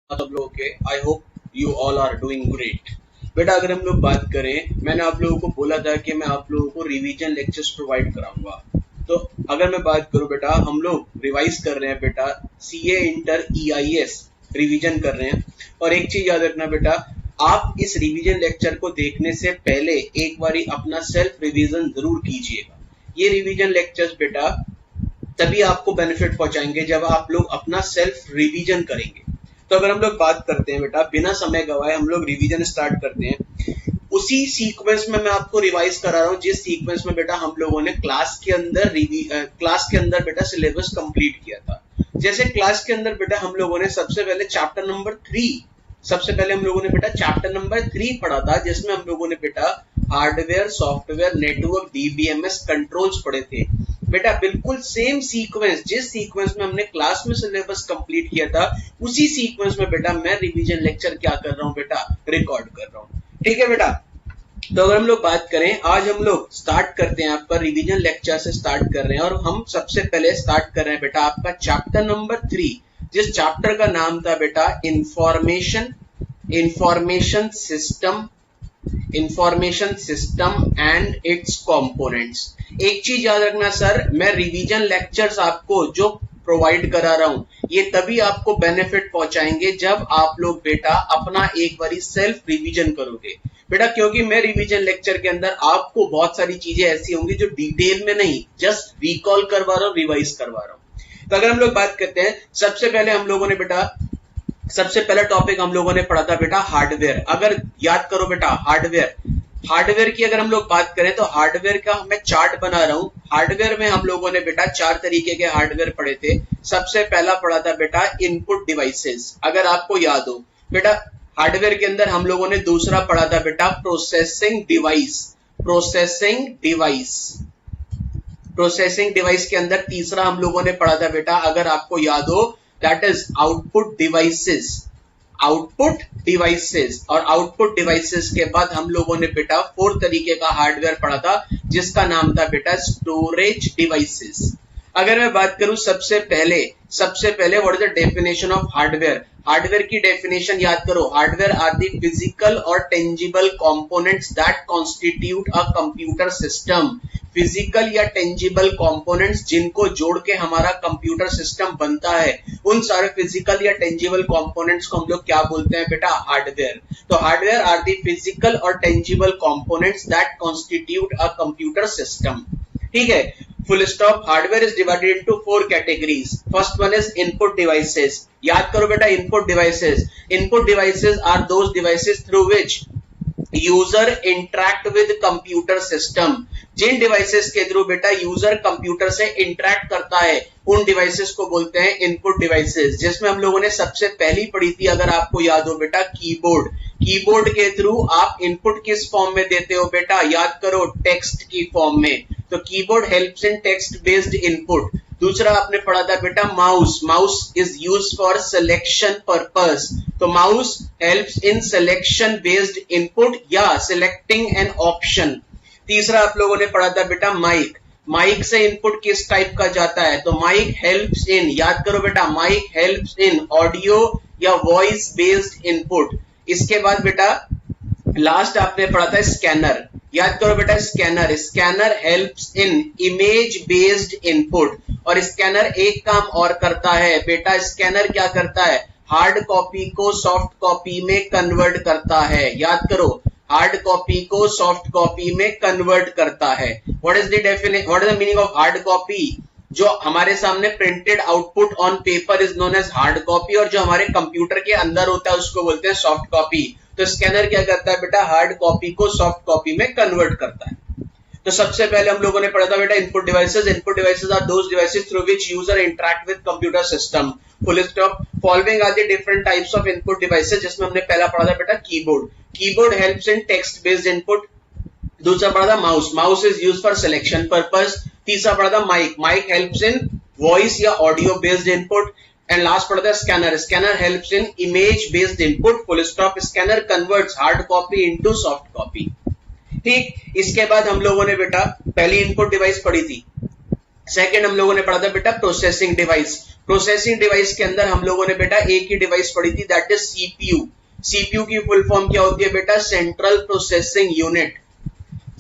सब लोगों के I hope you all are doing great. बेटा अगर हम लोग बात करें, मैंने आप लोगों को बोला था कि मैं आप लोगों को रिवीजन लेक्चर्स प्रोवाइड कराऊंगा। तो अगर मैं बात करूं बेटा, हम लोग रिवाइज कर रहे हैं बेटा, सीए इंटर ईआईएस रिवीजन कर रहे हैं। और एक चीज याद रखना बेटा, आप इस रिवीजन लेक्चर को देखने से पहले एक बारी अपना सेल्फ रिवीजन जरूर कीजिएगा। ये रिवीजन लेक्चर्स बेटा तभी आपको बेनिफिट पहुंचाएंगे जब आप लोग अपना सेल्फ रिवीजन करेंगे। तो अगर हम लोग बात करते हैं बेटा, बिना समय गवाए हम लोग रिवीजन स्टार्ट करते हैं। उसी सीक्वेंस में मैं आपको रिवाइज करा रहा हूं जिस सीक्वेंस में बेटा हम लोगों ने क्लास के अंदर बेटा सिलेबस कंप्लीट किया था। जैसे क्लास के अंदर बेटा हम लोगों ने सबसे पहले चैप्टर नंबर 3 पढ़ा था, जिसमें हम लोगों ने बेटा hardware, software, network, DBMS controls पढ़े थे। बेटा बिल्कुल सेम सीक्वेंस, जिस सीक्वेंस में हमने क्लास में सिलेबस कंप्लीट किया था, उसी सीक्वेंस में बेटा मैं रिवीजन लेक्चर क्या कर रहा हूं बेटा, रिकॉर्ड कर रहा हूं। ठीक है बेटा। तो अगर हम लोग बात करें, आज हम लोग स्टार्ट करते हैं, आपका रिवीजन लेक्चर से स्टार्ट कर रहे हैं। और हम सबसे पहले स्टार्ट कर रहे हैं बेटा आपका चैप्टर नंबर 3, जिस चैप्टर का नाम था बेटा information system and it's components. एक चीज याद रखना सर, मैं रिवीजन लेक्चर्स आपको जो प्रोवाइड करा रहा हूं, ये तभी आपको बेनिफिट पहुंचाएंगे जब आप लोग बेटा अपना एक बारी सेल्फ रिवीजन करोगे बेटा। क्योंकि मैं रिवीजन लेक्चर के अंदर आपको बहुत सारी चीजें ऐसी होंगी जो डिटेल में नहीं, जस्ट रिकॉल करवा रहा हूं, रिवाइज करवा रहा हूं। तो अगर हम लोग बात करते हैं, सबसे पहले हम लोगों ने बेटा सबसे पहला टॉपिक हम लोगों ने पढ़ा था बेटा हार्डवेयर। अगर याद करो बेटा, हार्डवेयर की अगर हम लोग बात करें तो हार्डवेयर का मैं चार्ट बना रहा हूं। हार्डवेयर में हम लोगों ने बेटा 4 तरीके के हार्डवेयर पढ़े थे। सबसे पहला पढ़ा था बेटा इनपुट डिवाइसेस, अगर आपको याद हो बेटा। हार्डवेयर के अंदर हम लोगों ने दूसरा पढ़ा था बेटा प्रोसेसिंग डिवाइस के अंदर तीसरा हम लोगों ने पढ़ा था बेटा, अगर आपको याद हो, दैट इज आउटपुट डिवाइसेस। और आउटपुट डिवाइसेस के बाद हम लोगों ने बेटा 4 तरीके का हार्डवेयर पढ़ा था, जिसका नाम था बेटा स्टोरेज डिवाइसेस। अगर मैं बात करूं सबसे पहले what is the definition of hardware. Hardware की डेफिनेशन याद करो, हार्डवेयर आर द फिजिकल और tangible components that constitute a computer system. Physical या टेंजिबल कंपोनेंट्स जिनको जोड़ के हमारा कंप्यूटर सिस्टम बनता है, उन सारे फिजिकल या टेंजिबल कंपोनेंट्स को हम लोग क्या बोलते हैं बेटा, हार्डवेयर। तो हार्डवेयर आर द फिजिकल और tangible components that constitute a computer system. ठीक है, full stop। Hardware is divided into 4 categories. First one is input devices. याद करो बेटा, input devices are those devices through which user interact with computer system। जिन devices के through बेटा user computer से interact करता है, उन डिवाइसेस को बोलते हैं इनपुट डिवाइसेस। जिसमें हम लोगों ने सबसे पहली पढ़ी थी, अगर आपको याद हो बेटा, कीबोर्ड के थ्रू आप इनपुट किस फॉर्म में देते हो बेटा, याद करो, टेक्स्ट की फॉर्म में। तो keyboard helps in text based input. दूसरा आपने पढ़ा था बेटा mouse is used for selection purpose. तो mouse helps in selection based input या सिलेक्टिंग एन ऑप्शन। तीसरा आप लोगों ने पढ़ा था बेटा माइक से इनपुट किस टाइप का जाता है, तो माइक हेल्प्स इन, याद करो बेटा, माइक हेल्प्स इन ऑडियो या वॉइस बेस्ड इनपुट। इसके बाद बेटा लास्ट आपने पढ़ा था स्कैनर। याद करो बेटा, scanner helps in image based input. और स्कैनर एक काम और करता है बेटा, स्कैनर क्या करता है, हार्ड कॉपी को सॉफ्ट कॉपी में कन्वर्ट करता है। याद करो, हार्ड कॉपी को सॉफ्ट कॉपी में कन्वर्ट करता है। What is the meaning of hard copy? जो हमारे सामने printed output on paper is known as hard copy, और जो हमारे कंप्यूटर के अंदर होता है उसको बोलते हैं सॉफ्ट कॉपी। तो स्कैनर क्या करता है बेटा, हार्ड कॉपी को सॉफ्ट कॉपी में कन्वर्ट करता है। तो सबसे पहले हम लोगों ने पढ़ा था बेटा input devices are those devices through which user interact with computer system. Full stop. Following are the different types of input devices, जिसमें हमने पहला पढ़ा था बेटा keyboard helps in text based input. दूसरा पढ़ा था mouse is used for selection purpose. तीसरा पढ़ा था माइक हेल्प्स इन वॉइस या audio based input. And last पढ़ा था scanner helps in image based input. Full stop. Scanner converts hard copy into soft copy. ठीक, इसके बाद हम लोगों ने बेटा पहली इनपुट डिवाइस पढ़ी थी। सेकंड हम लोगों ने पढ़ा था बेटा प्रोसेसिंग डिवाइस। प्रोसेसिंग डिवाइस के अंदर हम लोगों ने बेटा एक ही डिवाइस पढ़ी थी, दैट इज सीपीयू। सीपीयू की फुल फॉर्म क्या होती है बेटा? Central processing unit.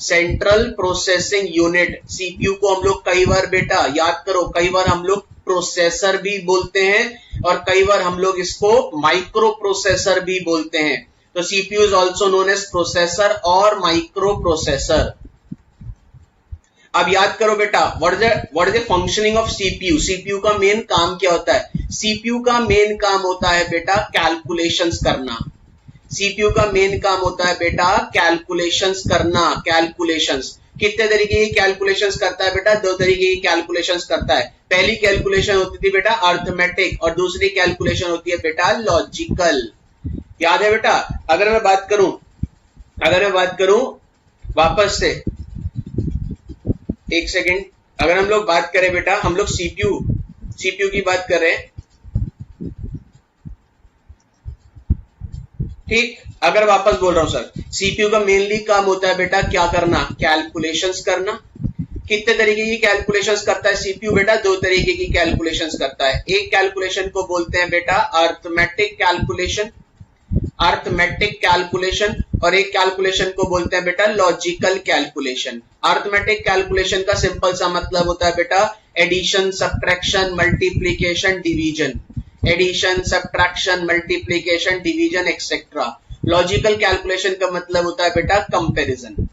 Central processing unit. CPU को हम लोग कई बार बेटा याद करो, कई बार हम लोग प्रोसेसर भी बोलते हैं और कई बार हम लोग इसको माइक्रो प्रोसेसर भी बोलते हैं। तो CPU is also known as processor और माइक्रो प्रोसेसर। अब याद करो बेटा, what is the functioning of CPU? CPU का मेन काम क्या होता है? सीपीयू का मेन काम होता है बेटा कैलकुलेशंस करना। सीपीयू का मेन काम होता है बेटा कैलकुलेशंस करना। कैलकुलेशंस कितने तरीके की कैलकुलेशंस करता है बेटा? दो तरीके की कैलकुलेशंस करता है। पहली कैलकुलेशन होती थी बेटा अर्थमेटिक और दूसरी कैलकुलेशन होती है बेटा लॉजिकल। याद है बेटा? अगर मैं बात करूं वापस से, एक सेकेंड, अगर हम लोग बात करें बेटा, हम लोग सीपीयू की बात कर रहे हैं, ठीक। अगर वापस बोल रहा हूं सर, सीपीयू का मेनली काम होता है बेटा क्या करना? कैलकुलेशंस करना। कितने तरीके की कैलकुलेशंस करता है सीपीयू बेटा? दो तरीके की कैलकुलेशंस करता है। एक कैलकुलेशन को बोलते हैं बेटा अर्थमेटिक कैलकुलेशन, और एक कैलकुलेशन को बोलते हैं बेटा लॉजिकल कैलकुलेशन। अर्थमेटिक कैलकुलेशन का सिंपल सा मतलब होता है बेटा addition, subtraction, multiplication, division. Addition, subtraction, multiplication, division etcetera. Logical calculation का मतलब होता है बेटा कंपैरिजन।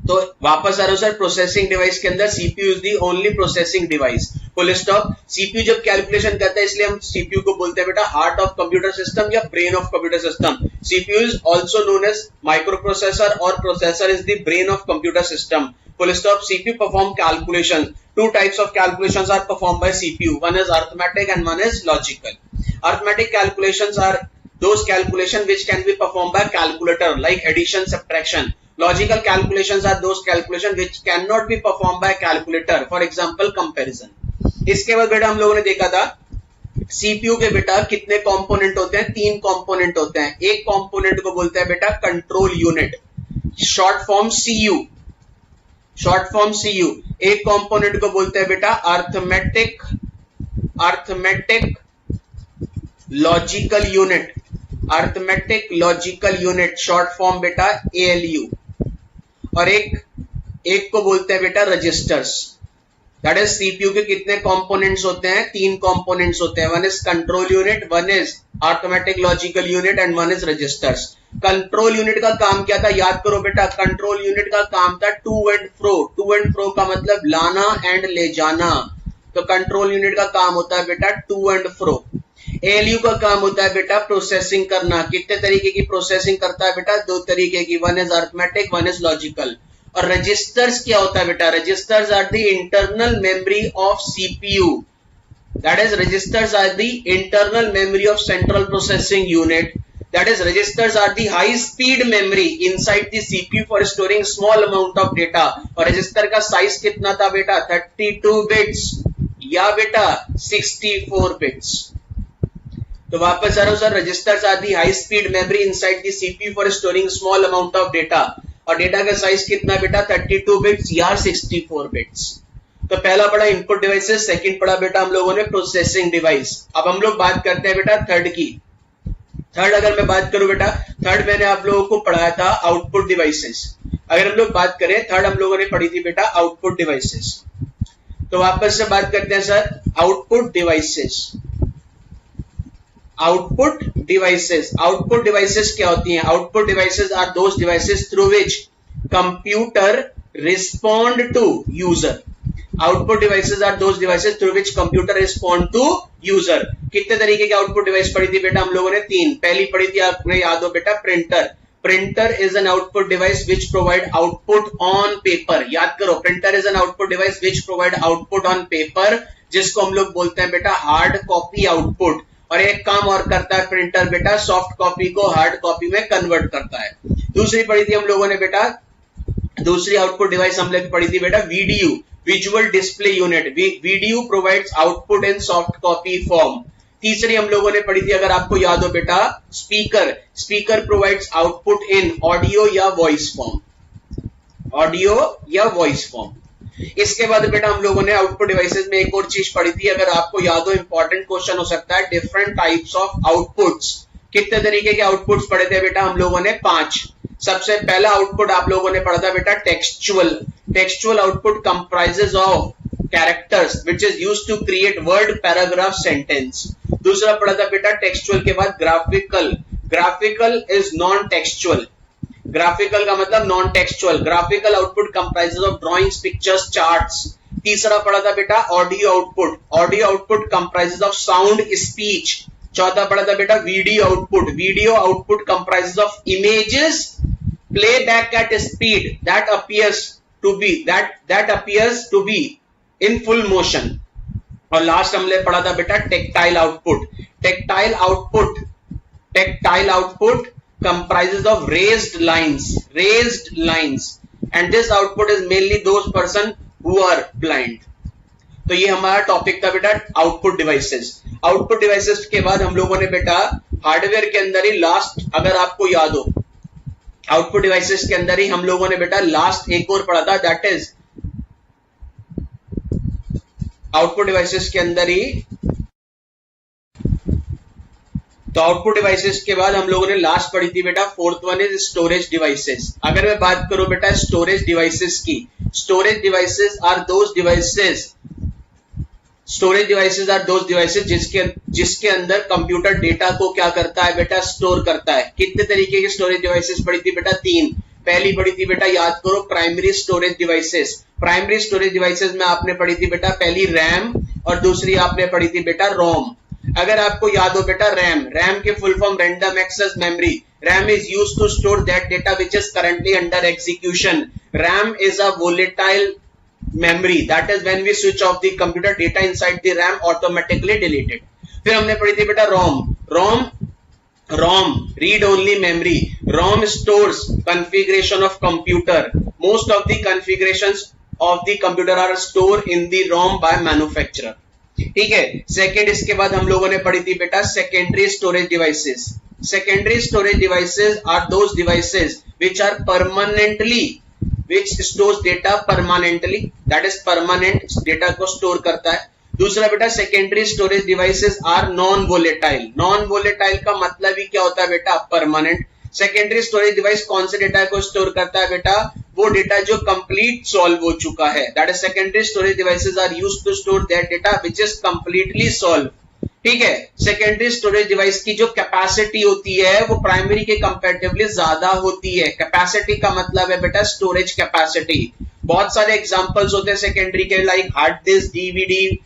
तो वापस आ रहा हूं सर, प्रोसेसिंग डिवाइस के अंदर CPU is the only processing device, full stop. CPU जब कैलकुलेशन करता है इसलिए हम सीपीयू को बोलते हैं बेटा हार्ट ऑफ कंप्यूटर सिस्टम या brain of computer system. CPU is also known as microprocessor और processor is the brain of computer system, full stop. CPU perform calculation. Two types of calculations are performed by CPU. One is arithmetic and one is logical. Arithmetic calculations are those calculations which can be performed by calculator like addition, subtraction. Logical calculations are those calculations which cannot be performed by calculator. For example, comparison. इसके बाद बेटा हम लोगों ने देखा था CPU के बेटा कितने कंपोनेंट होते हैं? 3 कंपोनेंट होते हैं। एक कंपोनेंट को बोलते हैं बेटा control unit, short form CU। एक कंपोनेंट को बोलते हैं बेटा arithmetic logical unit, short form बेटा ALU। और एक को बोलते हैं बेटा रजिस्टर्स। दैट इज सीपीयू के कितने कंपोनेंट्स होते हैं? 3 कंपोनेंट्स होते हैं। One is control unit, one is arithmetic logical unit and one is registers. Control unit का काम क्या था? याद करो बेटा, कंट्रोल यूनिट का काम था टू एंड फ्रो का मतलब लाना एंड ले जाना। तो कंट्रोल यूनिट का काम होता है बेटा टू एंड फ्रो। एएलयू का काम होता है बेटा प्रोसेसिंग करना। कितने तरीके की प्रोसेसिंग करता है बेटा? 2 तरीके की, one is arithmetic, one is logical. और रजिस्टर्स क्या होता है बेटा? Registers are the internal memory of CPU. That is registers are the internal memory of central processing unit. That is, registers are the high speed memory inside the CPU for storing small amount of data. और register का size कितना था बेटा? 32 bits या बेटा 64 bits. तो वापस आ रहा हूं sir, registers are the high speed memory inside the CPU for storing small amount of data. और डेटा का साइज कितना बेटा? 32 बिट्स या 64 बिट्स। तो पहला पढ़ा इनपुट डिवाइसेस, सेकंड पढ़ा बेटा हम लोगों ने प्रोसेसिंग डिवाइस। अब हम लोग बात करते हैं बेटा थर्ड की। थर्ड अगर मैं बात करूं बेटा, थर्ड मैंने आप लोगों को पढ़ाया था आउटपुट डिवाइसेस। अगर हम लोग बात करें, थर्ड हम लोगों ने पढ़ी थी बेटा आउटपुट डिवाइसेस। तो वापस से बात करते हैं sir output devices. Output devices क्या होती हैं? Output devices are those devices through which computer respond to user. Output devices are those devices through which computer respond to user. कितने तरीके की आउटपुट डिवाइस पढ़ी थी बेटा हम लोगों ने? 3। पहली पढ़ी थी आपने याद हो बेटा printer is an output device which provide output on paper. याद करो, printer is an output device which provide output on paper, जिसको हम लोग बोलते हैं बेटा हार्ड कॉपी आउटपुट। और एक काम और करता है प्रिंटर बेटा, सॉफ्ट कॉपी को हार्ड कॉपी में कन्वर्ट करता है। दूसरी पढ़ी थी हम लोगों ने बेटा, दूसरी आउटपुट डिवाइस हम लोग पढ़ी थी बेटा VDU, visual display unit. VDU provides output इन सॉफ्ट कॉपी फॉर्म। तीसरी हम लोगों ने पढ़ी थी अगर आपको याद हो बेटा स्पीकर प्रोवाइड्स आउटपुट इन ऑडियो या वॉइस फॉर्म। इसके बाद बेटा हम लोगों ने आउटपुट डिवाइसेस में एक और चीज पढ़ी थी, अगर आपको याद हो इंपॉर्टेंट क्वेश्चन हो सकता है, डिफरेंट टाइप्स ऑफ आउटपुट्स। कितने तरीके के आउटपुट्स पढ़े थे बेटा हम लोगों ने? 5। सबसे पहला आउटपुट आप लोगों ने पढ़ा था बेटा textual. Textual output comprises of characters which is used to create word, paragraph, sentence. दूसरा पढ़ा था बेटा टेक्सचुअल के बाद graphical. Graphical is non textual. Graphical का मतलब non textual. Graphical output comprises of drawings, pictures, charts. तीसरा पढ़ा था बेटा audio output. Audio output comprises of sound, speech. चौथा पढ़ा था बेटा video output. Video output comprises of images, playback at speed that appears to be in full motion। और last हमने पढ़ा था बेटा tactile output. Tactile output comprises of raised lines and this output is mainly those person who are blind। तो ये हमारा topic था बेटा आउटपुट डिवाइसेस। आउटपुट डिवाइसेस के बाद हम लोगों ने बेटा हार्डवेयर के अंदर ही लास्ट, अगर आपको याद हो, आउटपुट डिवाइसेस के अंदर ही हम लोगों ने बेटा लास्ट एक और पढ़ा था, दैट इज आउटपुट डिवाइसेस के अंदर ही। तो आउटपुट डिवाइसेस के बाद हम लोगों ने लास्ट पढ़ी थी बेटा fourth one is storage devices. अगर मैं बात करूं बेटा स्टोरेज डिवाइसेस की, storage devices are those devices जिसके अंदर कंप्यूटर डेटा को क्या करता है बेटा? स्टोर करता है। कितने तरीके के स्टोरेज डिवाइसेस पढ़ी थी बेटा? 3। पहली पढ़ी थी बेटा, याद करो, primary storage devices. Primary storage devices में आपने पढ़ी थी बेटा पहली रैम और दूसरी आपने पढ़ी थी बेटा रोम। अगर आपको याद हो बेटा रैम के full form random access memory. RAM is used to store that data which is currently under execution. RAM is a volatile memory, that is when we switch off the computer, data inside the RAM automatically deleted। फिर हमने पढ़ी थी बेटा ROM read only memory। ROM stores configuration of computer। most of the configurations of the computer are stored in the ROM by manufacturer। ठीक है। Second, इसके बाद हम लोगों ने पढ़ी थी बेटा secondary storage devices. Secondary storage devices are those devices which are permanently which stores data permanently, that is permanent data को स्टोर करता है। दूसरा बेटा secondary storage devices are non volatile. Non volatile का मतलब ही क्या होता है बेटा? परमानेंट। सेकेंडरी स्टोरेज डिवाइस कौन से डेटा को स्टोर करता है बेटा? वो डेटा जो कंप्लीट सॉल्व हो चुका है, that is secondary storage devices are used to store that data which is completely solve. ठीक है। सेकेंडरी स्टोरेज डिवाइस की जो कैपेसिटी होती है वो प्राइमरी के कंपैरेटिवली ज्यादा होती है। कैपेसिटी का मतलब है बेटा स्टोरेज कैपेसिटी। बहुत सारे एग्जांपल्स होते हैं सेकेंडरी के, like hard disk, DVD,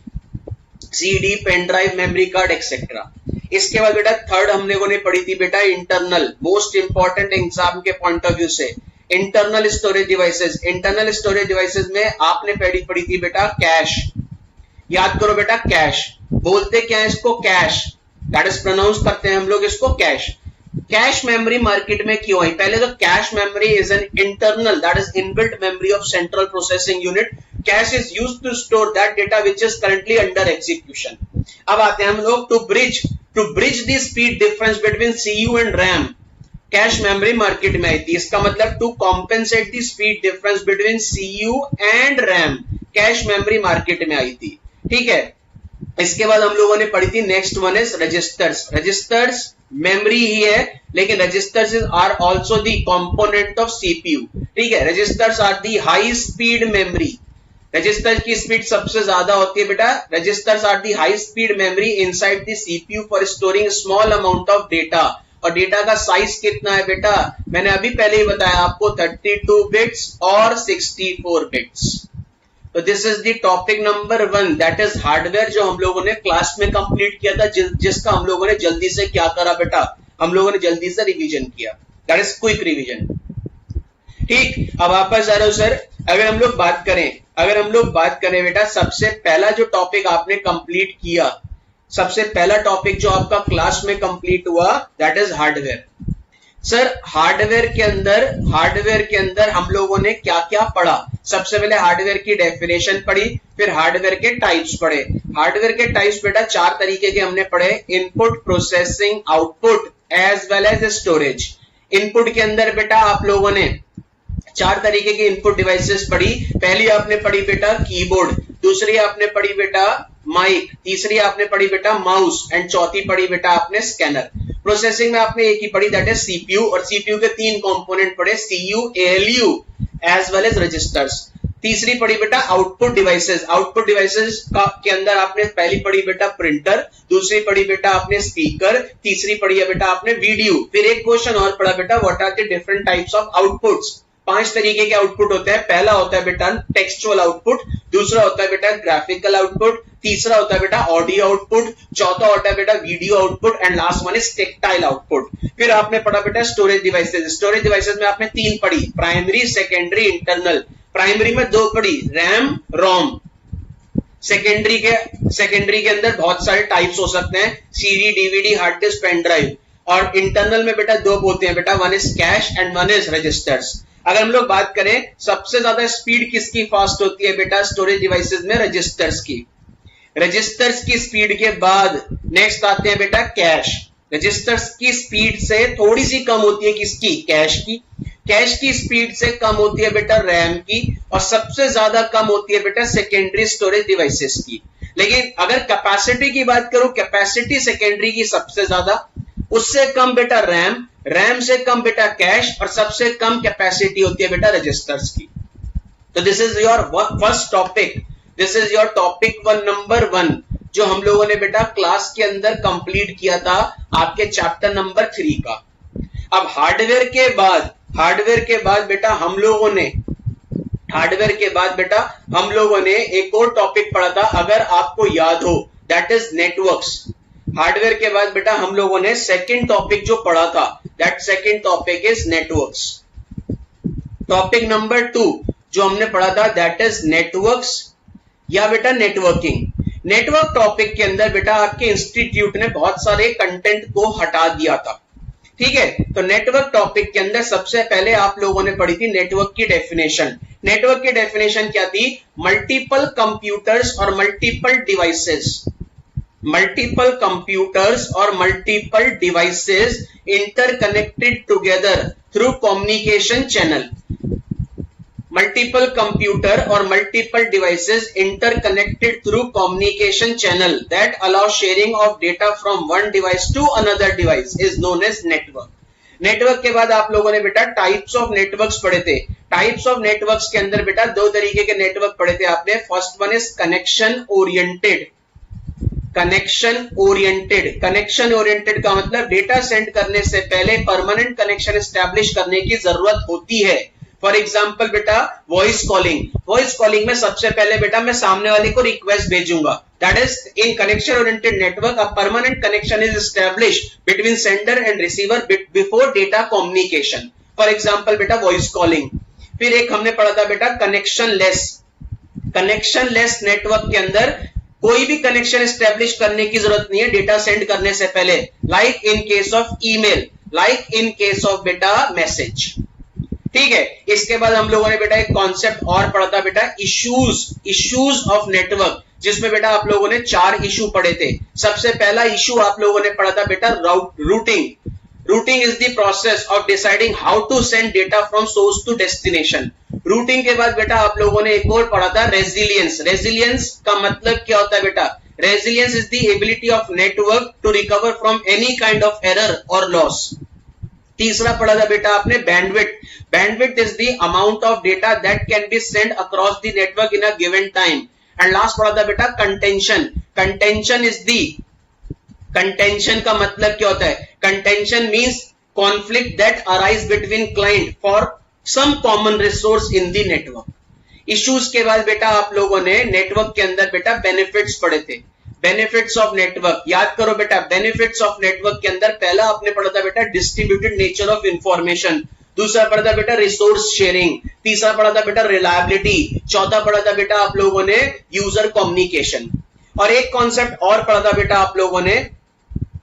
CD, pen drive, memory card etcetera. इसके बाद बेटा थर्ड हम लोगों ने पढ़ी थी बेटा इंटरनल, मोस्ट इंपॉर्टेंट एग्जाम के पॉइंट ऑफ व्यू से, internal storage devices. Internal storage devices में आपने पढ़ी थी बेटा कैश। याद करो बेटा कैश, बोलते क्या है इसको? कैश, दैट इज प्रोनाउंस करते हैं हम लोग इसको कैश। कैश मेमोरी मार्केट में क्यों आई? पहले तो cache memory is an internal, that is inbuilt memory of central processing unit. Cache is used to store that data which is currently under execution. अब आते हैं हम लोग to bridge the speed difference between CU and RAM. Cache memory market में आई थी, इसका मतलब to compensate the speed difference between CU and RAM, cache memory market में आई थी। ठीक है। इसके बाद हम लोगों ने पढ़ी थी next one is registers. Registers memory ही है, लेकिन registers are also the component of CPU. ठीक है। Registers are the high speed memory. Register की स्पीड सबसे ज्यादा होती है बेटा। Registers are the high speed memory inside the CPU for storing small amount of data. और डेटा का साइज कितना है बेटा? मैंने अभी पहले ही बताया आपको 32 बिट्स और 64 बिट्स। तो this is the topic number 1, that is hardware, जो हम लोगों ने क्लास में कंप्लीट किया था, जिसका हम लोगों ने जल्दी से क्या करा बेटा? हम लोगों ने जल्दी से रिवीजन किया, दैट इज क्विक रिवीजन। ठीक। अब वापस आ रहा हूं सर। अगर हम लोग बात करें बेटा, सबसे पहला जो टॉपिक आपने कंप्लीट किया, सबसे पहला टॉपिक जो आपका क्लास में कंप्लीट हुआ, that is hardware. Sir hardware के अंदर हम लोगों ने क्या क्या पढ़ा? सबसे पहले हार्डवेयर की डेफिनेशन पढ़ी, फिर हार्डवेयर के टाइप्स पढ़े। हार्डवेयर के टाइप्स बेटा 4 तरीके के हमने पढ़े, input, processing, output as well as storage. Input के अंदर बेटा आप लोगों ने चार तरीके की इनपुट डिवाइसेस पढ़ी। पहली आपने पढ़ी बेटा कीबोर्ड, दूसरी आपने पढ़ी बेटा माइक, तीसरी आपने पढ़ी बेटा माउस एंड चौथी पढ़ी बेटा आपने स्कैनर। प्रोसेसिंग में आपने एक ही पढ़ी दैट इज सीपीयू, और सीपीयू के तीन कंपोनेंट पढ़े CU, ALU as well as registers. तीसरी पढ़ी बेटा आउटपुट डिवाइसेस। आउटपुट डिवाइसेस के अंदर आपने पहली पढ़ी बेटा प्रिंटर, दूसरी पढ़ी बेटा आपने स्पीकर, तीसरी पढ़ी है बेटा आपने वीडियो। फिर एक क्वेश्चन और पढ़ा बेटा what are the different types of outputs. पांच तरीके के आउटपुट होते हैं। पहला होता है बेटा टेक्सचुअल आउटपुट, दूसरा होता है बेटा ग्राफिकल आउटपुट, तीसरा होता है बेटा ऑडियो आउटपुट, चौथा होता है बेटा video output and last one is tactile output. फिर आपने पढ़ा बेटा स्टोरेज डिवाइसेस। स्टोरेज डिवाइसेस में आपने तीन पढ़ी, प्राइमरी, सेकेंडरी, इंटरनल। प्राइमरी में दो पढ़ी, रैम, रोम। सेकेंडरी के अंदर बहुत सारे टाइप्स हो सकते हैं, CD, DVD, hard disk, pen drive. और इंटरनल में बेटा दो होते हैं बेटा, one is cache and one is registers. अगर हम लोग बात करें सबसे ज्यादा स्पीड किसकी फास्ट होती है बेटा स्टोरेज डिवाइसेस में, रजिस्टर्स की। रजिस्टर्स की स्पीड के बाद नेक्स्ट आते हैं बेटा कैश। रजिस्टर्स की स्पीड से थोड़ी सी कम होती है किसकी, कैश की। कैश की स्पीड से कम होती है बेटा रैम की, और सबसे ज्यादा कम होती है बेटा सेकेंडरी स्टोरेज डिवाइसेस की। लेकिन अगर कैपेसिटी की बात करूं, कैपेसिटी सेकेंडरी की सबसे ज्यादा, उससे कम बेटा रैम, रैम से कम बेटा कैश, और सबसे कम कैपेसिटी होती है बेटा रजिस्टर्स की। तो this is your first topic, this is your topic one number 1 जो हम लोगों ने बेटा क्लास के अंदर कंप्लीट किया था आपके चैप्टर नंबर 3 का। अब हार्डवेयर के बाद बेटा हम लोगों ने एक और टॉपिक पढ़ा था, अगर आपको याद हो, दैट इज नेटवर्क्स। हार्डवेयर के बाद बेटा हम लोगों ने सेकंड टॉपिक जो पढ़ा था, that second topic is networks. Topic number 2 जो हमने पढ़ा था दैट इज नेटवर्क्स या बेटा नेटवर्किंग। नेटवर्क टॉपिक के अंदर बेटा आपके इंस्टीट्यूट ने बहुत सारे कंटेंट को हटा दिया था, ठीक है। तो नेटवर्क टॉपिक के अंदर सबसे पहले आप लोगों ने पढ़ी थी नेटवर्क की डेफिनेशन। नेटवर्क की डेफिनेशन क्या थी, मल्टीपल कंप्यूटर्स और मल्टीपल डिवाइसेस, मल्टीपल कंप्यूटर्स और multiple devices interconnected together through communication channel. Multiple computer और multiple devices interconnected through communication channel that allow sharing of data from one device to another device is known as network. Network के बाद आप लोगों ने बेटा types of networks पढ़े थे। Types of networks के अंदर बेटा दो तरीके के नेटवर्क पढ़े थे आपने। First one is connection oriented. Connection oriented का मतलब डेटा सेंड करने से पहले परमानेंट कनेक्शन एस्टैब्लिश करने की जरूरत होती है। फॉर एग्जाम्पल बेटा वॉइस कॉलिंग में सबसे पहले बेटा मैं सामने वाले को रिक्वेस्ट भेजूंगा, that is in connection oriented network a permanent connection is established between sender and receiver before data communication. For example बेटा वॉइस कॉलिंग। फिर एक हमने पढ़ा था बेटा कनेक्शन लेस नेटवर्क के अंदर कोई भी कनेक्शन एस्टैब्लिश करने की जरूरत नहीं है डेटा सेंड करने से पहले, like in case of email, like in case of बेटा मैसेज, ठीक है। इसके बाद हम लोगों ने बेटा एक कॉन्सेप्ट और पढ़ा था बेटा इश्यूज ऑफ नेटवर्क, जिसमें बेटा आप लोगों ने 4 इशू पढ़े थे। सबसे पहला इशू आप लोगों ने पढ़ा था बेटा routing is the process of deciding how to send data from source to destination. Routing के बाद बेटा आप लोगों ने एक और पढ़ा था रेजिलियंस का मतलब क्या होता है बेटा, resilience is the ability of network to recover from any kind of error और लॉस। तीसरा पढ़ा था बेटा आपने bandwidth is the amount of data that can be send across the network in a given time. And last पढ़ा था बेटा contention का मतलब क्या होता है, contention means conflict that arise between client for some common resource in the network. Issues के बाद बेटा आप लोगों ने नेटवर्क के अंदर बेटा बेनिफिट्स पढ़े थे। बेनिफिट्स ऑफ नेटवर्क याद करो बेटा, बेनिफिट्स ऑफ नेटवर्क के अंदर पहला आपने पढ़ा था बेटा डिस्ट्रीब्यूटेड नेचर ऑफ इंफॉर्मेशन, दूसरा पढ़ा था बेटा रिसोर्स शेयरिंग, तीसरा पढ़ा था बेटा रिलायबिलिटी, चौथा पढ़ा था बेटा आप लोगों ने यूजर कम्युनिकेशन। और एक कॉन्सेप्ट और पढ़ा था बेटा आप लोगों ने,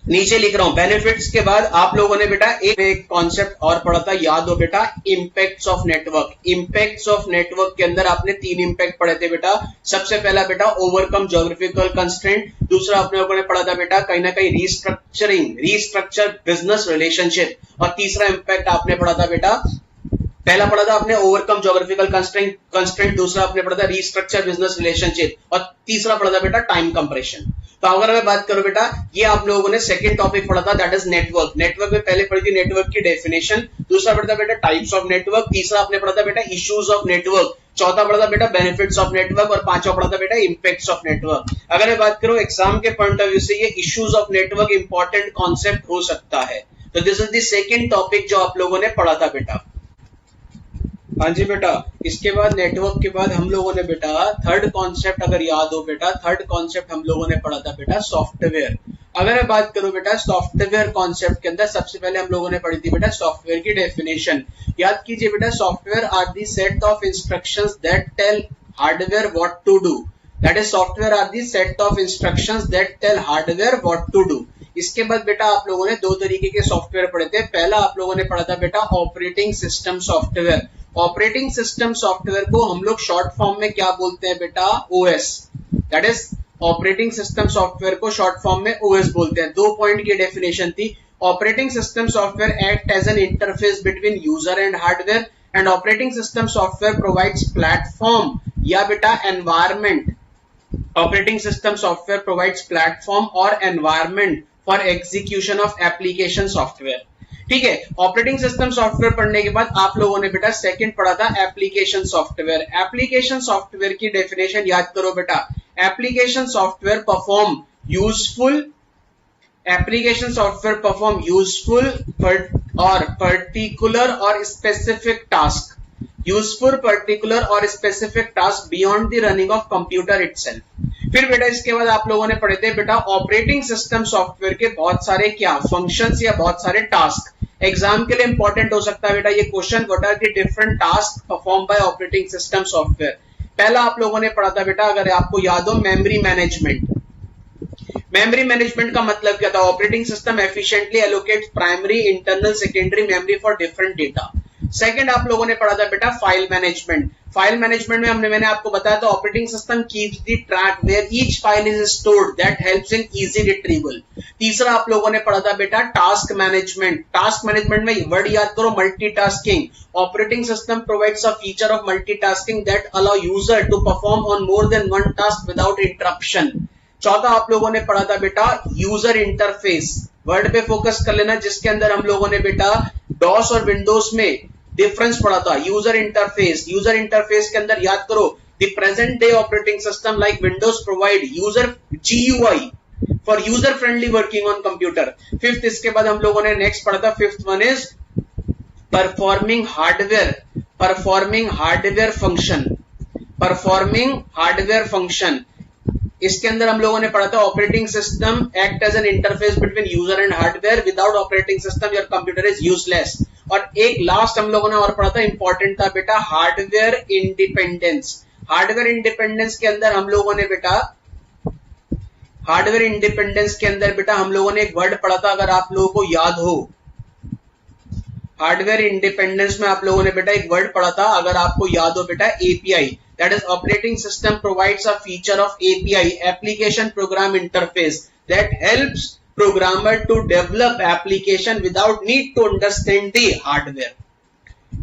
नीचे लिख रहा हूं, बेनिफिट्स के बाद आप लोगों ने बेटा एक कॉन्सेप्ट और पढ़ा था, याद हो बेटा, impacts of network. Impacts of network के अंदर आपने 3 इंपैक्ट पढ़े थे बेटा। सबसे पहला बेटा ओवरकम ज्योग्राफिकल कंस्ट्रेंट, दूसरा अपने लोगों ने पढ़ा था बेटा कहीं ना कहीं रीस्ट्रक्चर बिजनेस रिलेशनशिप, और तीसरा इंपैक्ट आपने पढ़ा था बेटा पहला पढ़ा था आपने ओवरकम ज्योग्राफिकल कंस्ट्रेंट, दूसरा आपने पढ़ा था रीस्ट्रक्चर बिजनेस रिलेशनशिप और तीसरा पढ़ा था बेटा टाइम कंप्रेशन। तो अगर मैं बात करूं बेटा, ये आप लोगों ने सेकंड टॉपिक पढ़ा था, दैट इज नेटवर्क। नेटवर्क में पहले पढ़ी थी नेटवर्क की डेफिनेशन, दूसरा पढ़ा था बेटा टाइप्स ऑफ नेटवर्क, तीसरा आपने पढ़ा था बेटा इश्यूज ऑफ नेटवर्क, चौथा पढ़ा था बेटा बेनिफिट्स ऑफ नेटवर्क और पांचवा पढ़ा था बेटा इंपैक्ट्स ऑफ नेटवर्क। अगर मैं बात करूं एग्जाम के पॉइंट ऑफ व्यू से, ये issues of network important concept हो सकता है। तो this is the second topic जो आप लोगों ने पढ़ा था बेटा। हाँ जी बेटा, इसके बाद नेटवर्क के बाद हम लोगों ने बेटा थर्ड कॉन्सेप्ट अगर याद हो बेटा, थर्ड कॉन्सेप्ट हम लोगों ने पढ़ा था बेटा सॉफ्टवेयर। अगर मैं बात करूं बेटा सॉफ्टवेयर कॉन्सेप्ट के अंदर, सबसे पहले हम लोगों ने पढ़ी थी बेटा सॉफ्टवेयर की डेफिनेशन। याद कीजिए बेटा, software are the set of instructions that tell hardware what to do. That is software are the set of instructions that tell hardware what to do. इसके बाद बेटा आप लोगों ने दो तरीके के सॉफ्टवेयर पढ़े थे। पहला आप लोगों ने पढ़ा था बेटा operating system software. Operating system software को हम लोग शॉर्ट फॉर्म में क्या बोलते हैं बेटा, OS. That is operating system software को शॉर्ट फॉर्म में ओएस बोलते हैं। 2 पॉइंट की डेफिनेशन थी। Operating system software act as an interface between user and hardware and operating system software provides platform या बेटा environment. Operating system software provides platform और environment for execution of application software. ठीक है, operating system software पढ़ने के बाद आप लोगों ने बेटा सेकंड पढ़ा था एप्लीकेशन सॉफ्टवेयर। एप्लीकेशन सॉफ्टवेयर की डेफिनेशन याद करो बेटा, एप्लीकेशन सॉफ्टवेयर परफॉर्म यूजफुल और पर्टिकुलर और स्पेसिफिक टास्क, यूजफुल पर्टिकुलर और specific task beyond the running of computer itself. फिर बेटा इसके बाद आप लोगों ने पढ़े थे बेटा ऑपरेटिंग सिस्टम सॉफ्टवेयर के बहुत सारे क्या फंक्शंस या बहुत सारे टास्क। एग्जाम के लिए इंपॉर्टेंट हो सकता है बेटा ये question, what are the different task perform by operating system software. पहला आप लोगों ने पढ़ा था बेटा, अगर आपको याद हो, मेमोरी मैनेजमेंट। मेमोरी मैनेजमेंट का मतलब क्या था, operating system efficiently allocates primary, internal, secondary memory for different data. Second आप लोगों ने पढ़ा था बेटा फाइल मैनेजमेंट। फाइल मैनेजमेंट में मैंने आपको बताया था operating system keeps the track where each file is stored that helps in easy retrieval. तीसरा आप लोगों ने पढ़ा था बेटा टास्क मैनेजमेंट। टास्क मैनेजमेंट में वर्ड याद करो, multitasking. Operating system provides a feature of multitasking that allow user to perform on more than one task without interruption. चौथा आप लोगों ने पढ़ा था बेटा यूजर इंटरफेस। वर्ड पे फोकस कर लेना, जिसके अंदर हम लोगों ने बेटा डॉस और विंडोज में डिफरेंस पढ़ा था। यूजर इंटरफेस, यूजर इंटरफेस के अंदर याद करो, the present day operating system like Windows provide user GUI for user friendly working on computer. Fifth इसके बाद हम लोगों ने नेक्स्ट पढ़ा था, fifth one is performing hardware function. इसके अंदर हम लोगों ने पढ़ा था operating system act as an interface between user and hardware, without operating system your computer is useless. और एक लास्ट हम लोगों ने और पढ़ा था, इंपॉर्टेंट था बेटा हार्डवेयर इंडिपेंडेंस। हार्डवेयर इंडिपेंडेंस के अंदर हम लोगों ने बेटा हम लोगों ने एक वर्ड पढ़ा था, अगर आप लोगों को याद हो, हार्डवेयर इंडिपेंडेंस में आप लोगों ने बेटा एक वर्ड पढ़ा था, अगर आपको याद हो बेटा, API. That is operating system provides a feature of API, application program interface, that helps programmer to develop application without need to understand the hardware.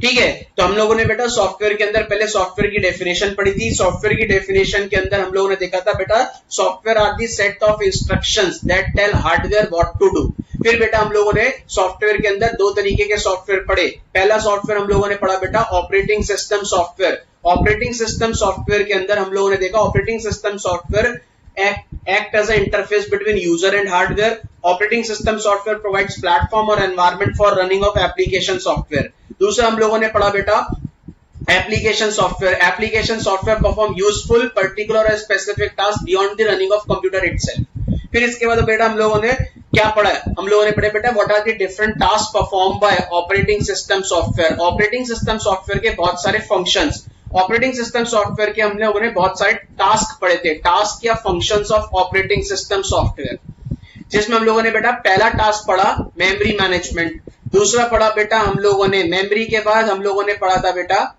ठीक है, तो हम लोगों ने बेटा सॉफ्टवेयर के अंदर पहले सॉफ्टवेयर की डेफिनेशन पढ़ी थी। सॉफ्टवेयर की डेफिनेशन के अंदर हम लोगों ने देखा था बेटा software are the set of instructions that tell hardware what to do. फिर बेटा हम लोगों ने सॉफ्टवेयर के अंदर दो तरीके के सॉफ्टवेयर पढ़े। पहला सॉफ्टवेयर हम लोगों ने पढ़ा बेटा operating system software. Operating system software के अंदर हम लोगों ने देखा operating system software act as an interface between user and hardware. Operating system software provides platform or environment for running of application software. दूसरा हम लोगों ने पढ़ा बेटा application software. Application software perform useful particular और specific task beyond the running of computer itself. फिर इसके बाद बेटा हम लोगों ने क्या पढ़ा है, हम लोगों ने पढ़े बेटा what are the different task perform by operating system software. Operating system software के बहुत सारे फंक्शंस, ऑपरेटिंग सिस्टम सॉफ्टवेयर के हम लोगों ने बहुत सारे टास्क पढ़े थे, टास्क या functions of operating system software, जिसमें हम लोगों ने बेटा पहला टास्क पढ़ा मेमोरी मैनेजमेंट। दूसरा पढ़ा बेटा हम लोगों ने मेमोरी के बाद हम लोगों ने पढ़ा था बेटा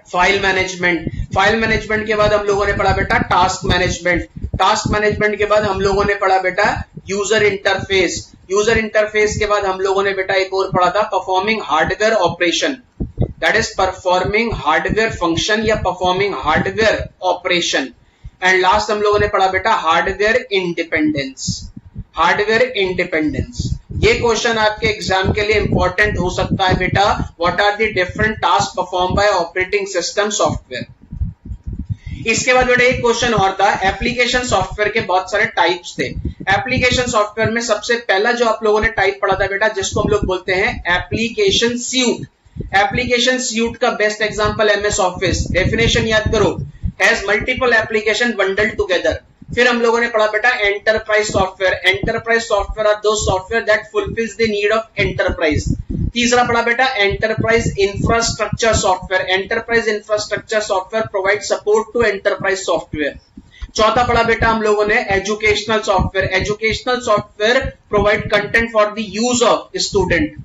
फाइल मैनेजमेंट। फाइल मैनेजमेंट के बाद हम लोगों ने पढ़ा बेटा टास्क मैनेजमेंट। टास्क मैनेजमेंट के बाद हम लोगों ने पढ़ा बेटा यूजर इंटरफेस। यूजर इंटरफेस के बाद हम लोगों ने बेटा एक और पढ़ा था performing hardware operation. That is performing hardware function या performing hardware operation. And last हम लोगों ने पढ़ा बेटा हार्डवेयर इंडिपेंडेंस। हार्डवेयर इंडिपेंडेंस, ये क्वेश्चन आपके एग्जाम के लिए इंपॉर्टेंट हो सकता है बेटा। What are the different task perform by operating system software. इसके बाद बेटा एक क्वेश्चन और था, एप्लीकेशन सॉफ्टवेयर के बहुत सारे टाइप्स थे। एप्लीकेशन सॉफ्टवेयर में सबसे पहला जो आप लोगों ने टाइप पढ़ा था बेटा, जिसको हम लोग बोलते हैं एप्लीकेशन सूट। एप्लीकेशन सूट का best example MS Office. Definition याद करो, has multiple application bundled together. फिर हम लोगों ने पढ़ा बेटा enterprise software. Enterprise software are those software that fulfills the need of enterprise. तीसरा पढ़ा बेटा enterprise infrastructure software. Enterprise infrastructure software provide support to enterprise software. चौथा पढ़ा बेटा हम लोगों ने educational software. Educational software provide content for the use of student.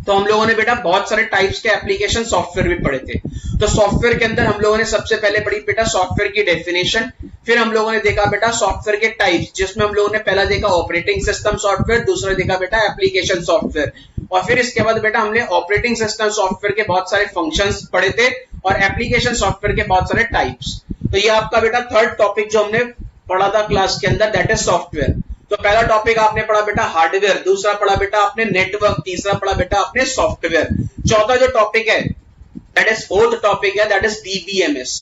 तो हम लोगों ने बेटा बहुत सारे टाइप्स के एप्लीकेशन सॉफ्टवेयर भी पढ़े थे। तो सॉफ्टवेयर के अंदर हम लोगों ने सबसे पहले पढ़ी बेटा सॉफ्टवेयर की डेफिनेशन। फिर हम लोगों ने देखा बेटा सॉफ्टवेयर के टाइप्स, जिसमें हम लोगों ने पहला देखा ऑपरेटिंग सिस्टम सॉफ्टवेयर, दूसरा देखा बेटा एप्लीकेशन सॉफ्टवेयर, और फिर इसके बाद बेटा हमने ऑपरेटिंग सिस्टम सॉफ्टवेयर के बहुत सारे फंक्शंस पढ़े थे और एप्लीकेशन सॉफ्टवेयर के बहुत सारे टाइप्स। तो ये आपका बेटा थर्ड टॉपिक जो हमने पढ़ा था क्लास के अंदर, दैट इज सॉफ्टवेयर। तो पहला टॉपिक आपने पढ़ा बेटा हार्डवेयर, दूसरा पढ़ा बेटा आपने नेटवर्क, तीसरा पढ़ा बेटा आपने सॉफ्टवेयर। चौथा जो टॉपिक है दैट इज फोर्थ टॉपिक है, दैट इज डीबीएमएस।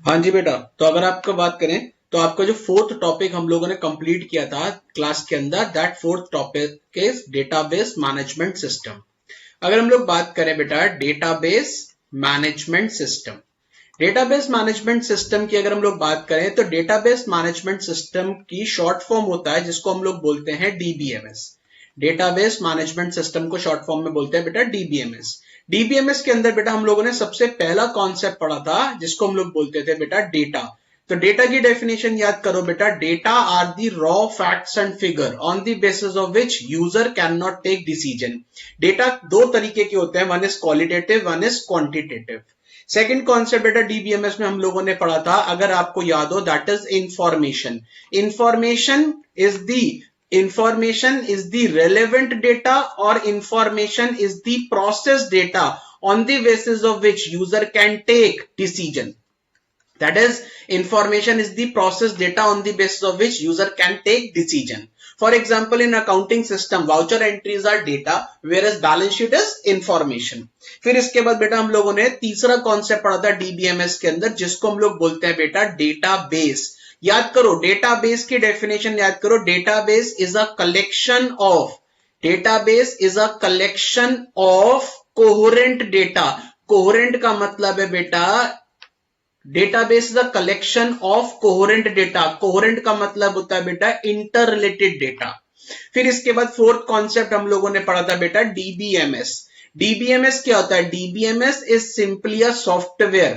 हाँ जी बेटा, तो अगर आपको बात करें तो आपका जो फोर्थ टॉपिक हम लोगों ने कंप्लीट किया था क्लास के अंदर, that fourth topic is database management system. अगर हम लोग बात करें बेटा database management system, database management system की अगर हम लोग बात करें तो डेटाबेस मैनेजमेंट सिस्टम की शॉर्ट फॉर्म होता है जिसको हम लोग बोलते हैं डीबीएमएस। डेटाबेस मैनेजमेंट सिस्टम को शॉर्ट फॉर्म में बोलते हैं बेटा डीबीएमएस। डीबीएमएस के अंदर बेटा हम लोगों ने सबसे पहला कॉन्सेप्ट पढ़ा था जिसको हम लोग बोलते थे बेटा डेटा। तो डेटा की डेफिनेशन याद करो बेटा, data are the raw facts and figure on the basis of which user can not take decision. Data दो तरीके के होते हैं, one is qualitative, one is quantitative. Second concept बेटा डीबीएमएस में हम लोगों ने पढ़ा था, अगर आपको याद हो, that is information. Information is the relevant data और information is the process data on the basis of which user can take decision. That is, information is the process data on the basis of which user can take decision. For example, in accounting system, voucher entries are data, whereas balance sheet is information. फिर इसके बाद बेटा हम लोगों ने तीसरा concept पढ़ा था डीबीएमएस के अंदर, जिसको हम लोग बोलते हैं बेटा डेटाबेस। याद करो डेटाबेस की डेफिनेशन याद करो, database is a collection of coherent data. Coherent का मतलब है बेटा database is a collection of coherent data. Coherent का मतलब होता है बेटा इंटर रिलेटेड डेटा। फिर इसके बाद फोर्थ कॉन्सेप्ट हम लोगों ने पढ़ा था बेटा डीबीएमएस। डीबीएमएस क्या होता है? DBMS is simply a software.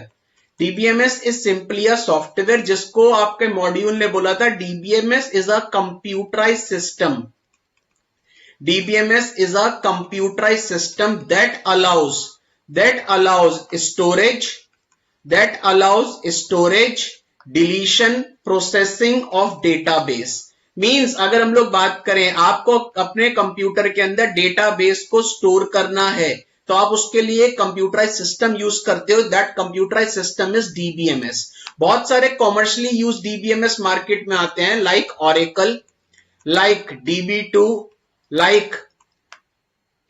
DBMS is simply a software, जिसको आपके मॉड्यूल ने बोला था DBMS is a computerise system. DBMS is a computerise system that allows storage, deletion, processing of database। Means अगर हम लोग बात करें, आपको अपने कंप्यूटर के अंदर डेटाबेस को स्टोर करना है तो आप उसके लिए कंप्यूटराइज सिस्टम यूज करते हो, that computerise system is DBMS. बहुत सारे कॉमर्शियली यूज डीबीएमएस मार्केट में आते हैं, like Oracle, like DB2, like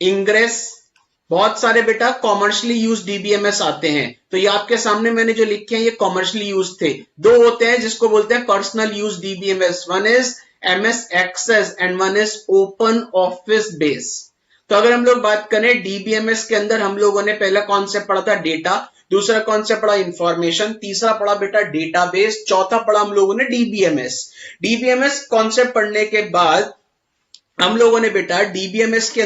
Ingres. बहुत सारे बेटा कॉमर्शियली यूज डीबीएमएस आते हैं। तो ये आपके सामने मैंने जो लिखे हैं ये कॉमर्शियली यूज थे। दो होते हैं जिसको बोलते हैं personal use DBMS, one is MS Access and one is Open Office Base. तो अगर हम लोग बात करें डीबीएमएस के अंदर हम लोगों ने पहला कॉन्सेप्ट पढ़ा था डेटा, दूसरा कॉन्सेप्ट पढ़ा इंफॉर्मेशन, तीसरा पढ़ा बेटा डेटाबेस, चौथा पढ़ा हम लोगों ने डीबीएमएस। डीबीएमएस कॉन्सेप्ट पढ़ने के बाद हम लोगों ने बेटा डीबीएमएस के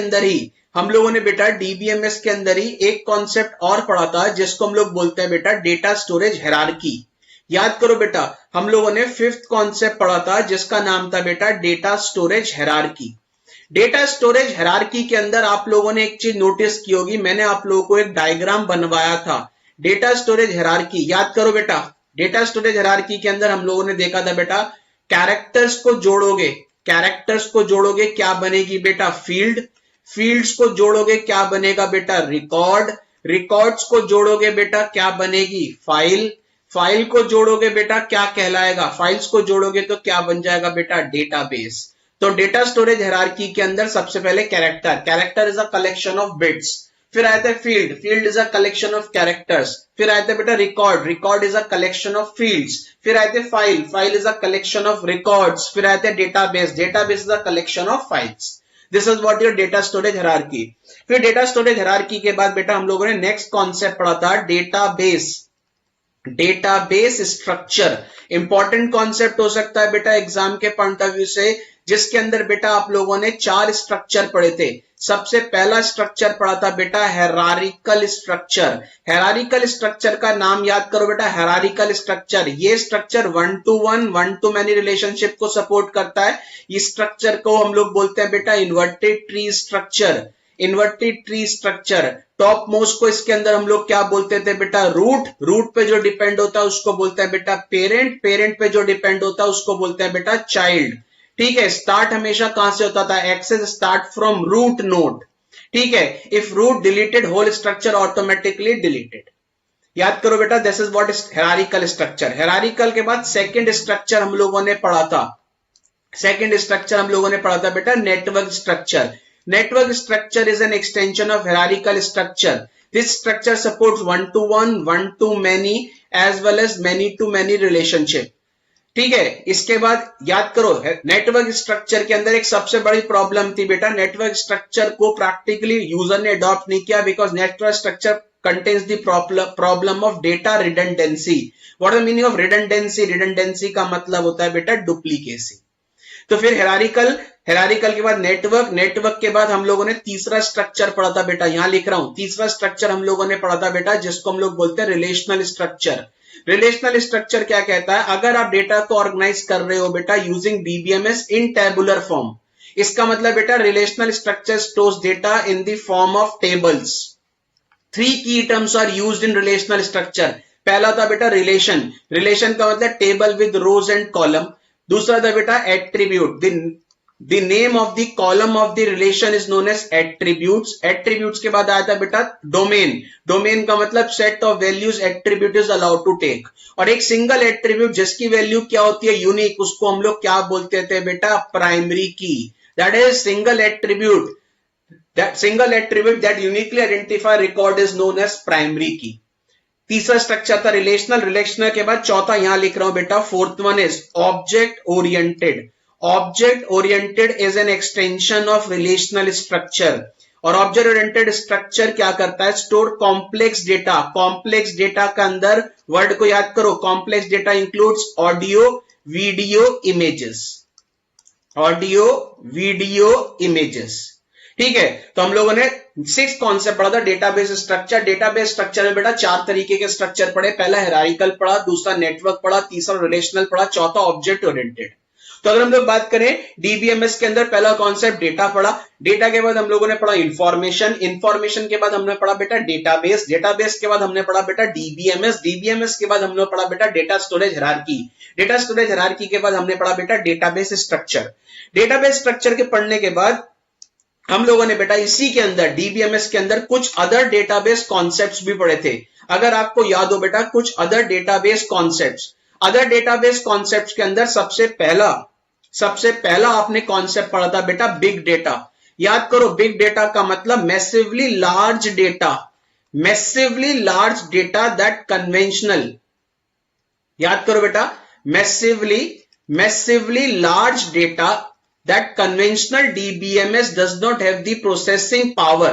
अंदर ही एक कॉन्सेप्ट और पढ़ा था जिसको हम लोग बोलते हैं बेटा डेटा स्टोरेज हायरार्की। याद करो बेटा हम लोगों ने फिफ्थ कॉन्सेप्ट पढ़ा था जिसका नाम था बेटा data storage hierarchy. Data storage hierarchy के अंदर आप लोगों ने एक चीज नोटिस की होगी, मैंने आप लोगों को एक डायग्राम बनवाया था डेटा स्टोरेज हायरार्की। याद करो बेटा डेटा स्टोरेज हायरार्की के अंदर हम लोगों ने देखा था बेटा कैरेक्टर्स को जोड़ोगे क्या बनेगी बेटा फील्ड, फील्ड्स को जोड़ोगे क्या बनेगा बेटा, रिकॉर्ड, रिकॉर्ड्स को जोड़ोगे बेटा क्या बनेगी, फाइल, फाइल को जोड़ोगे बेटा क्या कहलाएगा, फाइल्स को जोड़ोगे तो क्या बन जाएगा बेटा, डेटाबेस। तो डेटा स्टोरेज हायरार्की के अंदर सबसे पहले character, character is a collection of bits, फिर आया था field, field is a collection of characters, फिर आया था बेटा record, record is a collection of fields, फिर आए थे file, file is a collection of records, फिर आए थे database, database is a collection of files. This is what your data storage hierarchy. फिर डेटा स्टोरेज हायरार्की के बाद बेटा हम लोगों ने नेक्स्ट कॉन्सेप्ट पढ़ा था database, database structure. Important concept हो सकता है बेटा एग्जाम के पॉइंट ऑफ व्यू से, जिसके अंदर बेटा आप लोगों ने 4 स्ट्रक्चर पढ़े थे। सबसे पहला स्ट्रक्चर पढ़ा था बेटा हायरार्किकल स्ट्रक्चर। हायरार्किकल स्ट्रक्चर का नाम याद करो बेटा, हायरार्किकल स्ट्रक्चर। ये structure 1 to 1, 1 to many relationship को सपोर्ट करता है। इस स्ट्रक्चर को हम लोग बोलते हैं बेटा inverted tree structure, inverted tree structure. Top most को इसके अंदर हम लोग क्या बोलते थे बेटा, रूट, रूट पे जो डिपेंड होता है उसको बोलते हैं बेटा पेरेंट, पेरेंट पे जो डिपेंड होता है उसको बोलते हैं बेटा चाइल्ड। ठीक है, स्टार्ट हमेशा कहां से होता था, access start from root node. ठीक है, if root deleted whole structure automatically deleted. याद करो बेटा, this is what is hierarchical structure. Hierarchical के बाद सेकंड स्ट्रक्चर हम लोगों ने पढ़ा था, सेकंड स्ट्रक्चर हम लोगों ने पढ़ा था बेटा network structure. Network structure is an extension of hierarchical structure. This structure supports one-to-one, one-to-many as well as many-to-many relationship. ठीक है, इसके बाद याद करो नेटवर्क स्ट्रक्चर के अंदर एक सबसे बड़ी प्रॉब्लम थी बेटा, नेटवर्क स्ट्रक्चर को प्रैक्टिकली यूजर ने अडॉप्ट नहीं किया because network structure contains the problem of data redundancy. What is the meaning of redundancy? Redundancy का मतलब होता है बेटा डुप्लीकेसी। तो फिर हायरार्किकल, हायरार्किकल के बाद नेटवर्क, नेटवर्क के बाद हम लोगों ने तीसरा स्ट्रक्चर पढ़ा था बेटा, यहां लिख रहा हूं, तीसरा स्ट्रक्चर हम लोगों ने पढ़ा था बेटा जिसको हम लोग बोलते हैं रिलेशनल स्ट्रक्चर। रिलेशनल स्ट्रक्चर क्या कहता है, अगर आप डेटा को ऑर्गेनाइज कर रहे हो बेटा using DBMS in tabular form, इसका मतलब बेटा relational structure stores data in the form of tables. 3 की terms are used in relational structure. पहला था बेटा रिलेशन, रिलेशन का मतलब table with rows and column. दूसरा था बेटा attribute, the name of the column of the relation is known as attributes. Attributes के बाद आया था बेटा डोमेन, डोमेन का मतलब set of values attribute is allowed to take. और एक सिंगल एट्रीब्यूट जिसकी वैल्यू क्या होती है यूनिक, उसको हम लोग क्या बोलते थे बेटा, प्राइमरी की। That is single attribute, that single attribute that uniquely identify record is known as primary key. तीसरा स्ट्रक्चर था रिलेशनल, रिलेशनल के बाद चौथा यहां लिख रहा हूं बेटा, fourth one is object oriented. Object oriented is an extension of relational structure. और ऑब्जेक्ट ओरिएंटेड स्ट्रक्चर क्या करता है, store complex data. Complex data का अंदर वर्ड को याद करो, complex data includes audio, video, images, audio, video, images. ठीक है, तो हम लोगों ने 6 कॉन्सेप्ट पढ़ा था डेटाबेस स्ट्रक्चर। डेटाबेस स्ट्रक्चर में बेटा 4 तरीके के स्ट्रक्चर पढ़े, पहला हायरार्किकल पढ़ा, दूसरा नेटवर्क पढ़ा, तीसरा रिलेशनल पढ़ा, चौथा ऑब्जेक्ट ओरिएंटेड। तो अगर हम लोग बात करें डीबीएमएस के अंदर पहला कॉन्सेप्ट डेटा पढ़ा, डेटा के बाद हम लोगों ने पढ़ा इंफॉर्मेशन, इंफॉर्मेशन के बाद हमने पढ़ा बेटा डेटाबेस, डेटाबेस के बाद हमने पढ़ा बेटा डीबीएमएस, डीबीएमएस के बाद हमने पढ़ा बेटा data storage hierarchy, data storage hierarchy के बाद हमने पढ़ा बेटा डेटाबेस स्ट्रक्चर। डेटाबेस स्ट्रक्चर के पढ़ने के बाद हम लोगों ने बेटा इसी के अंदर डीबीएमएस के अंदर कुछ अदर डेटाबेस कॉन्सेप्ट्स भी पढ़े थे। अगर आपको याद हो बेटा कुछ other database concepts, other database concepts के अंदर सबसे पहला आपने कॉन्सेप्ट पढ़ा था बेटा बिग डेटा। याद करो बिग डेटा का मतलब massively large data, massively large data that conventional, याद करो बेटा massively large data that conventional DBMS does not have the processing power.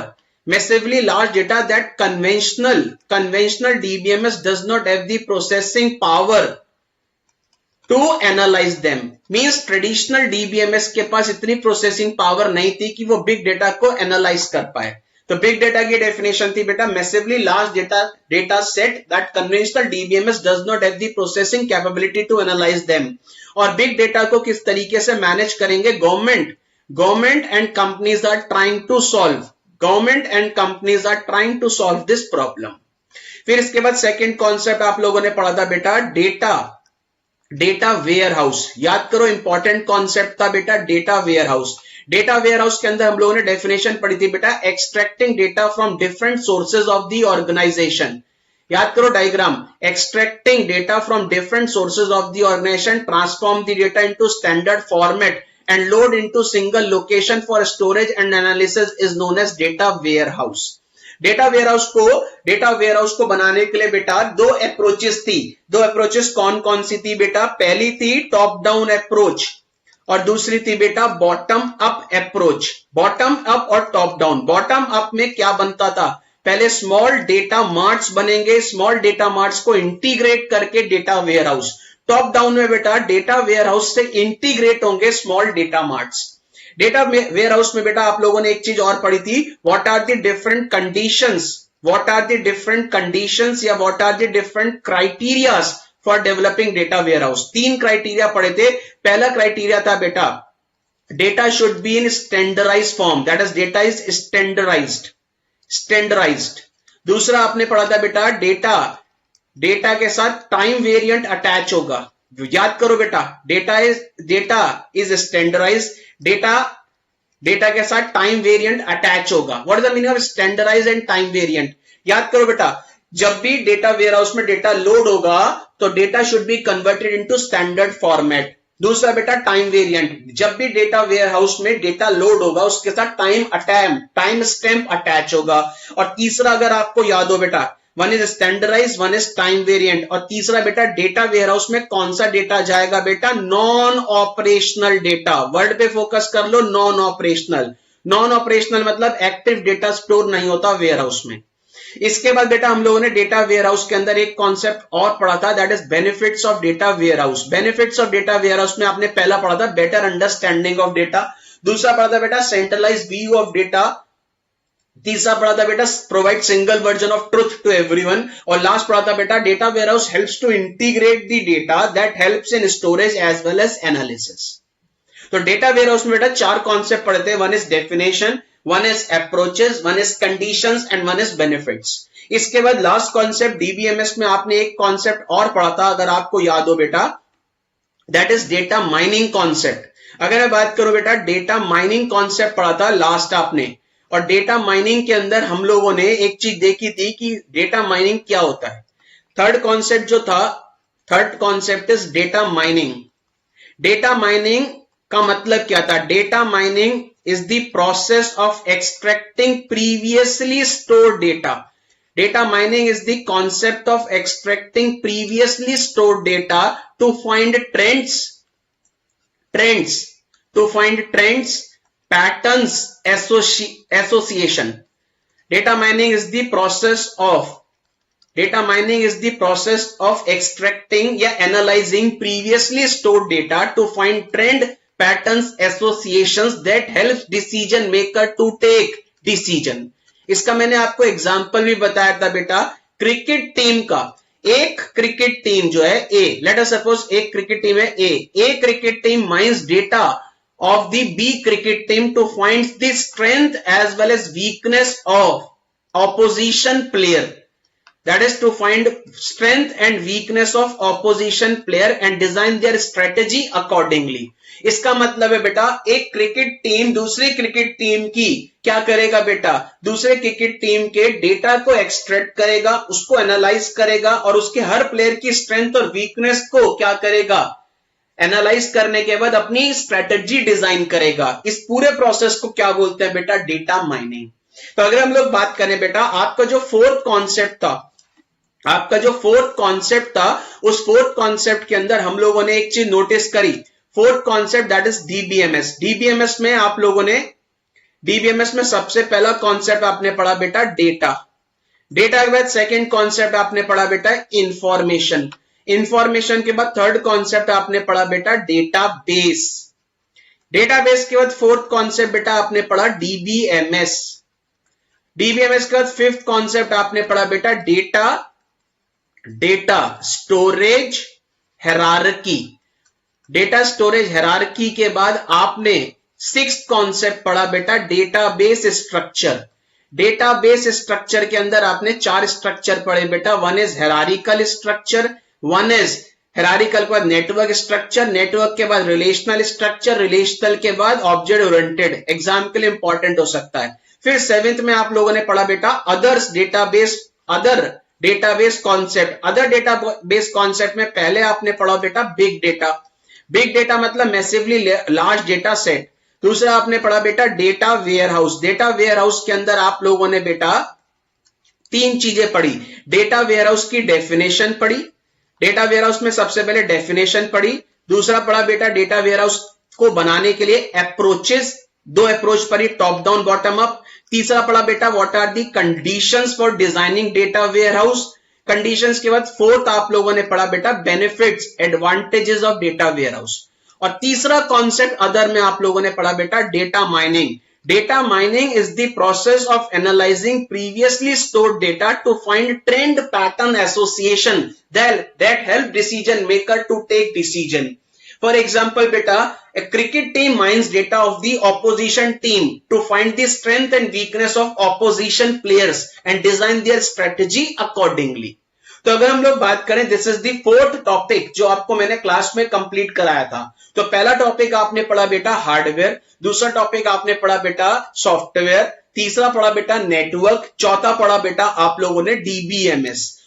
Massively large data that conventional DBMS does not have the processing power to analyze them. Means traditional DBMS के पास इतनी processing power नहीं थी कि वो big data को analyze कर पाए। तो big data की definition थी बेटा massively large data set that conventional DBMS does not have the processing capability to analyze them. और बिग डेटा को किस तरीके से मैनेज करेंगे, government and companies are trying to solve this problem. फिर इसके बाद सेकंड कॉन्सेप्ट आप लोगों ने पढ़ा था बेटा डेटा वेयर हाउस, याद करो इंपॉर्टेंट कॉन्सेप्ट था बेटा data warehouse. Data warehouse के अंदर हम लोगों ने डेफिनेशन पढ़ी थी बेटा, extracting data from different sources of the organisation. याद करो diagram, extracting data from different sources of the organisation, transform the data into standard format and load into single location for storage and analysis is known as data warehouse। Data warehouse को बनाने के लिए बेटा दो approaches थी। दो approaches कौन कौन सी थी बेटा? पहली थी टॉप डाउन अप्रोच और दूसरी थी बेटा bottom up approach. Bottom up और टॉप डाउन। बॉटम अप में क्या बनता था? पहले स्मॉल डेटा मार्ट्स बनेंगे, स्मॉल डेटा मार्ट्स को इंटीग्रेट करके डेटा वेयरहाउस। टॉप डाउन में बेटा डेटा वेयरहाउस से इंटीग्रेट होंगे small data marts. Data warehouse में बेटा आप लोगों ने एक चीज और पढ़ी थी, what are the different conditions, what are the different conditions या what are the different criterias for developing data warehouse. तीन क्राइटेरिया पढ़े थे। पहला क्राइटेरिया था बेटा data should be in standardized form, that is data is standardized. दूसरा आपने पढ़ा था बेटा डेटा के साथ टाइम वेरिएंट अटैच होगा। याद करो बेटा डेटा इज स्टैंडर्डाइज्ड, डेटा के साथ टाइम वेरिएंट अटैच होगा। What is the meaning of standardized and time variant? याद करो बेटा जब भी डेटा वेयरहाउस में डेटा लोड होगा तो data should be converted into standard format. दूसरा बेटा टाइम वेरिएंट, जब भी डेटा वेयरहाउस में डेटा लोड होगा उसके साथ टाइम स्टैम्प अटैच होगा। और तीसरा अगर आपको याद हो बेटा, one is standardize, one is time variant. और तीसरा बेटा डेटा वेयरहाउस में कौन सा डेटा जाएगा बेटा? Non operational data. वर्ड पे फोकस कर लो, नॉन ऑपरेशनल। नॉन ऑपरेशनल मतलब एक्टिव डेटा स्टोर नहीं होता वेयरहाउस में। इसके बाद बेटा हम लोगों ने डेटा वेयरहाउस के अंदर एक कॉन्सेप्ट और पढ़ा था, that is benefits of data warehouse. Benefits of data warehouse में आपने पहला पढ़ा था बेटर अंडरस्टैंडिंग ऑफ डेटा, दूसरा पढ़ा था बेटा सेंट्रलाइज्ड व्यू ऑफ डेटा, तीसरा पढ़ा था बेटा provide single version of truth to everyone, और लास्ट पढ़ा था बेटा data warehouse helps to integrate the data that helps in storage as well as analysis. तो डेटा वेयरहाउस में बेटा चार कॉन्सेप्ट पढ़े थे, one is definition, one is approaches, one is conditions and one is benefits. इसके बाद last concept DBMS में आपने एक कॉन्सेप्ट और पढ़ा था अगर आपको याद हो बेटा, that is data mining concept. अगर मैं बात करूं बेटा डेटा माइनिंग कॉन्सेप्ट पढ़ा था लास्ट आपने, और डेटा माइनिंग के अंदर हम लोगों ने एक चीज देखी थी कि डेटा माइनिंग क्या होता है। थर्ड कॉन्सेप्ट जो था, third concept is data mining. Data mining का मतलब क्या था? Data mining is the process of extracting previously stored data. Data mining is the concept of extracting previously stored data to find trends, patterns, association. Data mining is the process of extracting या analyzing previously stored data to find trend, patterns, associations that help decision maker to take decision. इसका मैंने आपको example भी बताया था बेटा, cricket team का। एक क्रिकेट टीम जो है ए, लेट अस सपोज एक क्रिकेट टीम है A cricket team mines data of the B cricket team to find the strength as well as weakness of opposition player, that is to find strength and weakness of opposition player and design their strategy accordingly। इसका मतलब है बेटा एक cricket team दूसरी cricket team की क्या करेगा बेटा? दूसरे क्रिकेट टीम के डेटा को एक्सट्रैक्ट करेगा, उसको एनालाइज करेगा और उसके हर प्लेयर की स्ट्रेंथ और वीकनेस को क्या करेगा? एनालाइज करने के बाद अपनी स्ट्रेटेजी डिजाइन करेगा। इस पूरे प्रोसेस को क्या बोलते हैं बेटा? Data mining. तो अगर हम लोग बात करें बेटा, आपका जो फोर्थ कॉन्सेप्ट था उस फोर्थ कॉन्सेप्ट के अंदर हम लोगों ने एक चीज नोटिस करी, fourth concept that is DBMS. DBMS में आप लोगों ने डीबीएमएस में सबसे पहला कॉन्सेप्ट आपने पढ़ा बेटा डेटा। डेटा के बाद सेकंड कॉन्सेप्ट आपने पढ़ा बेटा इंफॉर्मेशन। इंफॉर्मेशन के बाद थर्ड कॉन्सेप्ट आपने पढ़ा बेटा डेटाबेस। डेटाबेस के बाद फोर्थ कॉन्सेप्ट बेटा आपने पढ़ा डीबीएमएस। डीबीएमएस के बाद फिफ्थ कॉन्सेप्ट आपने पढ़ा बेटा data storage hierarchy. Data storage hierarchy के बाद आपने सिक्स्थ कॉन्सेप्ट पढ़ा बेटा डेटाबेस स्ट्रक्चर। डेटाबेस स्ट्रक्चर के अंदर आपने चार स्ट्रक्चर पढ़े बेटा, one is hierarchical structure, one is hierarchical के बाद नेटवर्क स्ट्रक्चर, नेटवर्क के बाद रिलेशनल स्ट्रक्चर, रिलेशनल के बाद ऑब्जेक्ट ओरिएंटेड, एग्जाम के लिए इंपॉर्टेंट हो सकता है। फिर 7th में आप लोगों ने पढ़ा बेटा other database concept. Other database concept में पहले आपने पढ़ा बेटा बिग डेटा। बिग डेटा मतलब मैसिवली लार्ज डेटा सेट। दूसरा आपने पढ़ा बेटा डेटा वेयरहाउस। डेटा वेयरहाउस के अंदर आप लोगों ने बेटा 3 चीजें पढ़ी। डेटा वेयरहाउस की डेफिनेशन पढ़ी, डेटा वेयरहाउस में सबसे पहले डेफिनेशन पढ़ी। दूसरा पढ़ा बेटा डेटा वेयरहाउस को बनाने के लिए अप्रोचेस, 2 अप्रोच पढ़ी, टॉप डाउन बॉटम अप। तीसरा पढ़ा बेटा what are the conditions for designing data warehouse. Conditions के बाद 4th आप लोगों ने पढ़ा बेटा benefits advantages of data warehouse. और तीसरा कॉन्सेप्ट अदर में आप लोगों ने पढ़ा बेटा data mining. Data mining is the process of analyzing previously stored data to find trend pattern association that help decision maker to take decision. For example, beta, a cricket team mines data of the opposition team to find the strength and weakness of opposition players and design their strategy accordingly. तो अगर हम लोग बात करें, this is the 4th topic जो आपको मैंने class में कंप्लीट कराया था। तो पहला टॉपिक आपने पढ़ा बेटा हार्डवेयर, दूसरा टॉपिक आपने पढ़ा बेटा सॉफ्टवेयर, तीसरा पढ़ा बेटा नेटवर्क, चौथा पढ़ा बेटा आप लोगों ने डीबीएमएस।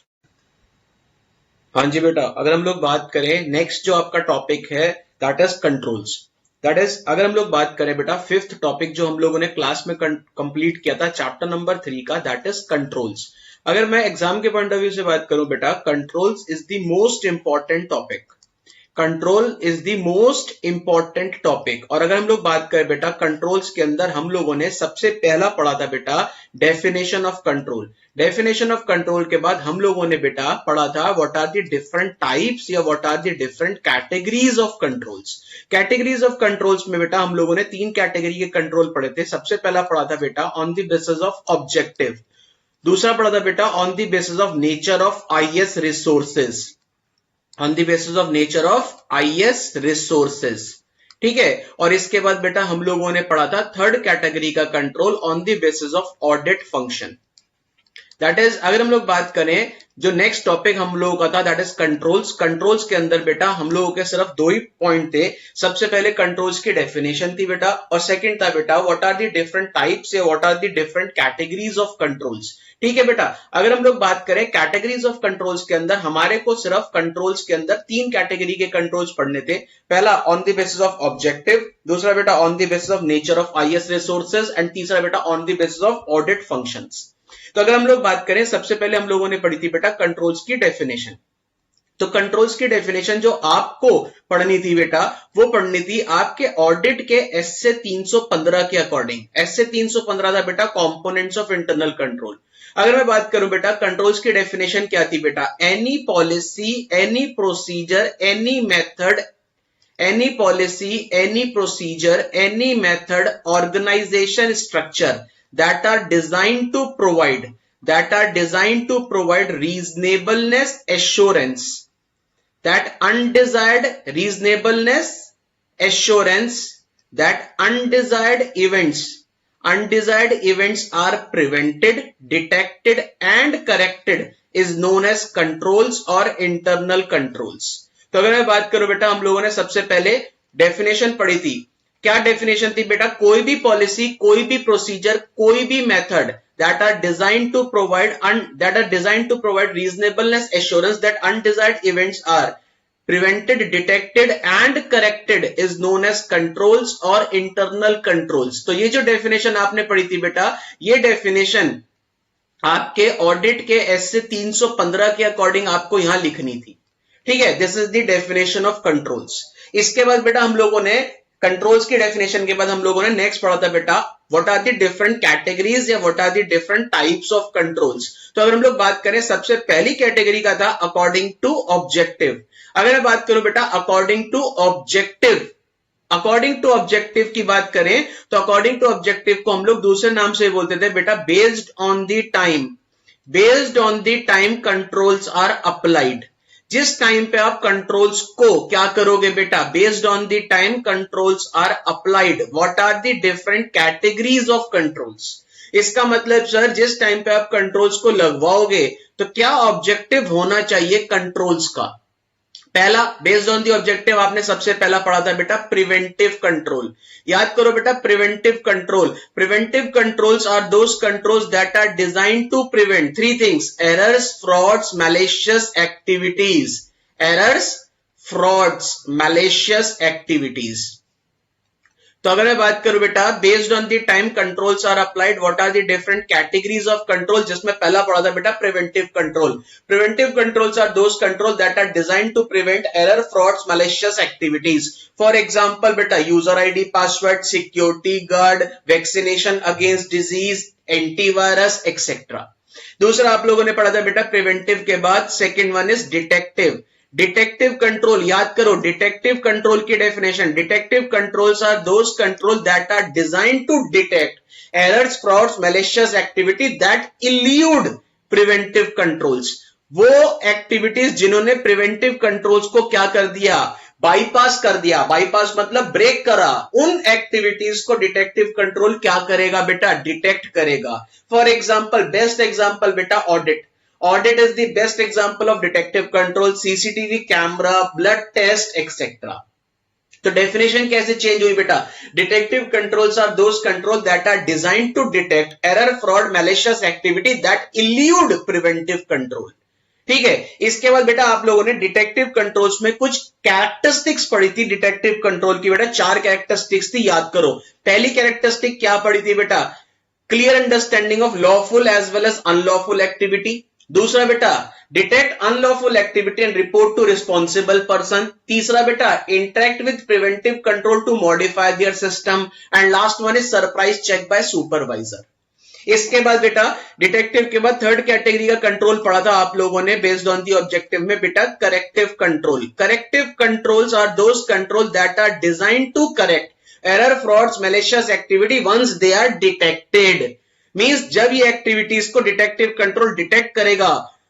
हाँ जी बेटा, अगर हम लोग बात करें नेक्स्ट जो आपका टॉपिक है that is controls. That is अगर हम लोग बात करें बेटा 5th टॉपिक जो हम लोगों ने क्लास में कंप्लीट किया था चैप्टर नंबर 3 का, दैट इज कंट्रोल्स। अगर मैं एग्जाम के पॉइंट ऑफ व्यू से बात करूं बेटा, controls is the most important topic. Control is the most important topic. और अगर हम लोग बात करें बेटा कंट्रोल्स के अंदर हम लोगों ने सबसे पहला पढ़ा था बेटा definition of control. Definition of control के बाद हम लोगों ने बेटा पढ़ा था what are the different types या what are the different categories of controls. Categories of controls में बेटा हम लोगों ने 3 कैटेगरी के कंट्रोल पढ़े थे। सबसे पहला पढ़ा था बेटा on the basis of objective, दूसरा पढ़ा था बेटा on the basis of nature of IS resources, on the basis of nature of IS resources, ठीक है। और इसके बाद बेटा हम लोगों ने पढ़ा था 3rd कैटेगरी का control on the basis of audit function. That is अगर हम लोग बात करें जो नेक्स्ट टॉपिक हम लोगों का था दैट इज कंट्रोल्स। कंट्रोल्स के अंदर बेटा हम लोगों के सिर्फ 2 ही पॉइंट थे। सबसे पहले कंट्रोल्स की डेफिनेशन थी बेटा, और सेकंड था बेटा what are the different types या what are the different categories of controls, ठीक है बेटा। अगर हम लोग बात करें कैटेगरीज ऑफ कंट्रोल्स के अंदर हमारे को सिर्फ कंट्रोल्स के अंदर 3 कैटेगरी के कंट्रोल्स पढ़ने थे। पहला on the basis of objective, दूसरा बेटा on the basis of nature of IS resources and तीसरा बेटा on the basis of audit functions. तो अगर हम लोग बात करें सबसे पहले हम लोगों ने पढ़ी थी बेटा कंट्रोल्स की डेफिनेशन। तो कंट्रोल्स की डेफिनेशन जो आपको पढ़नी थी बेटा वो पढ़नी थी आपके ऑडिट के एस से 315 के अकॉर्डिंग। एस से 315 था बेटा कंपोनेंट्स ऑफ इंटरनल कंट्रोल। अगर मैं बात करूं बेटा कंट्रोल्स की डेफिनेशन क्या थी बेटा, any policy, any procedure, any method, any policy, any procedure, any method, organization structure that are designed to provide reasonableness assurance, that undesired events are prevented, detected and corrected is known as controls or internal controls। तो अगर मैं बात करूं बेटा हम लोगों ने सबसे पहले डेफिनेशन पढ़ी थी। क्या डेफिनेशन थी बेटा, कोई भी पॉलिसी, कोई भी प्रोसीजर, कोई भी method that are designed to provide reasonableness assurance that undesired events are prevented, detected and corrected is known as controls or internal controls। तो ये जो डेफिनेशन आपने पढ़ी थी बेटा, ये डेफिनेशन आपके ऑडिट के एस से 315 के अकॉर्डिंग आपको यहां लिखनी थी, ठीक है। This is the definition of controls. इसके बाद बेटा हम लोगों ने कंट्रोल्स की डेफिनेशन के बाद हम लोगों ने नेक्स्ट पढ़ा था बेटा what are the different categories या what are the different types of controls. तो अगर हम लोग बात करें सबसे पहली कैटेगरी का था अकॉर्डिंग टू ऑब्जेक्टिव। अगर मैं बात करूं बेटा according to objective, according to objective की बात करें तो अकॉर्डिंग टू ऑब्जेक्टिव को हम लोग दूसरे नाम से बोलते थे बेटा based on the time controls are applied. जिस टाइम पे आप कंट्रोल्स को क्या करोगे बेटा, based on the time controls are applied, what are the different categories of controls. इसका मतलब सर जिस टाइम पे आप कंट्रोल्स को लगवाओगे तो क्या ऑब्जेक्टिव होना चाहिए कंट्रोल्स का। पहला बेस्ड ऑन द ऑब्जेक्टिव आपने सबसे पहला पढ़ा था बेटा प्रिवेंटिव कंट्रोल। याद करो बेटा preventive controls are those controls that are designed to prevent three things: errors, frauds, malicious activities. Errors, frauds, malicious activities. तो अगर मैं बात करूं बेटा based on the time controls are applied, what are the different categories of control, जिसमें पहला पढ़ा था बेटा preventive control. Preventive controls are those control that are designed to prevent error, frauds, malicious activities. For example बेटा user ID, password, security guard, vaccination against disease, antivirus etcetera. दूसरा आप लोगों ने पढ़ा था बेटा प्रिवेंटिव के बाद second one is detective. Detective control, याद करो डिटेक्टिव कंट्रोल की definition: detective controls are those control that are designed to detect errors, frauds, malicious activity that elude preventive controls. वो एक्टिविटीज जिन्होंने प्रिवेंटिव कंट्रोल्स को क्या कर दिया, बाईपास कर दिया। बाईपास मतलब ब्रेक करा। उन एक्टिविटीज को डिटेक्टिव कंट्रोल क्या करेगा बेटा, डिटेक्ट करेगा। फॉर एग्जांपल, बेस्ट एग्जांपल बेटा audit. Audit is the best example of detective control, CCTV camera, blood test etcetera. तो डेफिनेशन कैसे चेंज हुई बेटा, detective controls are those control that are designed to detect error, fraud, malicious activity that elude preventive control. ठीक है, इसके बाद बेटा आप लोगों ने डिटेक्टिव कंट्रोल्स में कुछ कैरेक्टरिस्टिक्स पढ़ी थी डिटेक्टिव कंट्रोल की। बेटा 4 कैरेक्टरिस्टिक्स थी, याद करो। पहली कैरेक्टरिस्टिक क्या पढ़ी थी बेटा, clear understanding of lawful as well as unlawful activity. दूसरा बेटा detect unlawful activity and report to responsible person. तीसरा बेटा interact with preventive control to modify their system. And last one is surprise check by supervisor. इसके बाद बेटा detective के बाद third category का कंट्रोल पढ़ा था आप लोगों ने बेस्ड ऑन दी ऑब्जेक्टिव में बेटा corrective control. Corrective controls are those control that are designed to correct error, frauds, malicious activity once they are detected. Means जब ये एक्टिविटीज को डिटेक्टिव कंट्रोल डिटेक्ट करेगा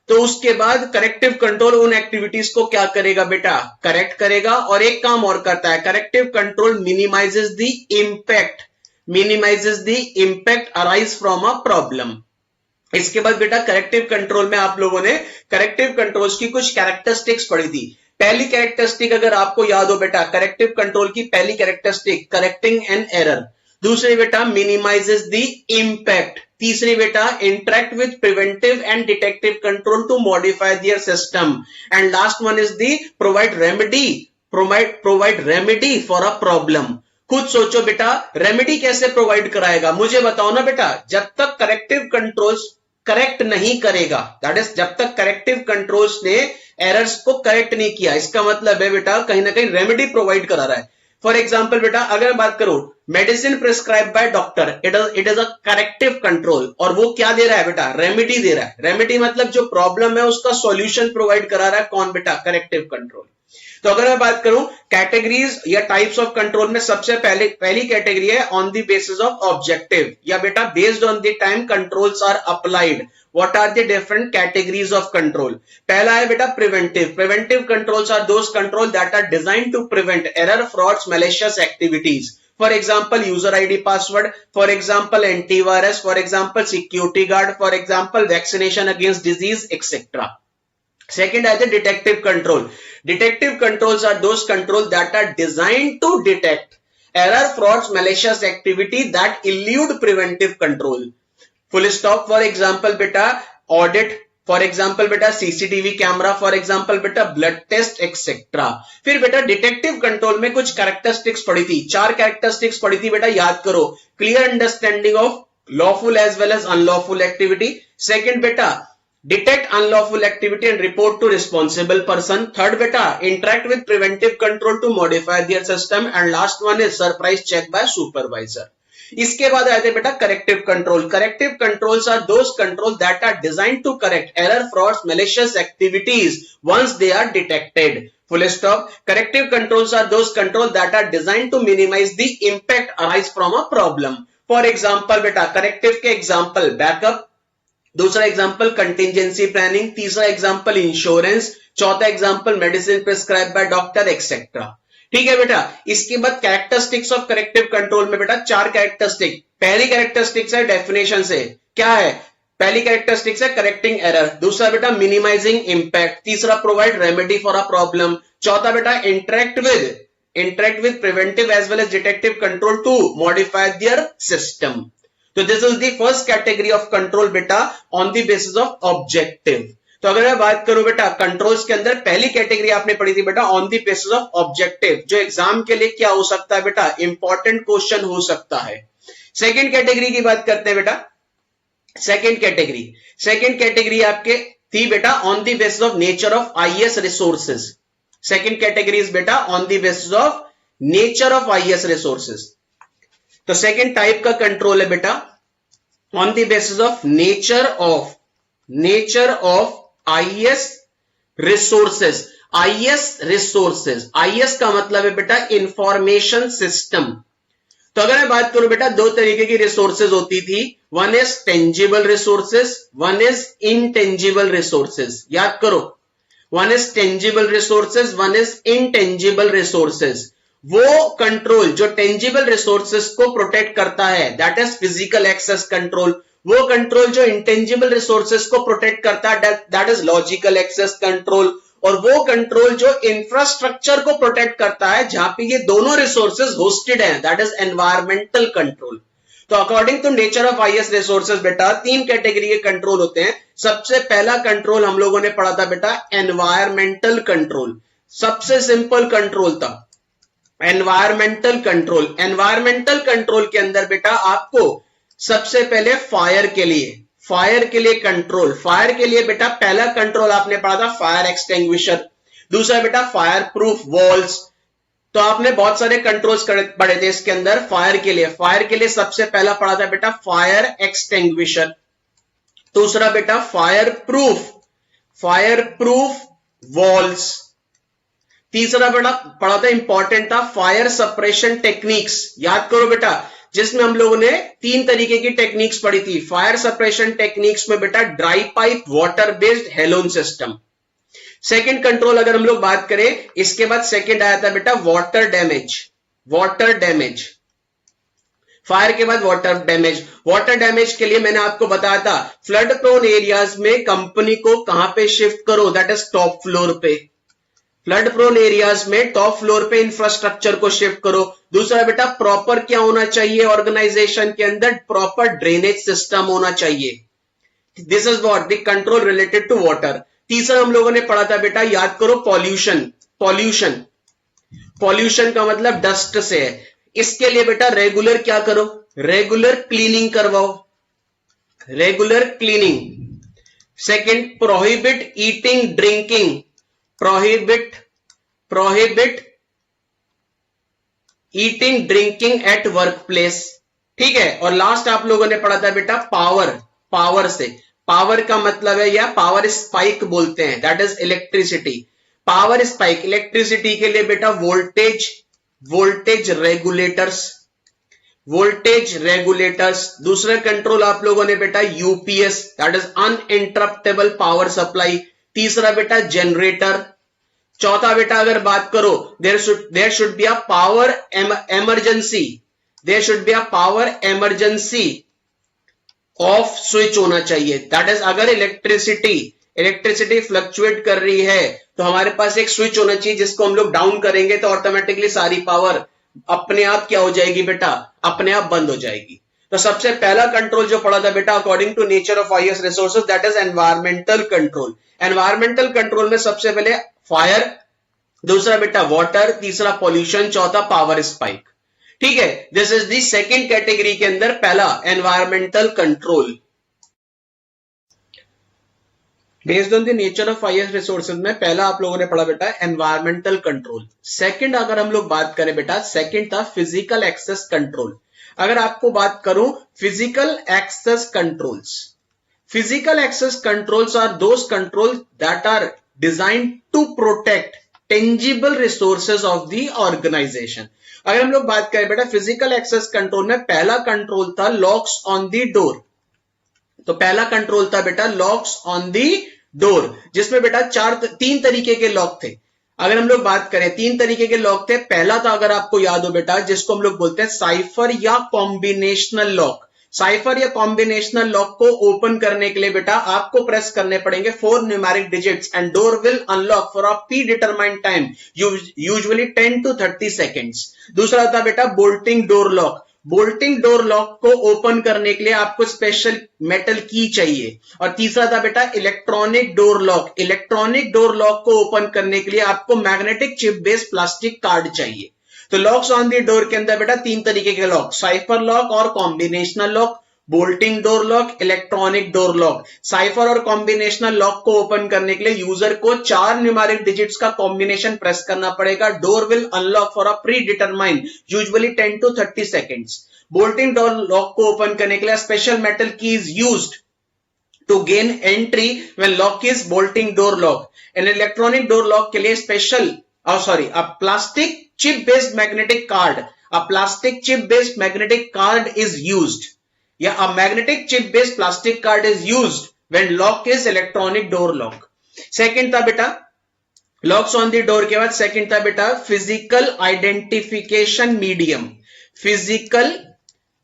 तो उसके बाद करेक्टिव कंट्रोल उन एक्टिविटीज को क्या करेगा बेटा, करेक्ट करेगा। और एक काम और करता है, corrective control minimises the impact arise from a problem. इसके बाद बेटा करेक्टिव कंट्रोल में आप लोगों ने करेक्टिव कंट्रोल्स की कुछ कैरेक्टरिस्टिक्स पढ़ी थी। पहली कैरेक्टरिस्टिक अगर आपको याद हो बेटा, करेक्टिव कंट्रोल की पहली कैरेक्टरिस्टिक करेक्टिंग एन एरर। दूसरी बेटा मिनिमाइजेस द इम्पैक्ट। तीसरी बेटा interact with preventive and detective control to modify their system. And last one is the provide remedy for a problem. खुद सोचो बेटा रेमेडी कैसे प्रोवाइड कराएगा, मुझे बताओ ना बेटा। जब तक करेक्टिव कंट्रोल्स करेक्ट नहीं करेगा, दैट इज जब तक करेक्टिव कंट्रोल्स ने एरर्स को करेक्ट नहीं किया, इसका मतलब है बेटा कहीं ना कहीं रेमेडी प्रोवाइड करा रहा है। फॉर एग्जाम्पल बेटा अगर बात करो medicine prescribe by doctor, it is a corrective control. और वो क्या दे रहा है बेटा, रेमेडी दे रहा है। रेमेडी मतलब जो प्रॉब्लम है उसका सॉल्यूशन प्रोवाइड करा रहा है कौन बेटा, करेक्टिव कंट्रोल। तो अगर मैं बात करूं कैटेगरीज या टाइप्स ऑफ कंट्रोल में, सबसे पहली कैटेगरी है on the basis of objective, या बेटा based on the time controls are applied. What are the different categories of control? पहला है बेटा preventive. Preventive controls are those control that are designed to prevent error, frauds, malicious activities. For example user ID, password, for example antivirus, for example security guard, for example vaccination against disease etcetera. Second है detective control. Detective controls are those control that are designed to detect error, frauds, malicious activity that elude preventive control. Full stop. For example बेटा audit, for example बेटा CCTV camera, for example बेटा blood test etcetera. फिर बेटा detective control में कुछ characteristics पढ़ी थी, 4 characteristics पढ़ी थी बेटा, याद करो। Clear understanding of lawful as well as unlawful activity. Second बेटा detect unlawful activity and report to responsible person. Third बेटा interact with preventive control to modify their system. And last one is surprise check by supervisor. इसके बाद आते बेटा corrective control. Corrective controls are those control that are designed to correct error, frauds, malicious activities once they are detected. Full stop. Corrective controls are those control that are designed to minimize the impact arise from a problem. For example बेटा corrective के example backup, दूसरा example contingency planning, तीसरा example insurance, चौथा example medicine prescribe by doctor etcetera. ठीक है बेटा। इसके बाद कैरेक्टरिस्टिक्स ऑफ करेक्टिव कंट्रोल में बेटा 4 कैरेक्टरिस्टिक। पहली कैरेक्टरिस्टिक्स है डेफिनेशन से, क्या है, पहली कैरेक्टरिस्टिक्स है करेक्टिंग एरर। दूसरा बेटा मिनिमाइजिंग इंपैक्ट। तीसरा provide remedy for a problem. चौथा बेटा interact with preventive as well as detective control to modify their system. तो this is the first category of control बेटा on the basis of objective. तो अगर मैं बात करूं बेटा कंट्रोल्स के अंदर पहली कैटेगरी आपने पढ़ी थी बेटा on the basis of objective, जो एग्जाम के लिए क्या हो सकता है बेटा इंपॉर्टेंट क्वेश्चन हो सकता है। सेकंड कैटेगरी की बात करते हैं बेटा। सेकंड कैटेगरी आपके थी बेटा on the basis of nature of IAS resources. Second category is बेटा on the basis of nature of IAS resources. तो सेकंड टाइप का कंट्रोल है बेटा on the basis of nature of IAS resources. IAS का मतलब है बेटा information system. तो अगर मैं बात करूं बेटा दो तरीके की रिसोर्सेज होती थी, one is tangible resources, one is intangible resources. याद करो, one is tangible resources, one is intangible resources. वो कंट्रोल जो टेंजिबल रिसोर्सेज को प्रोटेक्ट करता है that is physical access control. वो कंट्रोल जो इंटेंजिबल रिसोर्सेज को प्रोटेक्ट करता है that is logical access control. और वो कंट्रोल जो इंफ्रास्ट्रक्चर को प्रोटेक्ट करता है जहां पे ये दोनों रिसोर्सेज होस्टेड हैं दैट इज एनवायरमेंटल कंट्रोल। तो according to nature of IAS resources बेटा तीन कैटेगरी के कंट्रोल होते हैं। सबसे पहला कंट्रोल हम लोगों ने पढ़ा था बेटा एनवायरमेंटल कंट्रोल। सबसे सिंपल कंट्रोल था एनवायरमेंटल कंट्रोल। एनवायरमेंटल कंट्रोल के अंदर बेटा आपको सबसे पहले फायर के लिए कंट्रोल, फायर के लिए बेटा पहला कंट्रोल आपने पढ़ा था फायर एक्सटिंग्विशर। दूसरा बेटा फायर प्रूफ वॉल्स। तो आपने बहुत सारे कंट्रोल्स पढ़े थे इसके अंदर। फायर के लिए सबसे पहला पढ़ा था बेटा फायर एक्सटिंग्विशर। दूसरा बेटा फायर प्रूफ वॉल्स। तीसरा बेटा पढ़ा था इंपॉर्टेंट था फायर सप्रेशन टेक्निक्स। याद करो बेटा जिसमें हम लोगों ने तीन तरीके की टेक्निक्स पढ़ी थी। फायर सप्रेशन टेक्निक्स में बेटा dry pipe, water based, halon system. Second control अगर हम लोग बात करें, इसके बाद सेकंड आया था बेटा वाटर डैमेज। फायर के बाद वाटर डैमेज के लिए मैंने आपको बताया था फ्लड प्रोन एरियाज में कंपनी को कहां पे शिफ्ट करो दैट इज टॉप फ्लोर पे। फ्लड प्रोन एरियाज में टॉप फ्लोर पे इंफ्रास्ट्रक्चर को शिफ्ट करो। दूसरा बेटा प्रॉपर क्या होना चाहिए ऑर्गेनाइजेशन के अंदर, प्रॉपर ड्रेनेज सिस्टम होना चाहिए। This is what the control related to water. तीसरा हम लोगों ने पढ़ा था बेटा याद करो पॉल्यूशन का मतलब डस्ट से है। इसके लिए बेटा रेगुलर क्या करो, रेगुलर क्लीनिंग करवाओ, regular cleaning. Second prohibit eating drinking, prohibit eating drinking at workplace। ठीक है। और लास्ट आप लोगों ने पढ़ा था बेटा पावर का मतलब है या पावर स्पाइक बोलते हैं that is electricity. Power spike electricity के लिए बेटा वोल्टेज रेगुलेटर्स। दूसरा कंट्रोल आप लोगों ने बेटा UPS that is uninterruptible power supply. तीसरा बेटा जनरेटर। चौथा बेटा अगर बात करो there should be a power emergency off switch होना चाहिए। दैट इज अगर इलेक्ट्रिसिटी फ्लक्चुएट कर रही है तो हमारे पास एक स्विच होना चाहिए जिसको हम लोग डाउन करेंगे तो ऑटोमेटिकली सारी पावर अपने आप क्या हो जाएगी बेटा, अपने आप बंद हो जाएगी। तो सबसे पहला कंट्रोल जो पढ़ा था बेटा according to nature of IAS resources that is environmental control. Environmental control में सबसे पहले फायर, दूसरा बेटा वाटर, तीसरा पॉल्यूशन, चौथा पावर स्पाइक। ठीक है। This is the second category के अंदर पहला environmental control. Based on the nature of IAS resources में पहला आप लोगों ने पढ़ा बेटा एनवायरमेंटल कंट्रोल। सेकंड अगर हम लोग बात करें बेटा सेकंड था फिजिकल एक्सेस कंट्रोल। अगर आपको बात करूं physical access controls are those controls that are designed to protect tangible resources of the organization. अगर हम लोग बात करें बेटा फिजिकल एक्सेस कंट्रोल में पहला कंट्रोल था लॉक्स ऑन द डोर। तो पहला कंट्रोल था बेटा लॉक्स ऑन द डोर जिसमें बेटा तीन तरीके के लॉक थे। अगर हम लोग बात करें तीन तरीके के लॉक थे। पहला था अगर आपको याद हो बेटा जिसको हम लोग बोलते हैं साइफर या कॉम्बिनेशनल लॉक। साइफर या कॉम्बिनेशनल लॉक को ओपन करने के लिए बेटा आपको प्रेस करने पड़ेंगे 4 numeric digits and door will unlock for a pre determined time, usually 10 to 30 seconds. दूसरा होता है बेटा bolting door lock. Bolting door lock को ओपन करने के लिए आपको स्पेशल मेटल की चाहिए। और तीसरा था बेटा electronic door lock. Electronic door lock को ओपन करने के लिए आपको magnetic chip based plastic card चाहिए। तो लॉक्स ऑन दी डोर के अंदर बेटा 3 तरीके के लॉक, साइफर लॉक और combinational lock, bolting door lock, electronic door lock. Cipher और कॉम्बिनेशनल लॉक को ओपन करने के लिए यूजर को 4 न्यूमेरिक डिजिट्स का कॉम्बिनेशन प्रेस करना पड़ेगा। Door will unlock for a pre determined usually 10 to 30 seconds. Bolting door lock को ओपन करने के लिए स्पेशल मेटल की is used to gain entry when lock is bolting door lock. An electronic door lock के लिए special a plastic chip based magnetic card, a plastic chip based magnetic card is used. Yeah, a magnetic chip based plastic card is used when lock is electronic door lock. Second था बेटा locks on the door के बाद second था बेटा physical identification medium. Physical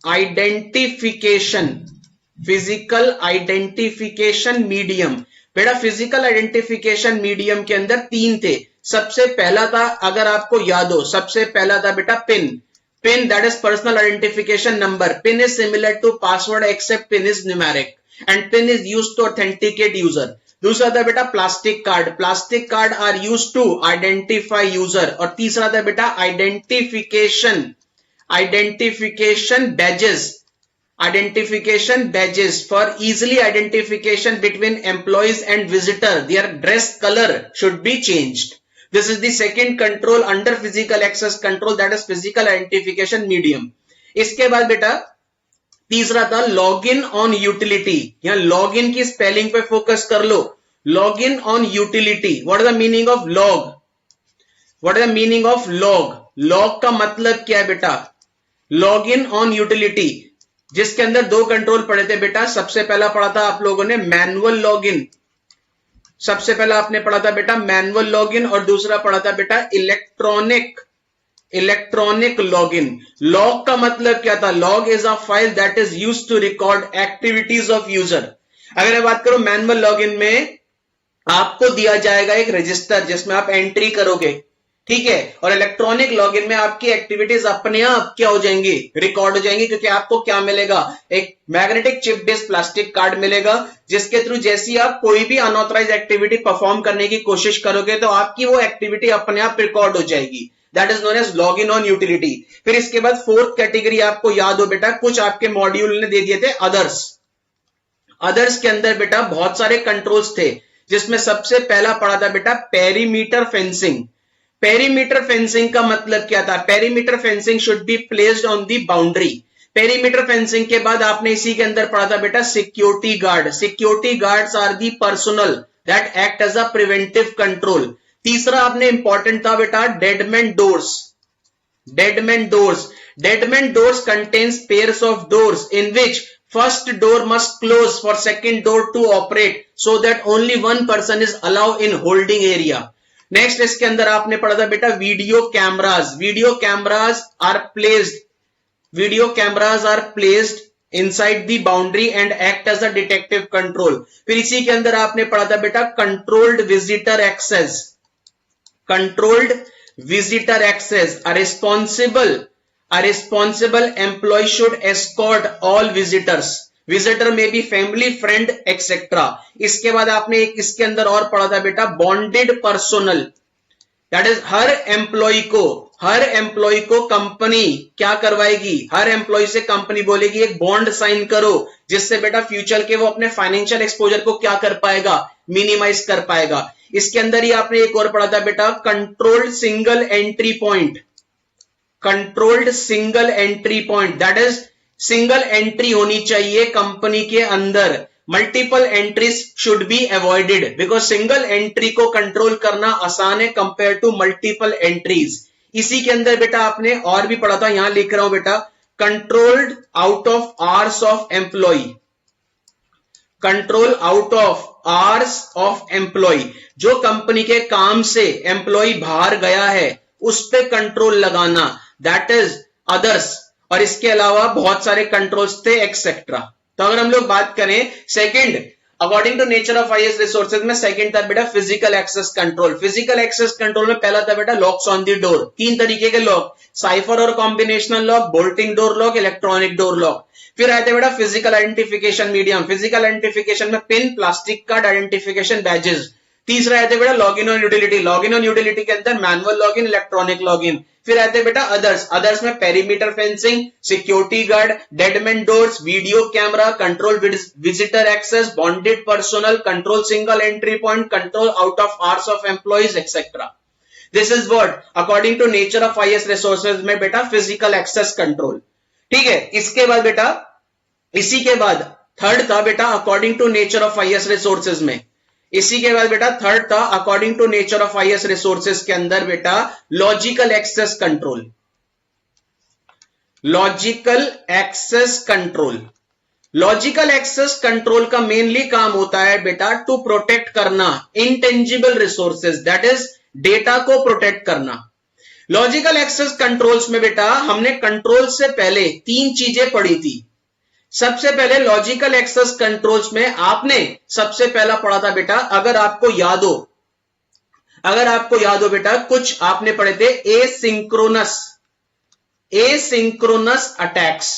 identification medium. बेटा physical identification medium के अंदर 3 थे। सबसे पहला था, अगर आपको याद हो, सबसे पहला था बेटा PIN. That is personal identification number. PIN is similar to password except PIN is numeric and PIN is used to authenticate user. दूसरा था बेटा plastic card. Plastic card are used to identify user. और तीसरा था बेटा identification badges for easily identification between employees and visitor. Their dress color should be changed. This is the second control under physical access control, that is physical identification medium. इसके बाद बेटा तीसरा था login on utility. यहां login की spelling पे focus कर लो। Login on utility, what is the meaning of log? Log का मतलब क्या है बेटा? लॉगिन ऑन यूटिलिटी, जिसके अंदर 2 कंट्रोल पढ़े थे बेटा। सबसे पहला पढ़ा था आप लोगों ने मैनुअल लॉगिन, सबसे पहला आपने पढ़ा था बेटा मैनुअल लॉगिन, और दूसरा पढ़ा था बेटा इलेक्ट्रॉनिक लॉगिन। लॉग का मतलब क्या था? Log is a file that is used to record activities of user. अगर मैं बात करूं मैनुअल लॉगिन में, आपको दिया जाएगा एक रजिस्टर जिसमें आप एंट्री करोगे, ठीक है। और इलेक्ट्रॉनिक लॉगिन में आपकी एक्टिविटीज अपने आप क्या हो जाएंगी? रिकॉर्ड हो जाएंगी, क्योंकि आपको क्या मिलेगा? एक magnetic chip based plastic card मिलेगा, जिसके थ्रू जैसी आप कोई भी अनऑथराइज एक्टिविटी परफॉर्म करने की कोशिश करोगे तो आपकी वो एक्टिविटी अपने आप रिकॉर्ड हो जाएगी। That is known as login on utility. फिर इसके बाद 4th कैटेगरी आपको याद हो बेटा, कुछ आपके मॉड्यूल ने दे दिए थे अदर्स के अंदर बेटा बहुत सारे कंट्रोल्स थे, जिसमें सबसे पहला पड़ा था बेटा पेरीमीटर फेंसिंग। पेरीमीटर फेंसिंग का मतलब क्या था? Perimeter fencing should be placed on the boundary. Perimeter fencing के बाद आपने इसी के अंदर पढ़ा था बेटा security guard. Security guards are the personal that act as a preventive control. तीसरा आपने इंपॉर्टेंट था बेटा deadman doors contains pairs of doors in which first door must close for second door to operate so that only one person is allowed in holding area. Next इसके अंदर आपने पढ़ा था बेटा video cameras are placed inside the boundary and act as a detective control. फिर इसी के अंदर आपने पढ़ा था बेटा controlled visitor access. A responsible employee should escort all visitors. Visitor में भी फैमिली, फ्रेंड एक्सेट्रा। इसके बाद आपने एक इसके अंदर और पढ़ा था बेटा बॉन्डेड पर्सोनल। दैट इज हर एम्प्लॉय को कंपनी क्या करवाएगी? हर एम्प्लॉय से कंपनी बोलेगी एक बॉन्ड साइन करो, जिससे बेटा फ्यूचर के वो अपने फाइनेंशियल एक्सपोजर को क्या कर पाएगा? मिनिमाइज कर पाएगा। इसके अंदर ही आपने एक और पढ़ा था बेटा controlled single entry point. That is single entry होनी चाहिए कंपनी के अंदर। Multiple entries should be avoided, because single entry को कंट्रोल करना आसान है कंपेयर टू मल्टीपल एंट्रीज। इसी के अंदर बेटा आपने और भी पढ़ा था, यहां लिख रहा हूं बेटा controlled out of hours of employee. जो कंपनी के काम से एम्प्लॉय बाहर गया है उस पे कंट्रोल लगाना, दैट इज अदर्स। और इसके अलावा बहुत सारे कंट्रोल्स थे एक्सेट्रा। तो अगर हम लोग बात करें second, according to nature of highest resources में सेकंड था बेटा physical access control. Physical access control में पहला था बेटा लॉक्स ऑन दी डोर, तीन तरीके के लॉक, साइफर और combinational lock, bolting door lock, electronic door lock. फिर आए थे बेटा physical identification medium, physical identification में pin, plastic card, identification badges. तीसरा आए थे बेटा login on utility, login on utility के अंदर मैनुअल लॉगिन, इलेक्ट्रॉनिक लॉगिन। फिर आते हैं बेटा अदर्स, अदर्स में perimeter fencing, security guard, deadman doors, video camera, control visitor access, bonded personal, control single entry point, control out of hours of employees etcetera. This is what according to nature of highest resources में बेटा physical access control. ठीक है, इसके बाद बेटा इसी के बाद थर्ड था बेटा according to nature of highest resources में, इसी के बाद बेटा थर्ड था according to nature of highest resources के अंदर बेटा logical access control. Logical access control, logical access control का मेनली काम होता है बेटा टू प्रोटेक्ट करना intangible resources, that is data को प्रोटेक्ट करना। लॉजिकल एक्सेस कंट्रोल्स में बेटा हमने कंट्रोल से पहले तीन चीजें पढ़ी थी। सबसे पहले लॉजिकल एक्सेस कंट्रोल्स में आपने सबसे पहला पढ़ा था बेटा, अगर आपको याद हो बेटा, कुछ आपने पढ़े थे एसिंक्रोनस अटैक्स।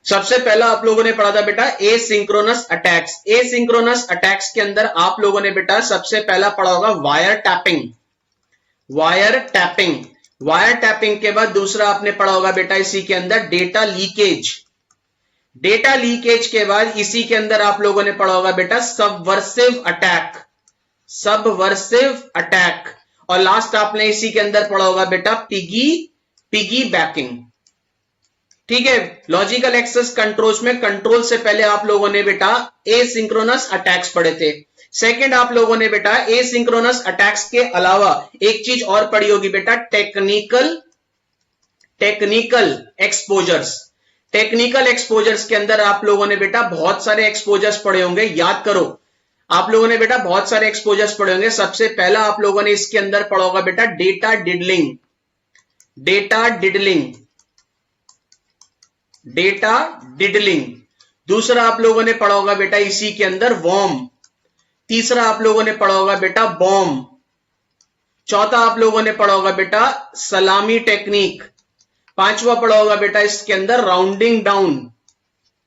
सबसे पहला आप लोगों ने पढ़ा था बेटा एसिंक्रोनस अटैक्स। एसिंक्रोनस अटैक्स के अंदर आप लोगों ने बेटा सबसे पहला पढ़ा होगा wire tapping. Wire tapping, wire tapping के बाद दूसरा आपने पढ़ा होगा बेटा इसी के अंदर डेटा लीकेज। डेटा लीकेज के बाद इसी के अंदर आप लोगों ने पढ़ा होगा बेटा सबवर्सिव अटैक, सबवर्सिव अटैक। और लास्ट आपने इसी के अंदर पढ़ा होगा बेटा पिगी बैकिंग। ठीक है, लॉजिकल एक्सेस कंट्रोल्स में कंट्रोल से पहले आप लोगों ने बेटा एसिंक्रोनस अटैक्स पढ़े थे। सेकंड आप लोगों ने बेटा एसिंक्रोनस अटैक्स के अलावा एक चीज और पढ़ी होगी बेटा टेक्निकल एक्सपोजर्स। टेक्निकल एक्सपोजर्स के अंदर आप लोगों ने बेटा बहुत सारे एक्सपोजर्स पढ़े होंगे, याद करो आप लोगों ने बेटा बहुत सारे एक्सपोजर्स पढ़े होंगे। सबसे पहला आप लोगों ने इसके अंदर पढ़ा होगा बेटा डेटा डिडलिंग, डेटा डिडलिंग, डेटा डिडलिंग। दूसरा आप लोगों ने पढ़ा होगा बेटा इसी के अंदर वॉर्म। तीसरा आप लोगों ने पढ़ा होगा बेटा बॉम्ब। चौथा आप लोगों ने पढ़ा होगा बेटा सलामी टेक्निक। पांचवा पढ़ा होगा बेटा इसके अंदर rounding down,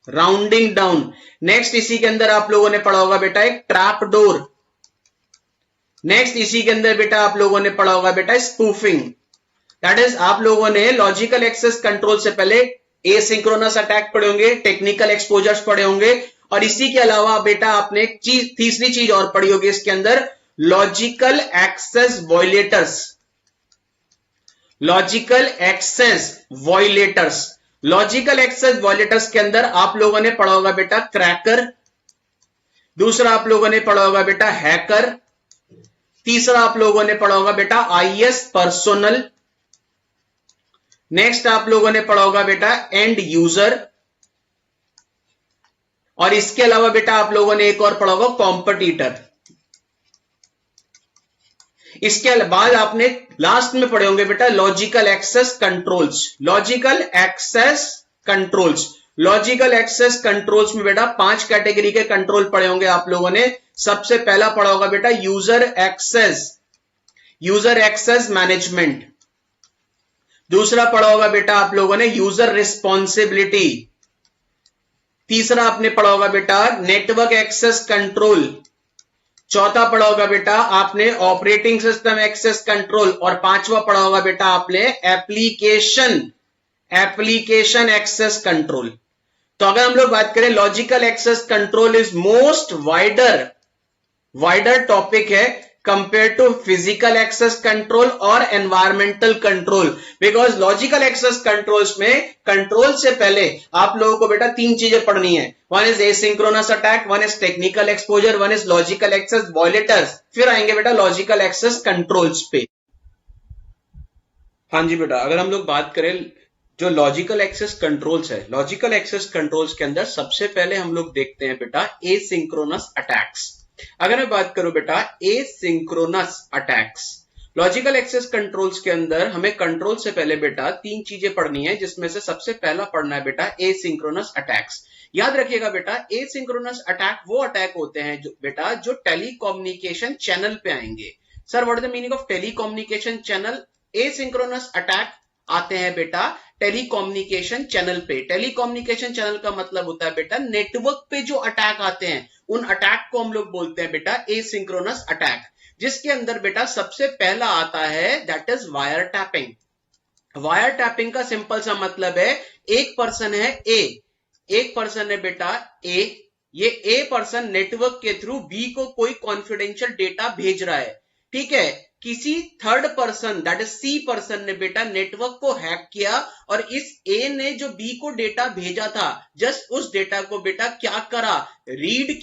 rounding down. Next इसी के अंदर आप लोगों ने पढ़ा होगा बेटा एक ट्रैप डोर। नेक्स्ट इसी के अंदर बेटा आप लोगों ने पढ़ा होगा बेटा स्पूफिंग। दैट इज आप लोगों ने लॉजिकल एक्सेस कंट्रोल से पहले एसिंक्रोनस अटैक पढ़े होंगे, टेक्निकल एक्सपोजर्स पढ़े होंगे, और इसी के अलावा बेटा आपने एक चीज तीसरी चीज और पढ़ी होगी इसके अंदर logical access violators. Logical access violators, logical access violators के अंदर आप लोगों ने पढ़ा होगा बेटा क्रैकर। दूसरा आप लोगों ने पढ़ा होगा बेटा हैकर। तीसरा आप लोगों ने पढ़ा होगा बेटा आईएस पर्सोनल। नेक्स्ट आप लोगों ने पढ़ा होगा बेटा एंड यूजर। और इसके अलावा बेटा आप लोगों ने एक और पढ़ा होगा कॉम्पिटिटर। इसके बाद आपने लास्ट में पढ़े होंगे बेटा logical access controls. Logical access controls, logical access controls में बेटा 5 कैटेगरी के कंट्रोल पढ़े होंगे आप लोगों ने। सबसे पहला पढ़ा होगा बेटा user access, user access management. दूसरा पढ़ा होगा बेटा आप लोगों ने यूजर रिस्पॉन्सिबिलिटी। तीसरा आपने पढ़ा होगा बेटा नेटवर्क एक्सेस कंट्रोल। चौथा पढ़ा होगा बेटा आपने ऑपरेटिंग सिस्टम एक्सेस कंट्रोल। और पांचवा पढ़ा होगा बेटा आपने एप्लीकेशन एक्सेस कंट्रोल। तो अगर हम लोग बात करें logical access control is most wider topic है compare to physical access control और environmental control, because logical access controls में कंट्रोल से पहले आप लोगों को बेटा 3 चीजें पढ़नी है। One is asynchronous attack, one is technical exposure, one is logical access violators. फिर आएंगे बेटा लॉजिकल एक्सेस कंट्रोल्स पे। हाँ जी बेटा, अगर हम लोग बात करें जो लॉजिकल एक्सेस कंट्रोल्स है, लॉजिकल एक्सेस कंट्रोल्स के अंदर सबसे पहले हम लोग देखते हैं बेटा एसिंक्रोनस अटैक्स। अगर मैं बात करूं बेटा asynchronous attacks, logical access controls के अंदर हमें कंट्रोल से पहले बेटा 3 चीजें पढ़नी है, जिसमें से सबसे पहला पढ़ना है बेटा एसिंक्रोनस अटैक्स। याद रखिएगा बेटा, एसिंक्रोनस अटैक वो अटैक होते हैं जो टेलीकम्युनिकेशन चैनल पे आएंगे। Sir what is the meaning of telecommunication channel? Asynchronous attack आते हैं बेटा टेलीकम्युनिकेशन चैनल पे। टेलीकम्युनिकेशन चैनल का मतलब होता है बेटा नेटवर्क पे जो अटैक आते हैं, उन अटैक को हम लोग बोलते हैं बेटा एसिंक्रोनस अटैक, जिसके अंदर बेटा सबसे पहला आता है that is wire tapping. Wire tapping का सिंपल सा मतलब है, एक पर्सन है ए, एक पर्सन है बेटा ए, ये ए पर्सन नेटवर्क के थ्रू बी को कोई कॉन्फिडेंशियल डेटा भेज रहा है, ठीक है। किसी third person that is C person ने बेटा नेटवर्क को हैक किया और इस ए ने जो बी को डेटा भेजा था, जस्ट उस डेटा को बेटा क्या करा, रीड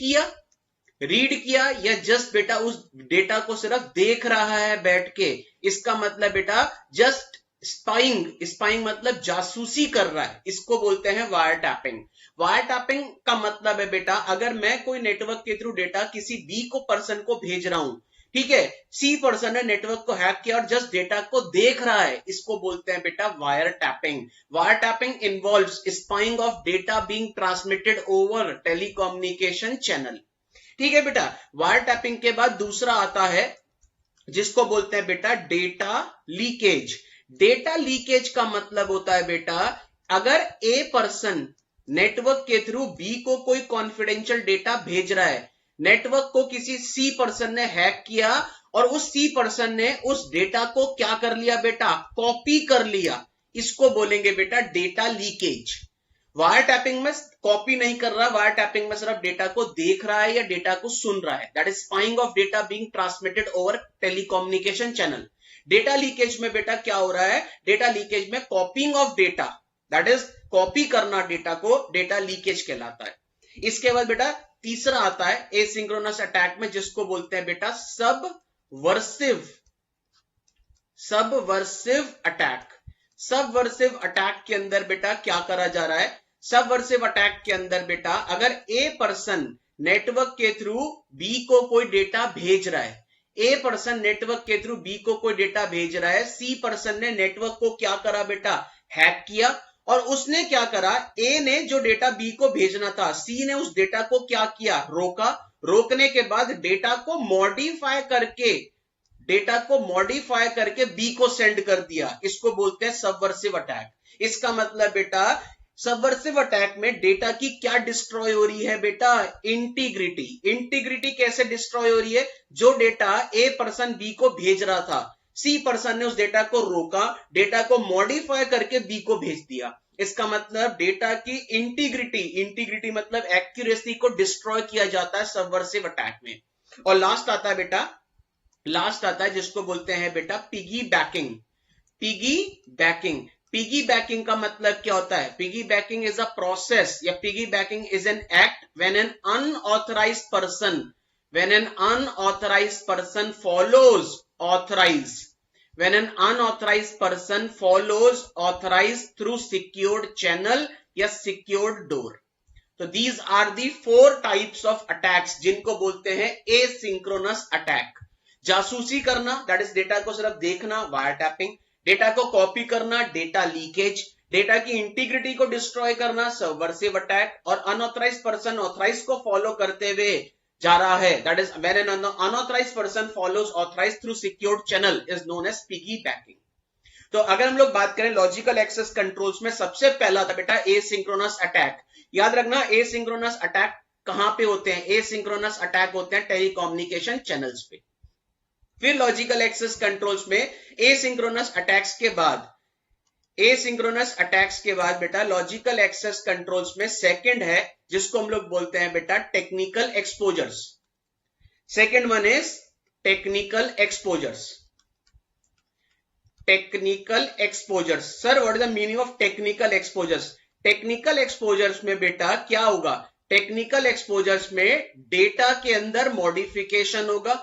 किया या जस्ट बेटा उस डेटा को सिर्फ देख रहा है बैठ के। इसका मतलब बेटा जस्ट स्पाइंग मतलब जासूसी कर रहा है, इसको बोलते हैं वायर टैपिंग। वायर टैपिंग का मतलब है बेटा, अगर मैं कोई नेटवर्क के थ्रू डेटा किसी बी को पर्सन को भेज रहा हूं, ठीक है, सी पर्सन ने नेटवर्क को हैक किया और जस्ट डेटा को देख रहा है, इसको बोलते हैं बेटा wire tapping. Wire tapping involves spying of data being transmitted over telecommunication channel, ठीक है बेटा। वायर टैपिंग के बाद दूसरा आता है जिसको बोलते हैं बेटा डेटा लीकेज। डेटा लीकेज का मतलब होता है बेटा, अगर ए पर्सन नेटवर्क के थ्रू बी को कोई कॉन्फिडेंशियल डेटा भेज रहा है, नेटवर्क को किसी सी पर्सन ने हैक किया और उस सी पर्सन ने उस डेटा को क्या कर लिया बेटा, कॉपी कर लिया, इसको बोलेंगे बेटा डेटा लीकेज। वायर टैपिंग में कॉपी नहीं कर रहा, वायर टैपिंग में सिर्फ डेटा को देख रहा है या डेटा को सुन रहा है, that is spying of data being transmitted over telecommunication channel. Data leakage में बेटा क्या हो रहा है, डेटा लीकेज में कॉपिंग of data, that is copy करना डेटा को, डेटा लीकेज कहलाता है। इसके बाद बेटा तीसरा आता है एसिंक्रोनस अटैक में, जिसको बोलते हैं बेटा सबवर्सिव अटैक। सबवर्सिव अटैक के अंदर बेटा क्या करा जा रहा है, सबवर्सिव अटैक के अंदर बेटा अगर ए पर्सन नेटवर्क के थ्रू बी को कोई डेटा भेज रहा है, ए पर्सन नेटवर्क के थ्रू बी को कोई डेटा भेज रहा है, सी पर्सन ने नेटवर्क को क्या करा बेटा, हैक किया और उसने क्या करा, ए ने जो डेटा बी को भेजना था, सी ने उस डेटा को क्या किया, रोका। रोकने के बाद डेटा को मॉडिफाई करके बी को सेंड कर दिया, इसको बोलते हैं सबवर्सिव अटैक। इसका मतलब बेटा सबवर्सिव अटैक में डेटा की क्या डिस्ट्रॉय हो रही है बेटा, इंटीग्रिटी। इंटीग्रिटी कैसे डिस्ट्रॉय हो रही है, जो डेटा ए पर्सन बी को भेज रहा था, सी पर्सन ने उस डेटा को रोका, डेटा को मॉडिफाई करके बी को भेज दिया, इसका मतलब डेटा की इंटीग्रिटी मतलब एक्यूरेसी को डिस्ट्रॉय किया जाता है सबवर्सिव अटैक में। और लास्ट आता है जिसको बोलते हैं बेटा पिगी बैकिंग का मतलब क्या होता है, piggybacking is a process या piggybacking is an act when an unauthorised person follows authorized through secured channel या secured door। तो these are the 4 types of attacks जिनको बोलते हैं asynchronous attack। जासूसी करना, दैट इज डेटा को सिर्फ देखना, वायर टैपिंग। डेटा को कॉपी करना, डेटा लीकेज। डेटा की इंटीग्रिटी को डिस्ट्रॉय करना, सबवर्सिव अटैक। और अनऑथराइज्ड पर्सन ऑथराइज्ड को फॉलो करते हुए जा रहा है, that is when an unauthorised person follows authorised through secured channel is known as piggybacking. तो अगर हम लोग बात करें लॉजिकल एक्सेस कंट्रोल्स में, सबसे पहला था बेटा एसिंक्रोनस अटैक। याद रखना एसिंक्रोनस अटैक कहां पे होते हैं, एसिंक्रोनस अटैक होते हैं टेलीकम्युनिकेशन चैनल्स पे। फिर लॉजिकल एक्सेस कंट्रोल्स में एसिंक्रोनस अटैक्स के बाद बेटा लॉजिकल एक्सेस कंट्रोल्स में सेकंड है जिसको हम लोग बोलते हैं बेटा technical exposures. Second one is technical exposures. Sir what is the meaning of technical exposures? Technical exposures में बेटा क्या होगा, टेक्निकल एक्सपोजर्स में डेटा के अंदर मॉडिफिकेशन होगा,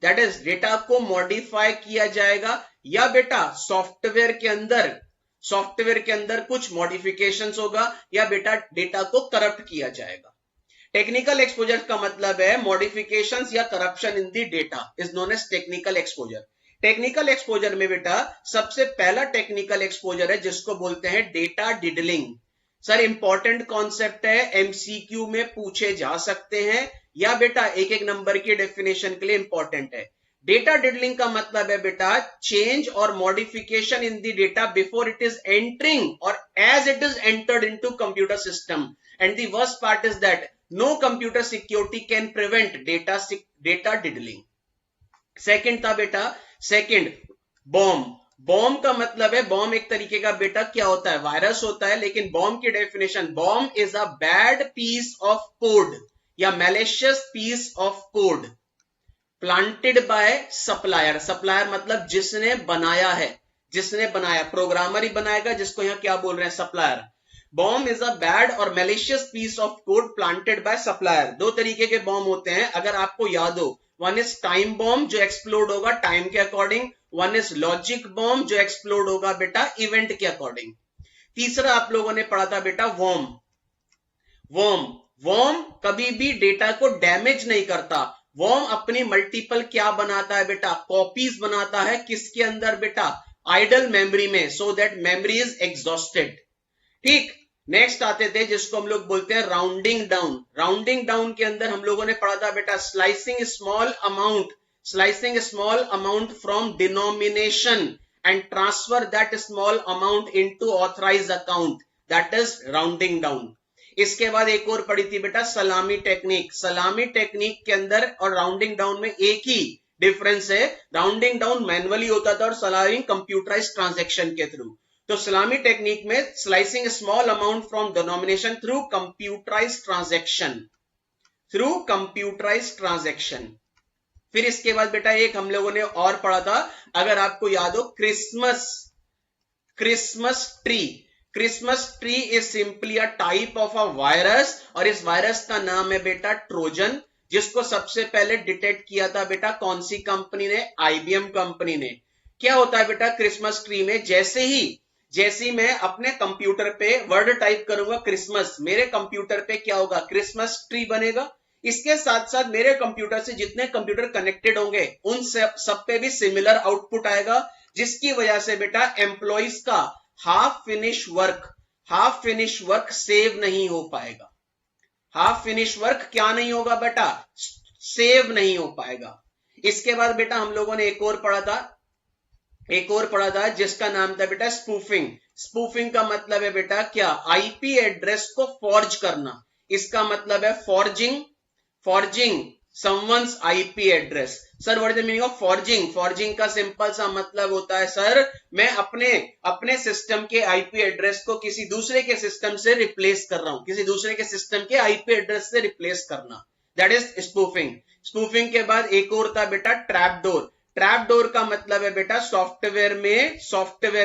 दैट इज डेटा को मॉडिफाई किया जाएगा, या बेटा सॉफ्टवेयर के अंदर कुछ मॉडिफिकेशंस होगा, या बेटा डेटा को करप्ट किया जाएगा। टेक्निकल एक्सपोजर का मतलब है मॉडिफिकेशंस या corruption in the data is known as technical exposure. Technical exposure में बेटा सबसे पहला टेक्निकल एक्सपोजर है जिसको बोलते हैं डेटा डिडलिंग। सर इंपॉर्टेंट कॉन्सेप्ट है, एमसीक्यू में पूछे जा सकते हैं या बेटा एक एक नंबर की डेफिनेशन के लिए इंपॉर्टेंट है। डेटा डिडलिंग का मतलब है बेटा चेंज और modification in the data before it is entering और as it is entered into computer system, and the worst part is that no computer security can prevent data diddling. Second था बेटा, second bomb. Bomb का मतलब है, bomb एक तरीके का बेटा क्या होता है, वायरस होता है, लेकिन बॉम्ब की definition, bomb is a bad piece of code या malicious piece of code planted by supplier. Supplier मतलब जिसने बनाया है, जिसने बनाया, प्रोग्रामर ही बनाएगा, जिसको यहां क्या बोल रहे हैं, supplier. Bomb is a bad और malicious piece of code planted by supplier. दो तरीके के बॉम्ब होते हैं, अगर आपको याद हो, वन इज टाइम बॉम्ब जो एक्सप्लोड होगा टाइम के according, one is logic bomb जो एक्सप्लोड होगा बेटा इवेंट के अकॉर्डिंग। तीसरा आप लोगों ने पढ़ा था बेटा वॉर्म। वॉर्म कभी भी डेटा को डैमेज नहीं करता। वॉर्म अपनी मल्टीपल क्या बनाता है बेटा, कॉपीज बनाता है, किसके अंदर बेटा, आइडल मेमोरी में, so that memory is exhausted. ठीक, नेक्स्ट आते थे जिसको हम लोग बोलते हैं राउंडिंग डाउन। राउंडिंग डाउन के अंदर हम लोगों ने पढ़ा था बेटा slicing small amount from denomination and transfer that small amount into authorised account, that is rounding down. इसके बाद एक और पढ़ी थी बेटा सलामी टेक्निक। सलामी टेक्निक के अंदर और राउंडिंग डाउन में एक ही डिफरेंस है, राउंडिंग डाउन मैनुअली होता था और सलामी कंप्यूटराइज्ड ट्रांजैक्शन के थ्रू। तो सलामी टेक्निक में slicing small amount from denomination through computerised transaction. फिर इसके बाद बेटा एक हम लोगों ने और पढ़ा था, अगर आपको याद हो, Christmas tree is simply a type of a virus, और इस वायरस का नाम है बेटा ट्रोजन, जिसको सबसे पहले डिटेक्ट किया था बेटा कौन सी कंपनी ने, आईबीएम कंपनी ने। क्या होता है बेटा क्रिसमस ट्री में, जैसे ही मैं अपने कंप्यूटर पे वर्ड टाइप करूंगा क्रिसमस, मेरे कंप्यूटर पे क्या होगा, क्रिसमस ट्री बनेगा। इसके साथ साथ मेरे कंप्यूटर से जितने कंप्यूटर कनेक्टेड होंगे उन सब पे भी सिमिलर आउटपुट आएगा, जिसकी वजह से बेटा एम्प्लॉइज का हाफ फिनिश वर्क सेव नहीं हो पाएगा। हाफ फिनिश वर्क क्या नहीं होगा बेटा, सेव नहीं हो पाएगा। इसके बाद बेटा हम लोगों ने एक और पढ़ा था जिसका नाम था बेटा स्पूफिंग का मतलब है बेटा क्या, आईपी एड्रेस को फॉर्ज करना। इसका मतलब है forging someone's IP address. Sir what is the meaning of forging का सिंपल सा मतलब होता है सर, मैं अपने सिस्टम के आईपी एड्रेस को किसी दूसरे के सिस्टम से रिप्लेस कर रहा हूं, किसी दूसरे के सिस्टम के आईपी एड्रेस से रिप्लेस करना, दैट इज स्पूफिंग के बाद एक और था बेटा ट्रैप डोर का मतलब है बेटा सॉफ्टवेयर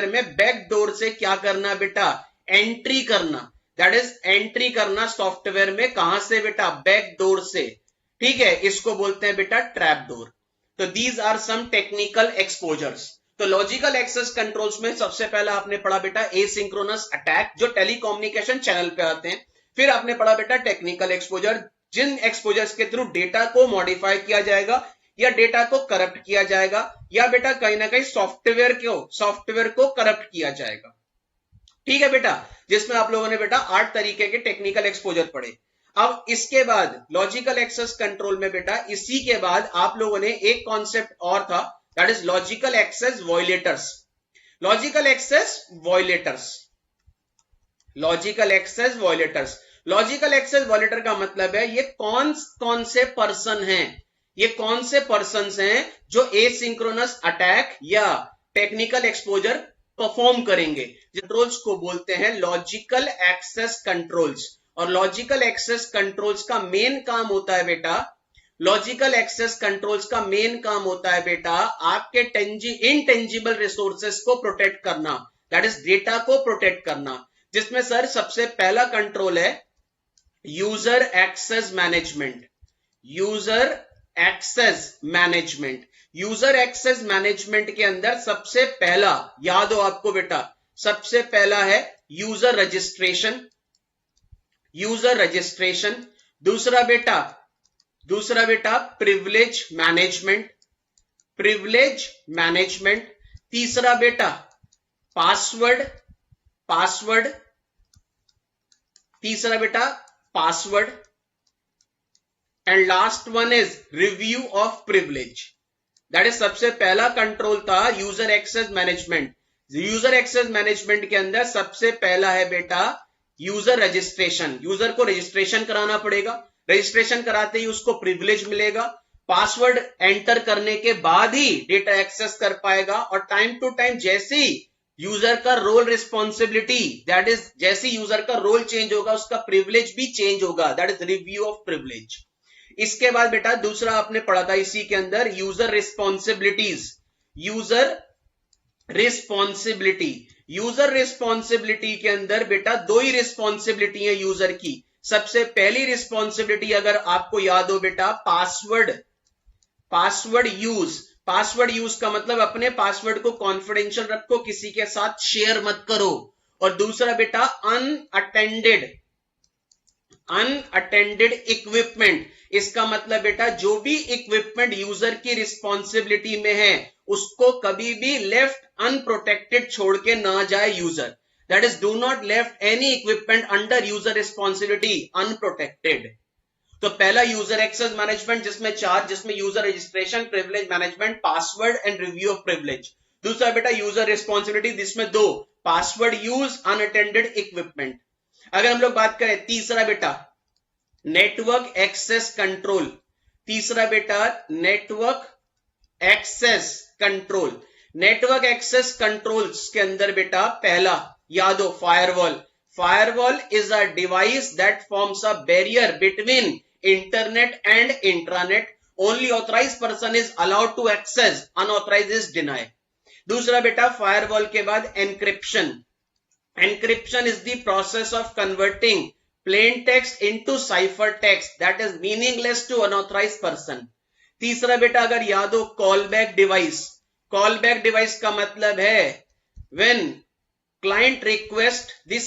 में बैक डोर से क्या करना बेटा, एंट्री करना, दैट इज एंट्री करना सॉफ्टवेयर में, कहां से बेटा, बैक डोर से। ठीक है, इसको बोलते हैं बेटा ट्रैप डोर। तो these are some technical exposures. तो लॉजिकल एक्सेस कंट्रोल्स में सबसे पहला आपने पढ़ा बेटा एसिंक्रोनस अटैक, जो टेलीकम्युनिकेशन चैनल पे आते हैं। फिर आपने पढ़ा बेटा टेक्निकल एक्सपोजर, जिन एक्सपोजर्स के थ्रू डेटा को मॉडिफाई किया जाएगा या डेटा को करप्ट किया जाएगा, या बेटा कहीं ना कहीं सॉफ्टवेयर को करप्ट किया जाएगा। ठीक है बेटा, जिसमें आप लोगों ने बेटा 8 तरीके के टेक्निकल एक्सपोजर पढ़े। अब इसके बाद लॉजिकल एक्सेस कंट्रोल में बेटा इसी के बाद आप लोगों ने एक कॉन्सेप्ट और था, that is logical access violators. Logical access violator का मतलब है ये कौन से पर्सन हैं जो एसिंक्रोनस अटैक या टेक्निकल एक्सपोजर परफॉर्म करेंगे। कंट्रोल्स को बोलते हैं लॉजिकल एक्सेस कंट्रोल्स, और लॉजिकल एक्सेस कंट्रोल्स का मेन काम होता है बेटा आपके इनटेंजिबल रिसोर्सेस को प्रोटेक्ट करना, दैट इज डेटा को प्रोटेक्ट करना, जिसमें सर सबसे पहला कंट्रोल है यूजर एक्सेस मैनेजमेंट के अंदर सबसे पहला, याद हो आपको बेटा, सबसे पहला है यूजर रजिस्ट्रेशन। दूसरा बेटा प्रिविलेज प्रिविलेज मैनेजमेंट, तीसरा बेटा पासवर्ड, तीसरा बेटा password, and last one is review of privilege. That is सबसे पहला कंट्रोल था user access management. User access management के अंदर सबसे पहला है बेटा यूजर रजिस्ट्रेशन। यूजर को रजिस्ट्रेशन कराना पड़ेगा, रजिस्ट्रेशन कराते ही उसको प्रिविलेज मिलेगा, पासवर्ड एंटर करने के बाद ही डेटा एक्सेस कर पाएगा, और टाइम टू टाइम जैसे ही यूजर का रोल रिस्पॉन्सिबिलिटी, दैट इज जैसे यूजर का रोल चेंज होगा उसका प्रिविलेज भी चेंज होगा, that is review of privilege. इसके बाद बेटा दूसरा आपने पढ़ा था इसी के अंदर यूजर रिस्पॉन्सिबिलिटीज। यूजर रिस्पॉन्सिबिलिटी के अंदर बेटा दो ही रिस्पॉन्सिबिलिटी है यूजर की। सबसे पहली रिस्पॉन्सिबिलिटी अगर आपको याद हो बेटा पासवर्ड यूज का मतलब अपने पासवर्ड को कॉन्फिडेंशियल रखो, किसी के साथ शेयर मत करो। और दूसरा बेटा अनअटेंडेड इक्विपमेंट। इसका मतलब बेटा जो भी इक्विपमेंट यूजर की रिस्पॉन्सिबिलिटी में है उसको कभी भी लेफ्ट अनप्रोटेक्टेड छोड़ के ना जाए user. That is do not left any equipment under user responsibility unprotected. तो पहला यूजर एक्सेस मैनेजमेंट जिसमें user registration, privilege management, password and review of privilege. दूसरा बेटा यूजर रिस्पॉन्सिबिलिटी जिसमें दो, पासवर्ड यूज, अनअटेंडेड इक्विपमेंट। अगर हम लोग बात करें तीसरा बेटा नेटवर्क एक्सेस कंट्रोल। तीसरा बेटा network access control. Network access controls के अंदर बेटा पहला याद हो firewall is a device that forms a barrier between internet and intranet. Only authorised person is allowed to access, unauthorised is deny. दूसरा बेटा फायरवॉल के बाद encryption. Encryption is the process of converting plain text into cipher text that is meaningless to unauthorized person. तीसरा बेटा अगर याद हो callback device. Callback device का मतलब है when client request the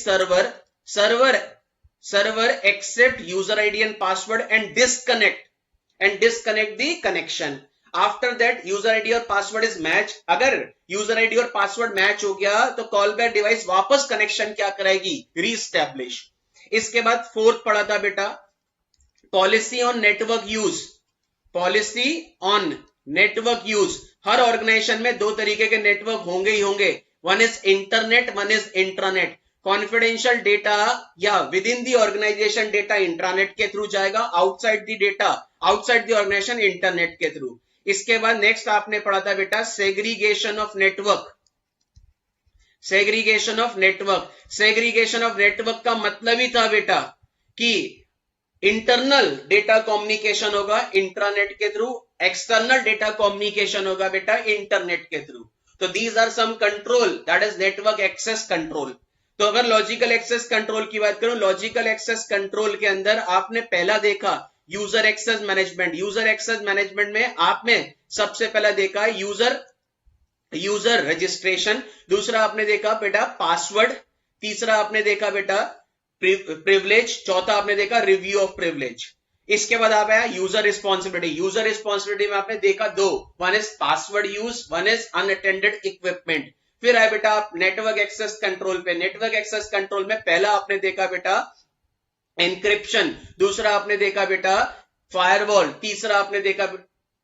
server accept user ID and password and disconnect the connection. After that user ID और password is match। अगर user ID और password match हो गया तो कॉलबैक डिवाइस वापस कनेक्शन क्या करेगी, रीस्टैब्लिश। इसके बाद फोर्थ पढ़ा था बेटा पॉलिसी ऑन नेटवर्क यूज। हर ऑर्गेनाइजेशन में दो तरीके के नेटवर्क होंगे ही होंगे, one is internet, one is intranet. Confidential data या within the organization data intranet के थ्रू जाएगा, outside the data outside the organization internet के थ्रू। इसके बाद नेक्स्ट आपने पढ़ा था बेटा सेग्रीगेशन ऑफ नेटवर्क का मतलब ही था बेटा कि इंटरनल डेटा कम्युनिकेशन होगा इंट्रानेट के थ्रू, एक्सटर्नल डेटा कम्युनिकेशन होगा बेटा इंटरनेट के थ्रू। तो these are some control, that is network access control. तो अगर लॉजिकल एक्सेस कंट्रोल की बात करूं, लॉजिकल एक्सेस कंट्रोल के अंदर आपने पहला देखा user access management. User access management में आपने सबसे पहला देखा यूजर रजिस्ट्रेशन, दूसरा आपने देखा बेटा पासवर्ड, तीसरा आपने देखा बेटा प्रिविलेज, चौथा आपने देखा रिव्यू ऑफ प्रिविलेज। इसके बाद आप आया यूजर रिस्पॉन्सिबिलिटी। यूजर रिस्पॉन्सिबिलिटी में आपने देखा दो, one is password use, one is unattended equipment. फिर आए बेटा आप नेटवर्क एक्सेस कंट्रोल पे। नेटवर्क एक्सेस कंट्रोल में पहला आपने देखा बेटा एनक्रिप्शन, दूसरा आपने देखा बेटा फायरवॉल, तीसरा आपने देखा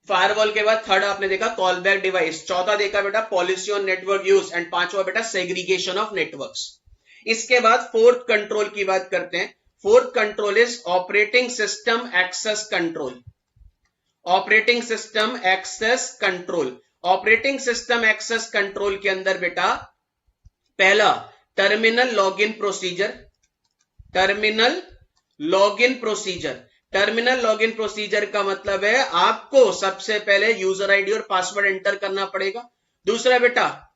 फायरवॉल के बाद थर्ड आपने देखा कॉलबैक डिवाइस, चौथा देखा बेटा policy on network use and पांचवा बेटा सेग्रीगेशन ऑफ नेटवर्क्स। इसके बाद फोर्थ कंट्रोल की बात करते हैं। Fourth control is operating system access control. Operating system access control. Operating system access control के अंदर बेटा पहला terminal login procedure. Terminal login procedure का मतलब है आपको सबसे पहले यूजर आईडी और पासवर्ड एंटर करना पड़ेगा। दूसरा बेटा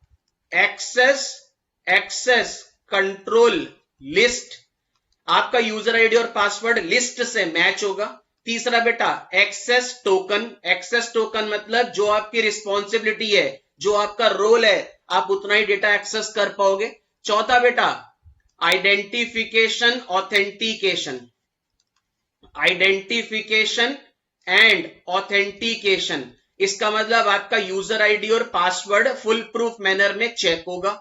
एक्सेस कंट्रोल लिस्ट, आपका यूजर आईडी और पासवर्ड लिस्ट से मैच होगा। तीसरा बेटा एक्सेस टोकन मतलब जो आपकी रिस्पॉन्सिबिलिटी है, जो आपका रोल है, आप उतना ही डेटा एक्सेस कर पाओगे। चौथा बेटा आइडेंटिफिकेशन एंड ऑथेंटिकेशन। इसका मतलब आपका यूजर आईडी और पासवर्ड फुल प्रूफ मैनर में चेक होगा।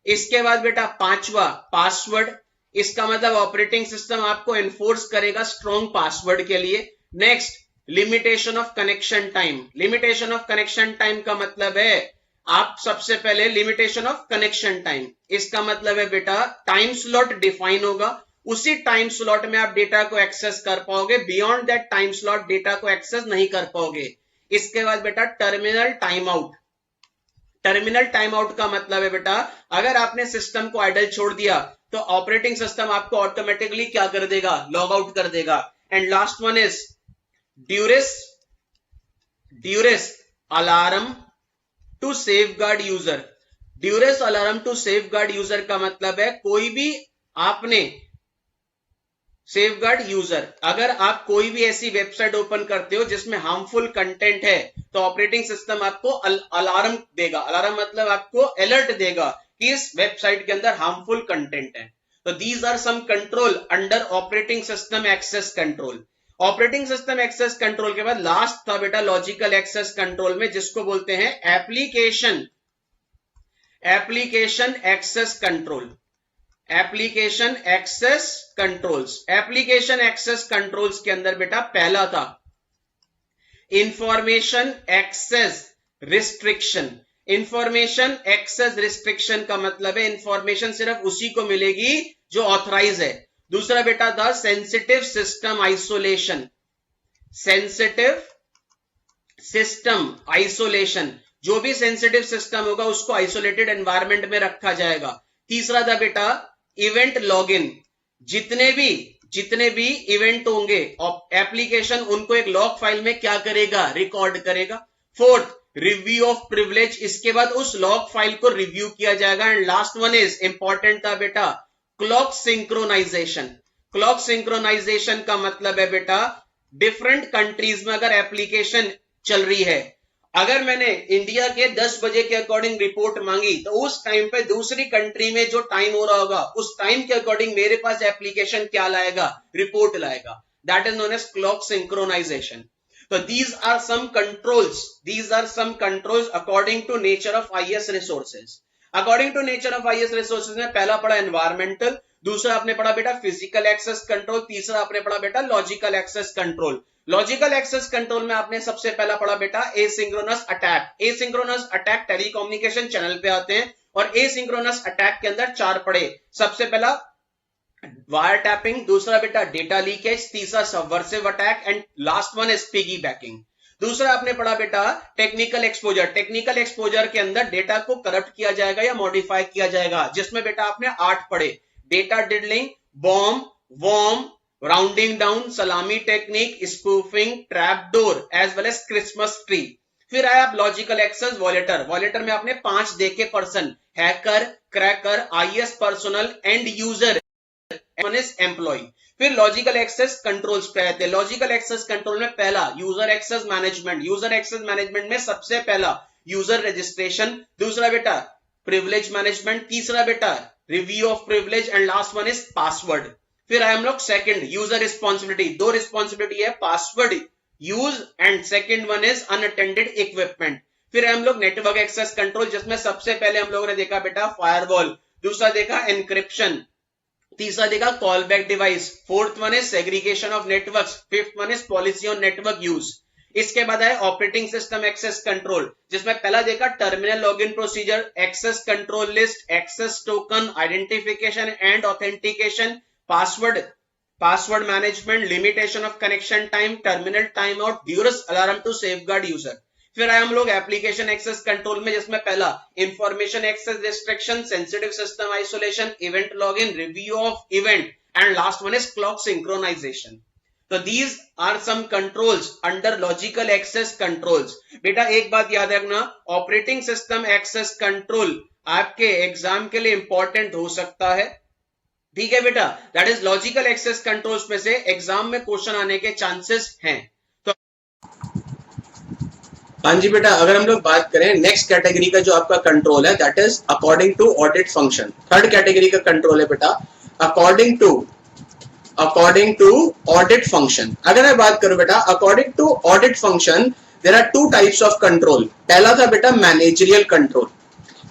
इसके बाद बेटा पांचवा पासवर्ड, इसका मतलब ऑपरेटिंग सिस्टम आपको एनफोर्स करेगा स्ट्रॉन्ग पासवर्ड के लिए। Next limitation of connection time, limitation of connection time का मतलब है आप सबसे पहले लिमिटेशन ऑफ कनेक्शन टाइम, इसका मतलब है बेटा टाइम स्लॉट डिफाइन होगा, उसी टाइम स्लॉट में आप डेटा को एक्सेस कर पाओगे, beyond that time slot data को एक्सेस नहीं कर पाओगे। इसके बाद बेटा terminal time out, terminal time out का मतलब है बेटा अगर आपने सिस्टम को आइडल छोड़ दिया तो ऑपरेटिंग सिस्टम आपको ऑटोमेटिकली क्या कर देगा, लॉग आउट कर देगा। And last one is duress alarm to safeguard user. Duress alarm to safeguard user का मतलब है कोई भी आपने सेफगार्ड यूजर, अगर आप कोई भी ऐसी वेबसाइट ओपन करते हो जिसमें हार्मफुल कंटेंट है तो ऑपरेटिंग सिस्टम आपको अलार्म देगा। अलार्म मतलब आपको अलर्ट देगा कि इस वेबसाइट के अंदर हार्मफुल कंटेंट है। तो these are some control under operating system access control. Operating system access control के बाद लास्ट था बेटा लॉजिकल एक्सेस कंट्रोल में, जिसको बोलते हैं application access control. Application access controls, application access controls के अंदर बेटा पहला था information access restriction. Information access restriction का मतलब है इंफॉर्मेशन सिर्फ उसी को मिलेगी जो ऑथराइज है। दूसरा बेटा था sensitive system isolation, sensitive system isolation, जो भी सेंसिटिव सिस्टम होगा उसको आइसोलेटेड एनवायरनमेंट में रखा जाएगा। तीसरा था बेटा इवेंट लॉगिन, जितने भी इवेंट होंगे एप्लीकेशन उनको एक लॉग फाइल में क्या करेगा, रिकॉर्ड करेगा। फोर्थ रिव्यू ऑफ प्रिविलेज, इसके बाद उस लॉग फाइल को रिव्यू किया जाएगा। And last one is important था बेटा क्लॉक सिंक्रोनाइजेशन। क्लॉक सिंक्रोनाइजेशन का मतलब है बेटा डिफरेंट कंट्रीज में अगर एप्लीकेशन चल रही है, अगर मैंने इंडिया के 10 बजे के अकॉर्डिंग रिपोर्ट मांगी तो उस टाइम पे दूसरी कंट्री में जो टाइम हो रहा होगा उस टाइम के अकॉर्डिंग मेरे पास एप्लीकेशन क्या लाएगा, रिपोर्ट लाएगा। That is known as clock synchronisation. तो these are some controls according to nature of IS resources। According to nature of IS resources में पहला पढ़ा एनवायरमेंटल, दूसरा आपने पढ़ा बेटा फिजिकल एक्सेस कंट्रोल, तीसरा आपने पढ़ा बेटा logical access control. Logical access control में आपने सबसे पहला पढ़ा बेटा asynchronous attack. Asynchronous attack telecommunication channel पे आते हैं और एसिंक्रोनस अटैक के अंदर 4 पढ़े। सबसे पहला वायर टैपिंग, दूसरा बेटा डेटा लीकेज, तीसरा subversive attack and last one is piggy banking. दूसरा आपने पढ़ा बेटा टेक्निकल एक्सपोजर। टेक्निकल एक्सपोजर के अंदर डेटा को करप्ट किया जाएगा या मॉडिफाई किया जाएगा, जिसमें बेटा आपने 8 पढ़े। Data diddling, bomb, worm, rounding down, salami technique, spoofing, trap door as well as Christmas tree. फिर आया आप लॉजिकल एक्सेस वॉलेटर। वॉलेटर में आपने 5 देखे person, hacker, cracker, IS personnel, end user, one is employee. फिर लॉजिकल एक्सेस कंट्रोल्स पे आते हैं। लॉजिकल एक्सेस कंट्रोल में पहला user access management. User access management में सबसे पहला यूजर रजिस्ट्रेशन, दूसरा बेटा प्रिविलेज मैनेजमेंट, तीसरा बेटा review of privilege and last one is password. फिर आए हम लोग सेकंड यूजर रिस्पॉन्सिबिलिटी। 2 रिस्पॉन्सिबिलिटी है, password use and second one is unattended equipment. फिर हम लोग नेटवर्क एक्सेस कंट्रोल, जिसमें सबसे पहले हम लोगों ने देखा बेटा फायरवॉल, दूसरा देखा एनक्रिप्शन, तीसरा देखा call back device, fourth one is segregation of networks, fifth one is policy on network use. इसके बाद है ऑपरेटिंग सिस्टम एक्सेस कंट्रोल, जिसमें पहला देखा terminal login procedure, access control list, access token, identification and authentication, password management, limitation of connection time, terminal time out, duress alarm to safeguard user. फिर आए हम लोग एप्लीकेशन एक्सेस कंट्रोल में, जिसमें पहला information access restriction, sensitive system isolation, event login, review of event and last one is clock synchronisation. तो these are some controls under logical access controls. बेटा एक बात याद रखना, ऑपरेटिंग सिस्टम एक्सेस कंट्रोल आपके एग्जाम के लिए इंपॉर्टेंट हो सकता है, ठीक है बेटा। That is logical access controls में से एग्जाम में क्वेश्चन आने के चांसेस हैं। हाँ जी बेटा, अगर हम लोग बात करें नेक्स्ट कैटेगरी का जो आपका कंट्रोल है, that is according to audit function. Third category का कंट्रोल है बेटा अकॉर्डिंग टू ऑडिट फंक्शन। अगर मैं बात करूं बेटा according to audit function, there are two types of control. पहला था बेटा मैनेजरियल कंट्रोल,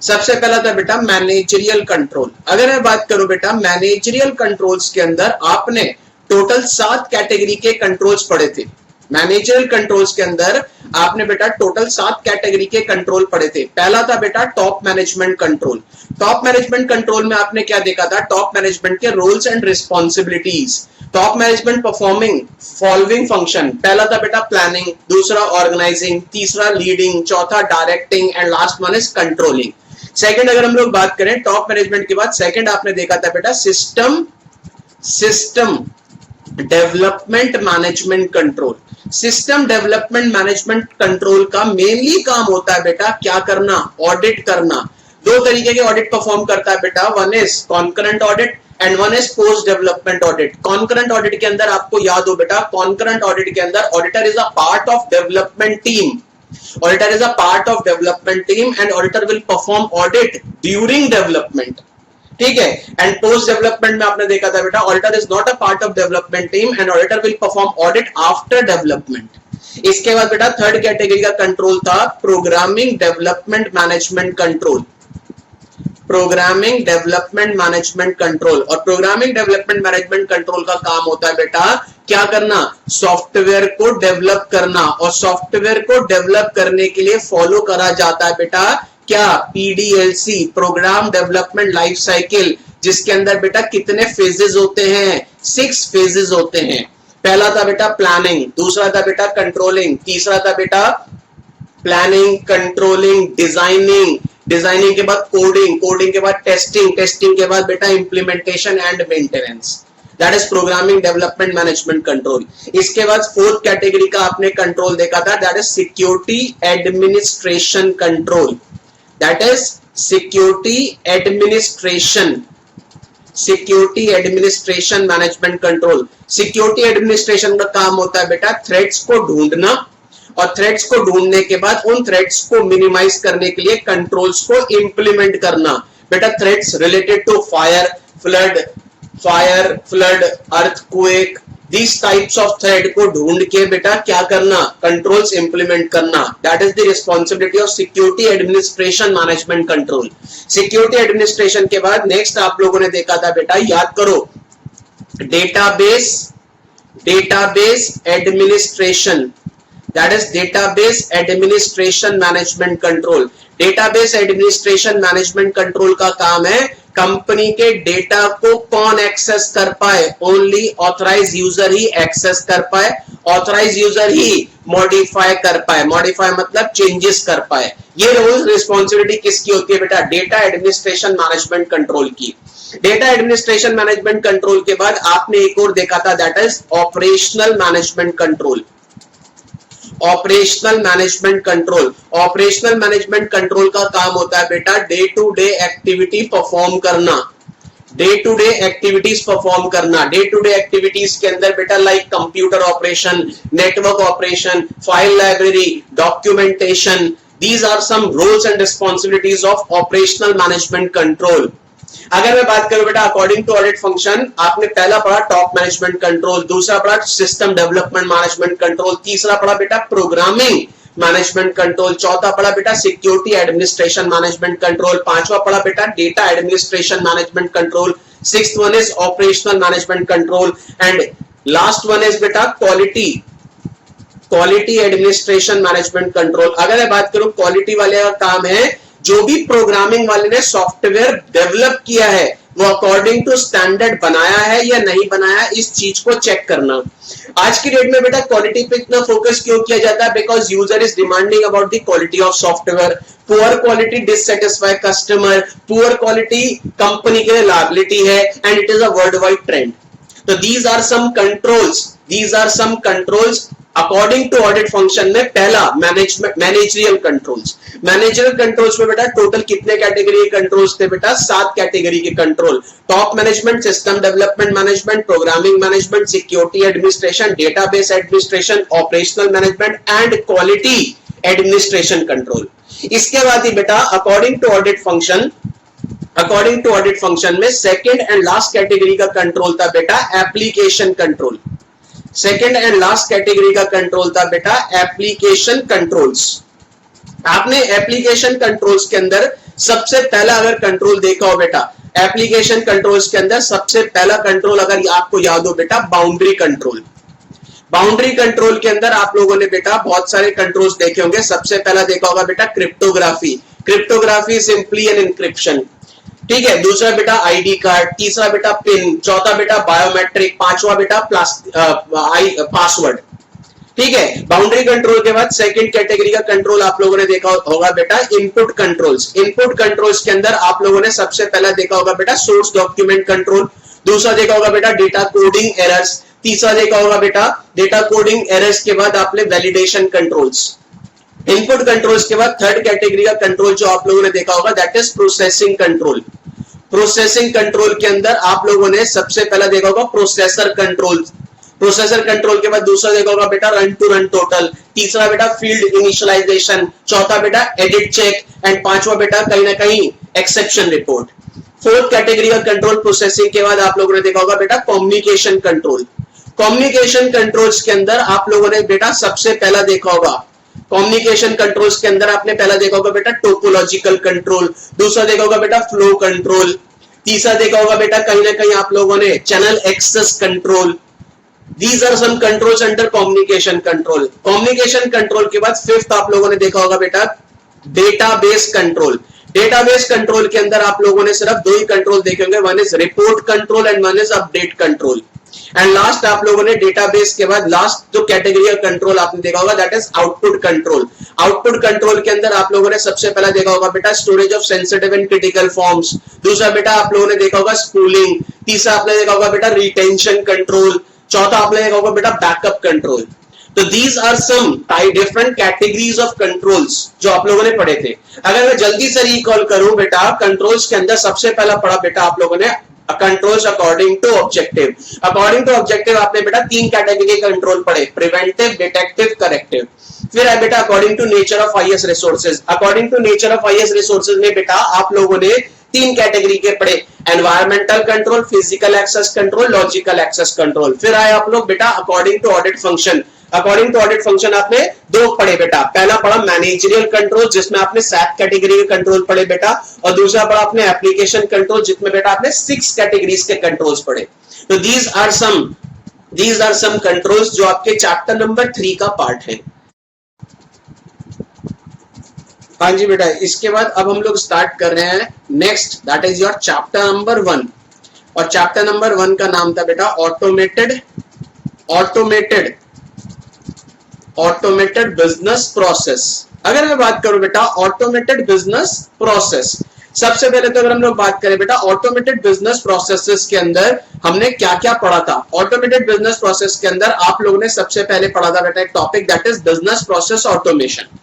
सबसे पहला था बेटा मैनेजरियल कंट्रोल। अगर मैं बात करूं बेटा मैनेजरियल कंट्रोल्स के अंदर आपने टोटल 7 कैटेगरी के कंट्रोल्स पढ़े थे। मैनेजरियल कंट्रोल्स के अंदर आपने बेटा टोटल 7 कैटेगरी के कंट्रोल पढ़े थे। पहला था बेटा top management control. Top management control में आपने क्या देखा था, टॉप मैनेजमेंट के roles and responsibilities. Top management performing following function. पहला था बेटा प्लानिंग, दूसरा ऑर्गेनाइजिंग, तीसरा लीडिंग, चौथा directing and last one is controlling. Second अगर हम लोग बात करें टॉप मैनेजमेंट के बाद, सेकंड आपने देखा था बेटा system development management control. System development management control का मेनली काम होता है बेटा क्या करना, ऑडिट करना। 2 तरीके के ऑडिट परफॉर्म करता है बेटा, one is concurrent audit and one is post development audit. Concurrent audit के अंदर आपको याद हो बेटा, कॉन्करेंट ऑडिट के अंदर auditor is a part of development team. Auditor is a part of development team and auditor will perform audit during development, ठीक है। एंड पोस्ट डेवलपमेंट में आपने देखा था बेटा auditor is not a part of development team and auditor will perform audit after development. इसके बाद बेटा थर्ड कैटेगरी का कंट्रोल था programming development management control. Programming development management control, और प्रोग्रामिंग डेवलपमेंट मैनेजमेंट कंट्रोल का काम होता है बेटा क्या करना, सॉफ्टवेयर को डेवलप करना। और सॉफ्टवेयर को डेवलप करने के लिए फॉलो करा जाता है बेटा क्या, पीडीएलसी, प्रोग्राम डेवलपमेंट लाइफ साइकिल, जिसके अंदर बेटा कितने फेजेस होते हैं, 6 फेजेस होते हैं। पहला था बेटा प्लानिंग, दूसरा था बेटा कंट्रोलिंग, तीसरा था बेटा प्लानिंग, कंट्रोलिंग, डिजाइनिंग, डिजाइनिंग के बाद कोडिंग, कोडिंग के बाद टेस्टिंग, टेस्टिंग के बाद बेटा implementation and maintenance. That is programming development management control. इसके बाद फोर्थ कैटेगरी का आपने कंट्रोल देखा था, that is security administration control. That is security administration management control. Security administration का काम होता है बेटा थ्रेट्स को ढूंढना, और थ्रेट्स को ढूंढने के बाद उन थ्रेट्स को मिनिमाइज करने के लिए कंट्रोल्स को इंप्लीमेंट करना। बेटा threats related to fire, flood, earthquake, these types of threat को ढूंढ के बेटा क्या करना, कंट्रोल्स इंप्लीमेंट करना। That is the responsibility of security administration management control. Security administration के बाद नेक्स्ट आप लोगों ने देखा था बेटा, याद करो, database administration. That is database administration management control. Database administration management control का काम है कंपनी के डेटा को कौन एक्सेस कर पाए, ओनली ऑथराइज यूजर ही एक्सेस कर पाए, ऑथराइज यूजर ही मॉडिफाई कर पाए, मॉडिफाई मतलब चेंजेस कर पाए। ये रोल रिस्पॉन्सिबिलिटी किसकी होती है बेटा, डेटा एडमिनिस्ट्रेशन मैनेजमेंट कंट्रोल की। डेटा एडमिनिस्ट्रेशन मैनेजमेंट कंट्रोल के बाद आपने एक और देखा था, that is operational management control. Operational management control, operational management control का काम होता है बेटा day to day activity perform करना, day to day activities perform करना। डे टू डे एक्टिविटीज के अंदर बेटा like computer operation, network operation, file library, documentation, these are some roles and responsibilities of operational management control. अगर मैं बात करूं बेटा अकॉर्डिंग टू ऑडिट फंक्शन, आपने पहला पढ़ा टॉप मैनेजमेंट कंट्रोल, दूसरा पढ़ा सिस्टम डेवलपमेंट मैनेजमेंट कंट्रोल, तीसरा पढ़ा बेटा प्रोग्रामिंग मैनेजमेंट कंट्रोल, चौथा पढ़ा बेटा सिक्योरिटी एडमिनिस्ट्रेशन मैनेजमेंट कंट्रोल, पांचवा पढ़ा बेटा data administration management control, sixth one is operational management control and last one is बेटा क्वालिटी एडमिनिस्ट्रेशन मैनेजमेंट कंट्रोल। अगर मैं बात करूं क्वालिटी वाले का काम है जो भी प्रोग्रामिंग वाले ने सॉफ्टवेयर डेवलप किया है वो अकॉर्डिंग टू स्टैंडर्ड बनाया है या नहीं बनाया, इस चीज को चेक करना। आज की डेट में बेटा क्वालिटी पे इतना फोकस क्यों किया जाता है, because user is demanding about the quality of software. Poor quality dissatisfy customer, poor quality company के लिए लायबिलिटी है and it is a world wide trend. तो these are some controls according to audit function में। पहला managerial controls. Managerial controls में बेटा total कितने category के कंट्रोल्स थे बेटा, 7 कैटेगरी के control. Top management, system development management, programming management, security administration, database administration, operational management and quality administration control. इसके बाद ही बेटा अकॉर्डिंग टू ऑडिट फंक्शन में सेकेंड एंड लास्ट कैटेगरी का कंट्रोल था बेटा application control. Second and last category का control था बेटा एप्लीकेशन कंट्रोल्स। आपने एप्लीकेशन कंट्रोल्स के अंदर सबसे पहला अगर कंट्रोल देखा हो बेटा, एप्लीकेशन कंट्रोल्स के अंदर सबसे पहला कंट्रोल अगर आपको याद हो बेटा, बाउंड्री कंट्रोल। बाउंड्री कंट्रोल के अंदर आप लोगों ने बेटा बहुत सारे कंट्रोल्स देखे होंगे। सबसे पहला देखा होगा बेटा cryptography, cryptography simply an encryption, ठीक है। दूसरा बेटा आईडी कार्ड, तीसरा बेटा पिन, चौथा बेटा बायोमेट्रिक, पांचवा बेटा पासवर्ड, ठीक है। बाउंड्री कंट्रोल के बाद सेकंड कैटेगरी का कंट्रोल आप लोगों ने देखा होगा बेटा इनपुट कंट्रोल्स। इनपुट कंट्रोल्स के अंदर आप लोगों ने सबसे पहला देखा होगा बेटा सोर्स डॉक्यूमेंट कंट्रोल, दूसरा देखा होगा बेटा डेटा कोडिंग एरर्स, तीसरा देखा होगा बेटा डेटा कोडिंग एरर्स के बाद आपने वैलिडेशन कंट्रोल्स। इनपुट कंट्रोल्स के बाद थर्ड कैटेगरी का कंट्रोल जो आप लोगों ने देखा होगा that is processing control. Processing control के अंदर आप लोगों ने सबसे पहला देखा होगा प्रोसेसर कंट्रोल। प्रोसेसर कंट्रोल के बाद दूसरा देखा होगा बेटा रन टू रन टोटल, तीसरा बेटा फील्ड इनिशियलाइजेशन, चौथा बेटा एडिट चेक एंड पांचवा बेटा कहीं ना कहीं एक्सेप्शन रिपोर्ट। फोर्थ कैटेगरी का कंट्रोल प्रोसेसिंग के बाद आप लोगों ने देखा होगा बेटा कम्युनिकेशन कंट्रोल। कम्युनिकेशन कंट्रोल्स के अंदर आप लोगों ने बेटा सबसे पहला देखा होगा, कम्युनिकेशन कंट्रोल्स के अंदर आपने पहला देखा होगा बेटा टोपोलॉजिकल कंट्रोल, दूसरा देखा होगा बेटा फ्लो कंट्रोल, तीसरा देखा होगा बेटा कहीं ना कहीं आप लोगों ने channel access control. These are some controls under communication control. Communication control के बाद फिफ्थ आप लोगों ने देखा होगा बेटा डेटाबेस कंट्रोल। डेटाबेस कंट्रोल के अंदर आप लोगों ने सिर्फ दो ही कंट्रोल देखे होंगे, one is report control and one is update control. And last आप लोगों ने डेटाबेस के बाद लास्ट जो कैटेगरी का कंट्रोल आपने देखा होगा that is output control. Output control के अंदर आप लोगों ने सबसे पहला देखा होगा बेटा storage of sensitive and critical forms, दूसरा बेटा आप लोगों ने देखा होगा स्पूलिंग, तीसरा आपने देखा होगा बेटा रिटेंशन कंट्रोल, चौथा आपने देखा होगा बेटा बैकअप कंट्रोल। तो these are some different categories of controls जो आप लोगों ने पढ़े थे। अगर मैं जल्दी से रिकॉल करूं बेटा, कंट्रोल्स के अंदर सबसे पहला पढ़ा बेटा आप लोगों ने controls according to objective. According to objective आपने बेटा तीन कैटेगरी के कंट्रोल पढ़े, प्रिवेंटिव, डिटेक्टिव, करेक्टिव। फिर है बेटा according to nature of highest resources. According to nature of highest resources में बेटा आप लोगों ने तीन कैटेगरी के पढ़े, environmental control, physical access control, logical access control. फिर आए आप लोग बेटा according to audit function. According to audit function आपने दो पढ़े बेटा, पहला पढ़ा मैनेजरियल कंट्रोल जिसमें आपने 7 कैटेगरी के कंट्रोल पढ़े बेटा, और दूसरा पढ़ा आपने एप्लीकेशन कंट्रोल जिसमें बेटा आपने 6 कैटेगरीज के कंट्रोल्स पढ़े। तो दीज आर सम कंट्रोल्स जो आपके चैप्टर नंबर 3 का पार्ट है। हाँ जी बेटा, इसके बाद अब हम लोग स्टार्ट कर रहे हैं next, that is your chapter number 1। और चैप्टर नंबर 1 का नाम था बेटा ऑटोमेटेड बिजनेस प्रोसेस। अगर मैं बात करूं बेटा ऑटोमेटेड बिजनेस प्रोसेस, सबसे पहले तो अगर हम लोग बात करें बेटा ऑटोमेटेड बिजनेस प्रोसेसेस के अंदर हमने क्या क्या पढ़ा था। ऑटोमेटेड बिजनेस प्रोसेस के अंदर आप लोगों ने सबसे पहले पढ़ा था बेटा एक topic that is business process automation.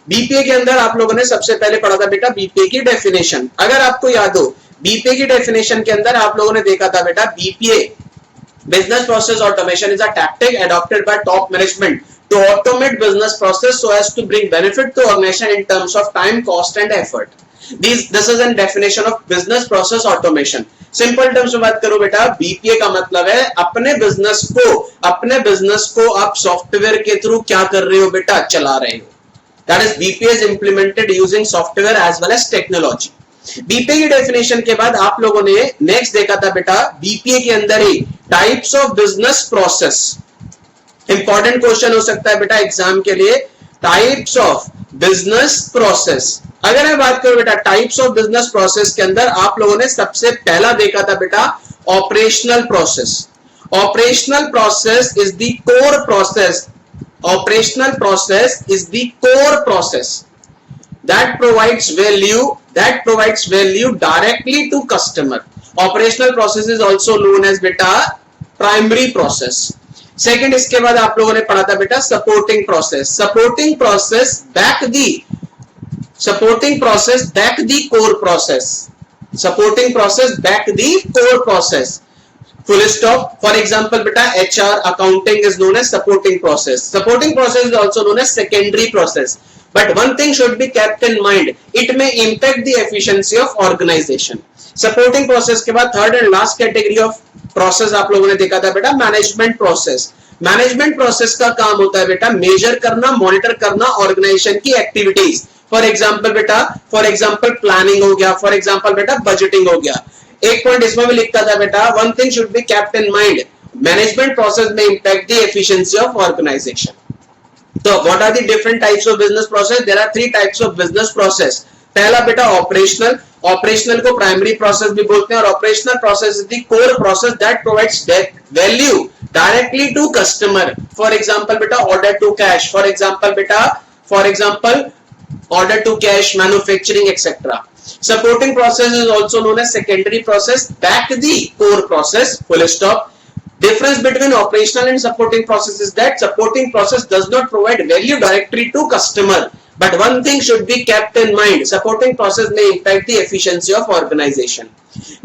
BPA के अंदर आप लोगों ने सबसे पहले पढ़ा था बेटा बीपीए की डेफिनेशन। अगर आपको याद हो बीपीए की डेफिनेशन के अंदर आप लोगों ने देखा था बेटा BPA business process automation is a tactic adopted by top management to automate business process so as to bring benefit to organization in terms of time, cost and effort. This is a definition of business process automation. Simple terms में बात करो बेटा, BPA का मतलब है अपने business को आप सॉफ्टवेयर के थ्रू क्या कर रहे हो बेटा, चला रहे हो। That is BPA is implemented using software as well as technology. BPA की डेफिनेशन के बाद आप लोगों ने नेक्स्ट देखा था बेटा बीपीए के अंदर ही types of business process. Important question हो सकता है बेटा एग्जाम के लिए, टाइप्स ऑफ बिजनेस प्रोसेस। अगर मैं बात करूं बेटा टाइप्स ऑफ बिजनेस प्रोसेस के अंदर आप लोगों ने सबसे पहला देखा था बेटा operational process. Operational process is the core process. Operational process is the core process that provides value directly to customer. Operational process is also known as beta primary process. Second इसके बाद आप लोगों ने पढ़ा था बेटा supporting process. Supporting process back the core process. Supporting process back the core process. Full stop. For example beta HR accounting is known as supporting process. Supporting process is also known as secondary process. But one thing should be kept in mind, it may impact the efficiency of organization. Supporting process के बाद third and last category of process आप लोगों ने देखा था बेटा management process. Management process का काम होता है बेटा मेजर करना, मॉनिटर करना ऑर्गेनाइजेशन की एक्टिविटीज। फॉर एग्जांपल बेटा, फॉर एग्जांपल प्लानिंग हो गया, फॉर एग्जांपल बेटा बजटिंग हो गया। एक पॉइंट इसमें भी लिखता था बेटा, one thing should be kept in mind, management process में impact the efficiency of organization. तो what are the different types of business process? There are 3 types of business process. पहला बेटा ऑपरेशनल, ऑपरेशनल को प्राइमरी प्रोसेस भी बोलते हैं, और operational process is the core process that provides value directly to customer. For example बेटा order to cash, for example बेटा, for example order to cash, manufacturing, etc. Supporting process is also known as secondary process, back the core process, full stop. Difference between operational and supporting process is that supporting process does not provide value directly to customer, but one thing should be kept in mind, supporting process may impact the efficiency of organization.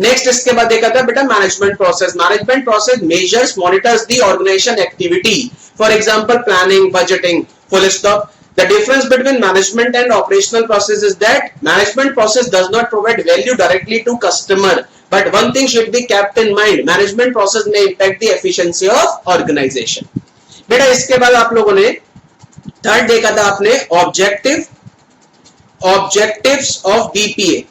Next इसके बाद देखा था बेटा management process. Management process measures, monitors the organization activity, for example planning, budgeting, full stop. The difference between management and operational process is that management process does not provide value directly to customer, but one thing should be kept in mind, management process may impact the efficiency of organization. बेटा इसके बाद आप लोगों ने third देखा था आपने objectives of BPA.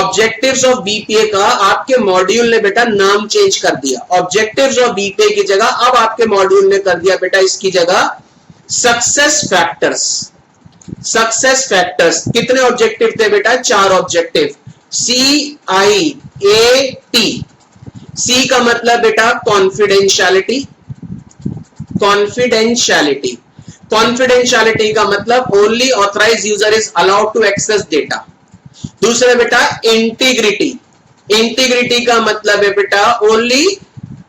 Objectives of BPA का आपके मॉड्यूल ने बेटा नाम चेंज कर दिया। ऑब्जेक्टिव्स ऑफ बीपीए की जगह अब आपके मॉड्यूल ने कर दिया बेटा इसकी जगह सक्सेस फैक्टर्स। सक्सेस फैक्टर्स कितने ऑब्जेक्टिव थे बेटा? 4 ऑब्जेक्टिव, CIAT। सी का मतलब बेटा कॉन्फिडेंशियलिटी, कॉन्फिडेंशियलिटी, कॉन्फिडेंशियलिटी का मतलब only authorised user is allowed to access data. दूसरा बेटा इंटीग्रिटी, इंटीग्रिटी का मतलब है बेटा only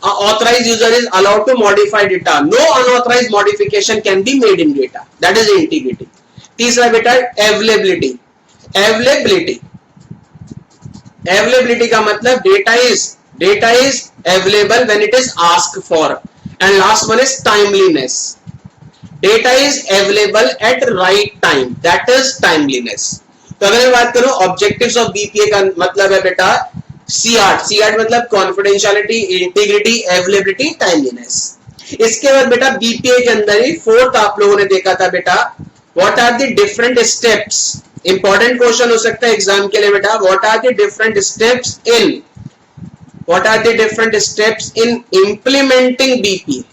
authorized user is allowed to modify data, no unauthorized modification can be made in data, that is integrity. तीसरा बेटा availability, availability, availability का मतलब data is available when it is asked for, and last one is timeliness, data is available at right time, that is timeliness. तो अगर मैं बात करूं objectives of BPA का मतलब है बेटा C8 मतलब कॉन्फिडेंशियलिटी, इंटीग्रिटी, अवेलेबिलिटी, टाइमलीनेस। इसके बाद बेटा बीपीए के अंदर ही फोर्थ आप लोगों ने देखा था बेटा what are the different steps. Important question हो सकता है एग्जाम के लिए बेटा, what are the different steps in implementing BPA,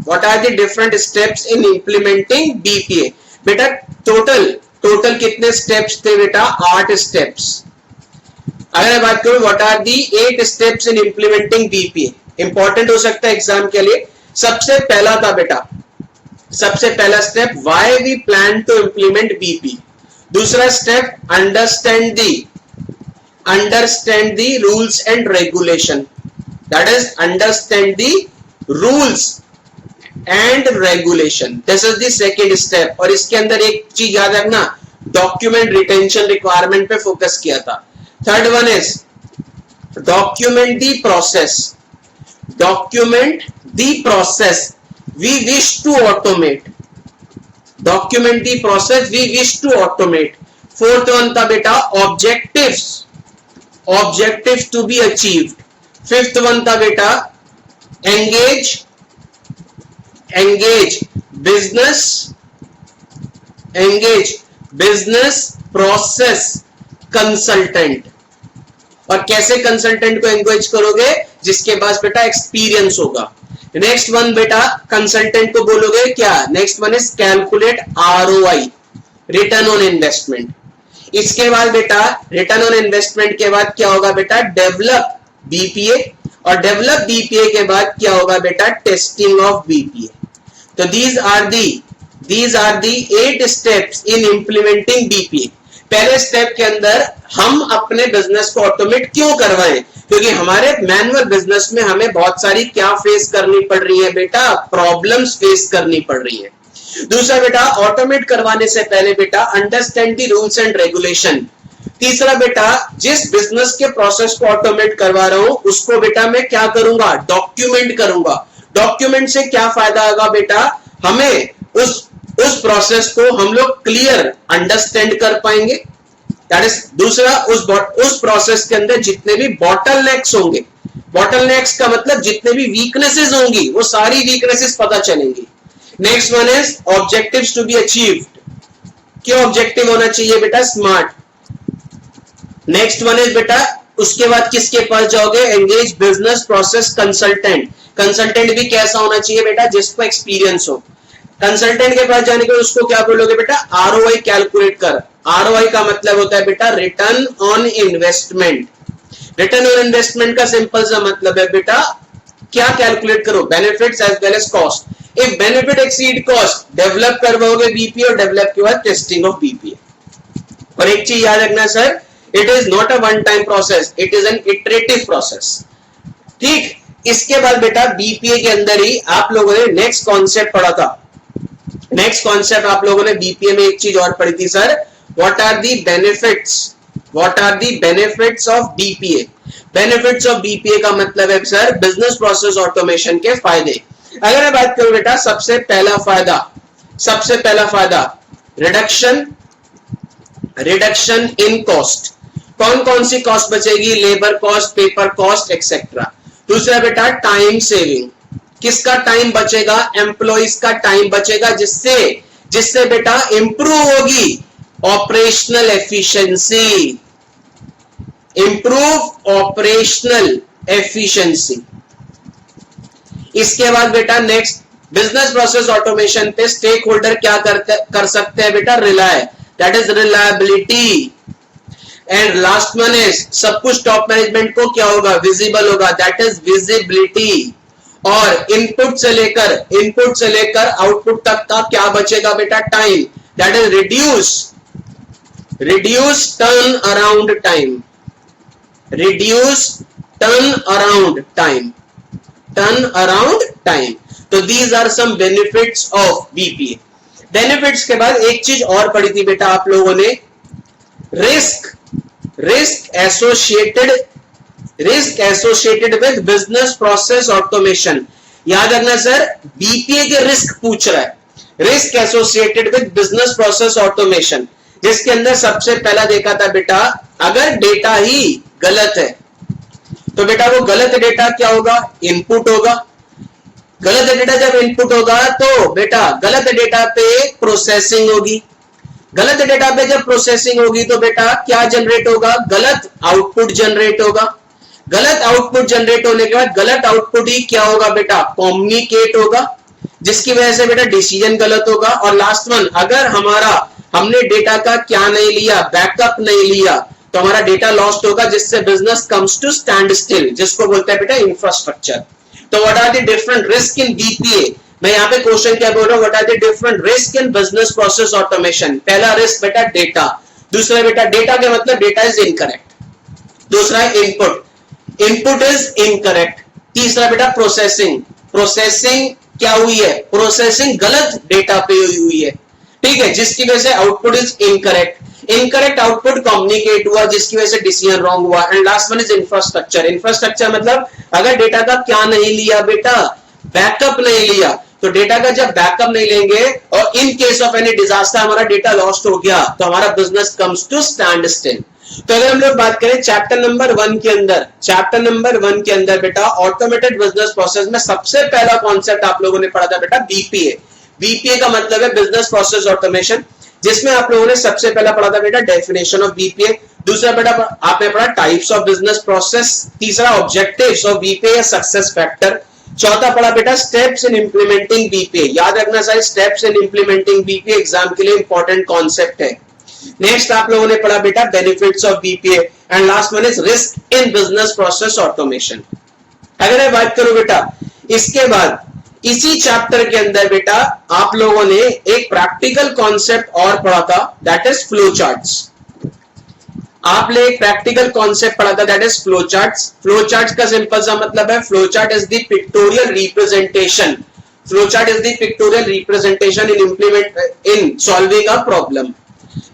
what are the different steps in implementing BPA. बेटा टोटल कितने स्टेप्स थे बेटा? 8 स्टेप्स। अगर मैं बात करूं what are the 8 steps in implementing BPA, important हो सकता है एग्जाम के लिए। सबसे पहला था बेटा, सबसे पहला step why we plan to implement BP. दूसरा step understand the rules and regulation, that is understand the rules and regulation, this is the second step. और इसके अंदर एक चीज याद रखना, डॉक्यूमेंट रिटेंशन रिक्वायरमेंट पे फोकस किया था। Third one is document the process. Document the process we wish to automate. Document the process we wish to automate. Fourth one था बेटा objectives. Objectives to be achieved. Fifth one था बेटा engage business process consultant. और कैसे consultant को engage करोगे? जिसके पास बेटा एक्सपीरियंस होगा। नेक्स्ट वन बेटा कंसल्टेंट को बोलोगे क्या? Next one is calculate ROI, return on investment. इसके बाद बेटा रिटर्न ऑन इन्वेस्टमेंट के बाद क्या होगा बेटा? डेवलप बीपीए, और डेवलप बीपीए के बाद क्या होगा बेटा? Testing of BPA. तो these are the 8 steps in implementing BPA. पहले स्टेप के अंदर हम अपने बिजनेस को ऑटोमेट क्यों करवाएं? क्योंकि हमारे मैनुअल बिजनेस में हमें बहुत सारी क्या फेस करनी पड़ रही है बेटा? प्रॉब्लम्स फेस करनी पड़ रही है। दूसरा बेटा ऑटोमेट करवाने से पहले बेटा understand the rules and regulation. तीसरा बेटा जिस बिजनेस के प्रोसेस को ऑटोमेट करवा रहा हूं उसको बेटा मैं क्या करूंगा? डॉक्यूमेंट करूंगा। डॉक्यूमेंट से क्या फायदा होगा बेटा? हमें उस प्रोसेस को हम लोग क्लियर अंडरस्टैंड कर पाएंगे। दैट इज दूसरा उस प्रोसेस के अंदर जितने भी बॉटलनेक्स होंगे बॉटलनेक्स का मतलब जितने भी वीकनेसेस होंगी वो सारी वीकनेसेस पता चलेंगी। Next one is objectives to be achieved, क्यों ऑब्जेक्टिव होना चाहिए बेटा? स्मार्ट। नेक्स्ट वन इज बेटा, उसके बाद किसके पास जाओगे? Engage business process consultant. Consultant भी कैसा होना चाहिए बेटा? जिसको एक्सपीरियंस हो। कंसल्टेंट के पास जाने के उसको क्या बोलोगे बेटा? आरओआई कैलकुलेट कर। आरओआई का मतलब होता है बेटा return on investment. Return on investment का सिंपल सा मतलब है बेटा क्या कैलकुलेट करो? Benefits as well as cost. If benefit exceed cost, develop करवाओगे बीपीए और डेवलप के बाद टेस्टिंग ऑफ बीपीए। और एक चीज याद रखना sir, it is not a one time process, it is an iterative process. ठीक, इसके बाद बेटा बीपीए के अंदर ही आप लोगों ने नेक्स्ट कॉन्सेप्ट पढ़ा था। नेक्स्ट कॉन्सेप्ट आप लोगों ने बीपीए में एक चीज और पढ़ी थी sir, what are the benefits, what are the benefits of BPA. Benefits of BPA का मतलब है सर बिजनेस प्रोसेस ऑटोमेशन के फायदे। अगर मैं बात करूं बेटा, सबसे पहला फायदा रिडक्शन इन कॉस्ट। कौन कौन सी कॉस्ट बचेगी? Labour cost, paper cost etcetera. दूसरा बेटा टाइम सेविंग, किसका टाइम बचेगा? एम्प्लॉइज का टाइम बचेगा, जिससे बेटा इंप्रूव होगी operational efficiency, improve operational efficiency. इसके बाद बेटा नेक्स्ट बिजनेस प्रोसेस ऑटोमेशन पे स्टेक होल्डर क्या कर सकते हैं बेटा? Rely, that is reliability. And last one is सब कुछ टॉप मैनेजमेंट को क्या होगा? विजिबल होगा, दैट इज विजिबिलिटी। और इनपुट से लेकर आउटपुट तक का क्या बचेगा बेटा? Time, that is reduce turn around time, turn around time. तो these are some benefits of BPA. Benefits के बाद एक चीज और पढ़ी थी बेटा आप लोगों ने, risk associated with business process automation. याद रखना सर, बीपीए के रिस्क पूछ रहा है, risk associated with business process automation, जिसके अंदर सबसे पहला देखा था बेटा अगर डेटा ही गलत है तो बेटा वो गलत डेटा क्या होगा? इनपुट होगा। गलत डेटा जब इनपुट होगा तो बेटा गलत डेटा पे प्रोसेसिंग होगी। गलत डेटा पे जब प्रोसेसिंग होगी तो बेटा क्या जनरेट होगा? गलत आउटपुट जनरेट होगा। गलत आउटपुट जनरेट होने के बाद गलत आउटपुट ही क्या होगा बेटा? कम्युनिकेट होगा, जिसकी वजह से बेटा डिसीजन गलत होगा। और लास्ट वन, अगर हमने डेटा का क्या नहीं लिया? बैकअप नहीं लिया, तो हमारा डेटा लॉस्ट होगा, जिससे business comes to standstill, जिसको बोलते हैं बेटा इंफ्रास्ट्रक्चर। तो what are the different risk in BPA? मैं यहाँ पे क्वेश्चन क्या बोल रहा हूँ, what are the different risk in business process automation? पहला रिस्क बेटा डेटा। दूसरा बेटा डेटा का मतलब डेटा इज इनकरेक्ट। दूसरा है इनपुट इज इनकरेक्ट। तीसरा बेटा प्रोसेसिंग क्या हुई है? प्रोसेसिंग गलत डेटा पे हुई है, ठीक है, जिसकी वजह से output is incorrect output communicate हुआ, जिसकी वजह से डिसीजन रॉन्ग हुआ। And last one is infrastructure मतलब अगर डेटा का क्या नहीं लिया बेटा? बैकअप नहीं लिया। तो डेटा का जब बैकअप नहीं लेंगे और in case of any disaster हमारा डेटा लॉस्ट हो गया तो हमारा business comes to standstill. तो अगर हम लोग बात करें चैप्टर नंबर 1 के अंदर बेटा ऑटोमेटेड बिजनेस प्रोसेस में सबसे पहला कॉन्सेप्ट आप लोगों ने पढ़ा था बेटा बीपीए का मतलब है बिजनेस प्रोसेस ऑटोमेशन, जिसमें आप लोगों ने सबसे पहला पढ़ा था बेटा डेफिनेशन ऑफ बीपीए। दूसरा बेटा आपने पढ़ा टाइप्स ऑफ बिजनेस प्रोसेस। तीसरा ऑब्जेक्टिव्स ऑफ बीपीए या सक्सेस फैक्टर। चौथा पढ़ा बेटा स्टेप्स इन इंप्लीमेंटिंग बीपीए। याद रखना सारे steps in implementing BPA exam के लिए इंपॉर्टेंट कॉन्सेप्ट है। नेक्स्ट आप लोगों ने पढ़ा बेटा benefits of BPA and last one is risk in business process automation. अगर मैं बात करूं बेटा इसके बाद इसी चैप्टर के अंदर बेटा आप लोगों ने एक प्रैक्टिकल कॉन्सेप्ट और पढ़ा था, दैट इज फ्लो चार्ट्स। आपने एक प्रैक्टिकल कॉन्सेप्ट पढ़ा था, that is flow charts. Flow charts का सिंपल सा मतलब है flow chart is the pictorial representation. Flow chart is the pictorial representation in solving a problem.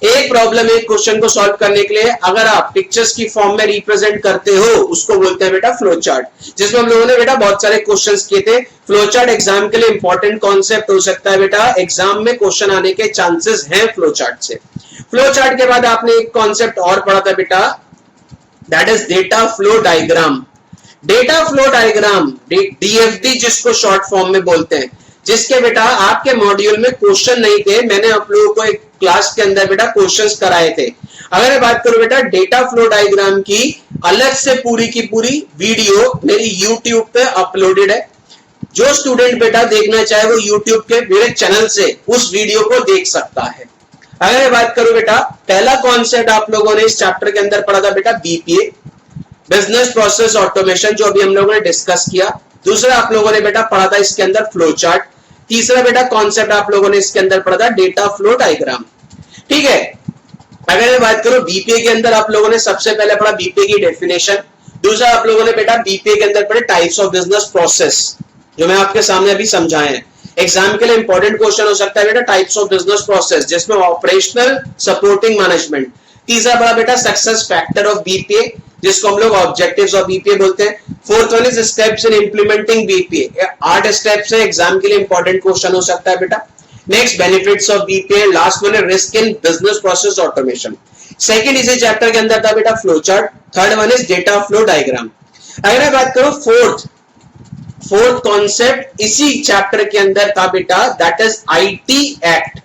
एक प्रॉब्लम एक क्वेश्चन को सॉल्व करने के लिए अगर आप पिक्चर्स की फॉर्म में रिप्रेजेंट करते हो उसको बोलते हैं बेटा फ्लो चार्ट, जिसमें हम लोगों ने बेटा बहुत सारे क्वेश्चंस किए थे। फ्लो चार्ट एग्जाम के लिए इंपॉर्टेंट कॉन्सेप्ट हो सकता है बेटा, एग्जाम में क्वेश्चन आने के चांसेस हैं फ्लो चार्ट से। फ्लो चार्ट के बाद आपने एक कॉन्सेप्ट और पढ़ा था बेटा, that is data flow diagram. Data flow diagram, DFD जिसको शॉर्ट फॉर्म में बोलते हैं, जिसके बेटा आपके मॉड्यूल में क्वेश्चन नहीं थे, मैंने आप लोगों को एक क्लास के अंदर बेटा क्वेश्चंस कराए थे। अगर मैं बात करूं बेटा डेटा फ्लो डायग्राम की, अलग से पूरी की पूरी वीडियो मेरी यूट्यूब पे अपलोडेड है। जो स्टूडेंट बेटा देखना चाहे वो यूट्यूब के मेरे चैनल से उस वीडियो को देख सकता है। अगर मैं बात करूं बेटा, पहला कॉन्सेप्ट आप लोगों ने इस चैप्टर के अंदर पढ़ा था बेटा बीपीए, बिजनेस प्रोसेस ऑटोमेशन, जो अभी हम लोगों ने डिस्कस किया। दूसरा आप लोगों ने बेटा पढ़ा था इसके अंदर फ्लो चार्ट। तीसरा बेटा कॉन्सेप्ट आप लोगों ने इसके अंदर पढ़ा था डेटा फ्लो डायग्राम। ठीक है, अगर मैं बात करूं बीपीए के अंदर आप लोगों ने सबसे पहले पढ़ा बीपीए की डेफिनेशन। दूसरा आप लोगों ने बेटा बीपीए के अंदर पढ़े टाइप्स ऑफ बिजनेस प्रोसेस, जो मैं आपके सामने अभी समझाए हैं। एग्जाम के लिए इंपॉर्टेंट क्वेश्चन हो सकता है बेटा टाइप्स ऑफ बिजनेस प्रोसेस, जिसमें ऑपरेशनल, सपोर्टिंग, मैनेजमेंट। तीसरा बड़ा बेटा सक्सेस फैक्टर ऑफ बीपीए, जिसको हम लोग ऑब्जेक्टिव्स ऑफ बीपीए बोलते हैं। Fourth one is steps in implementing BPA, 8 steps है, एग्जाम के लिए इंपॉर्टेंट क्वेश्चन हो सकता है बेटा। Next benefits of BPA, last one है risk in business process automation. Second इसी चैप्टर के अंदर था बेटा flow chart. Third one is data flow diagram. अगर मैं बात करूं फोर्थ कॉन्सेप्ट इसी चैप्टर के अंदर था बेटा, that is IT act.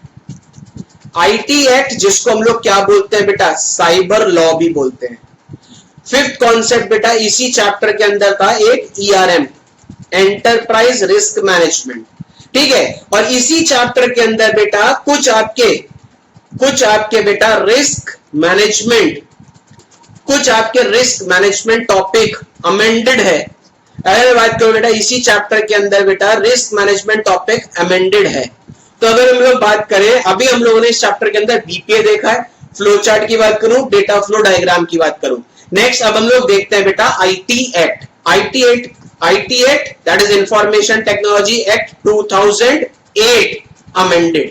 IT act जिसको हम लोग क्या बोलते हैं बेटा, साइबर लॉ भी बोलते हैं। फिफ्थ कॉन्सेप्ट बेटा इसी चैप्टर के अंदर था एक ईआरएम, एंटरप्राइज रिस्क मैनेजमेंट। ठीक है, और इसी चैप्टर के अंदर बेटा कुछ आपके बेटा रिस्क मैनेजमेंट टॉपिक अमेंडेड है। अगर मैं बात करूं बेटा इसी चैप्टर के अंदर बेटा रिस्क मैनेजमेंट टॉपिक अमेंडेड है। तो अगर हम लोग बात करें, अभी हम लोगों ने इस चैप्टर के अंदर बीपीए देखा है, फ्लो चार्ट की बात करूं, डेटा फ्लो डायग्राम की बात करूं। नेक्स्ट अब हम लोग देखते हैं बेटा IT act that is information technology act 2008 amended.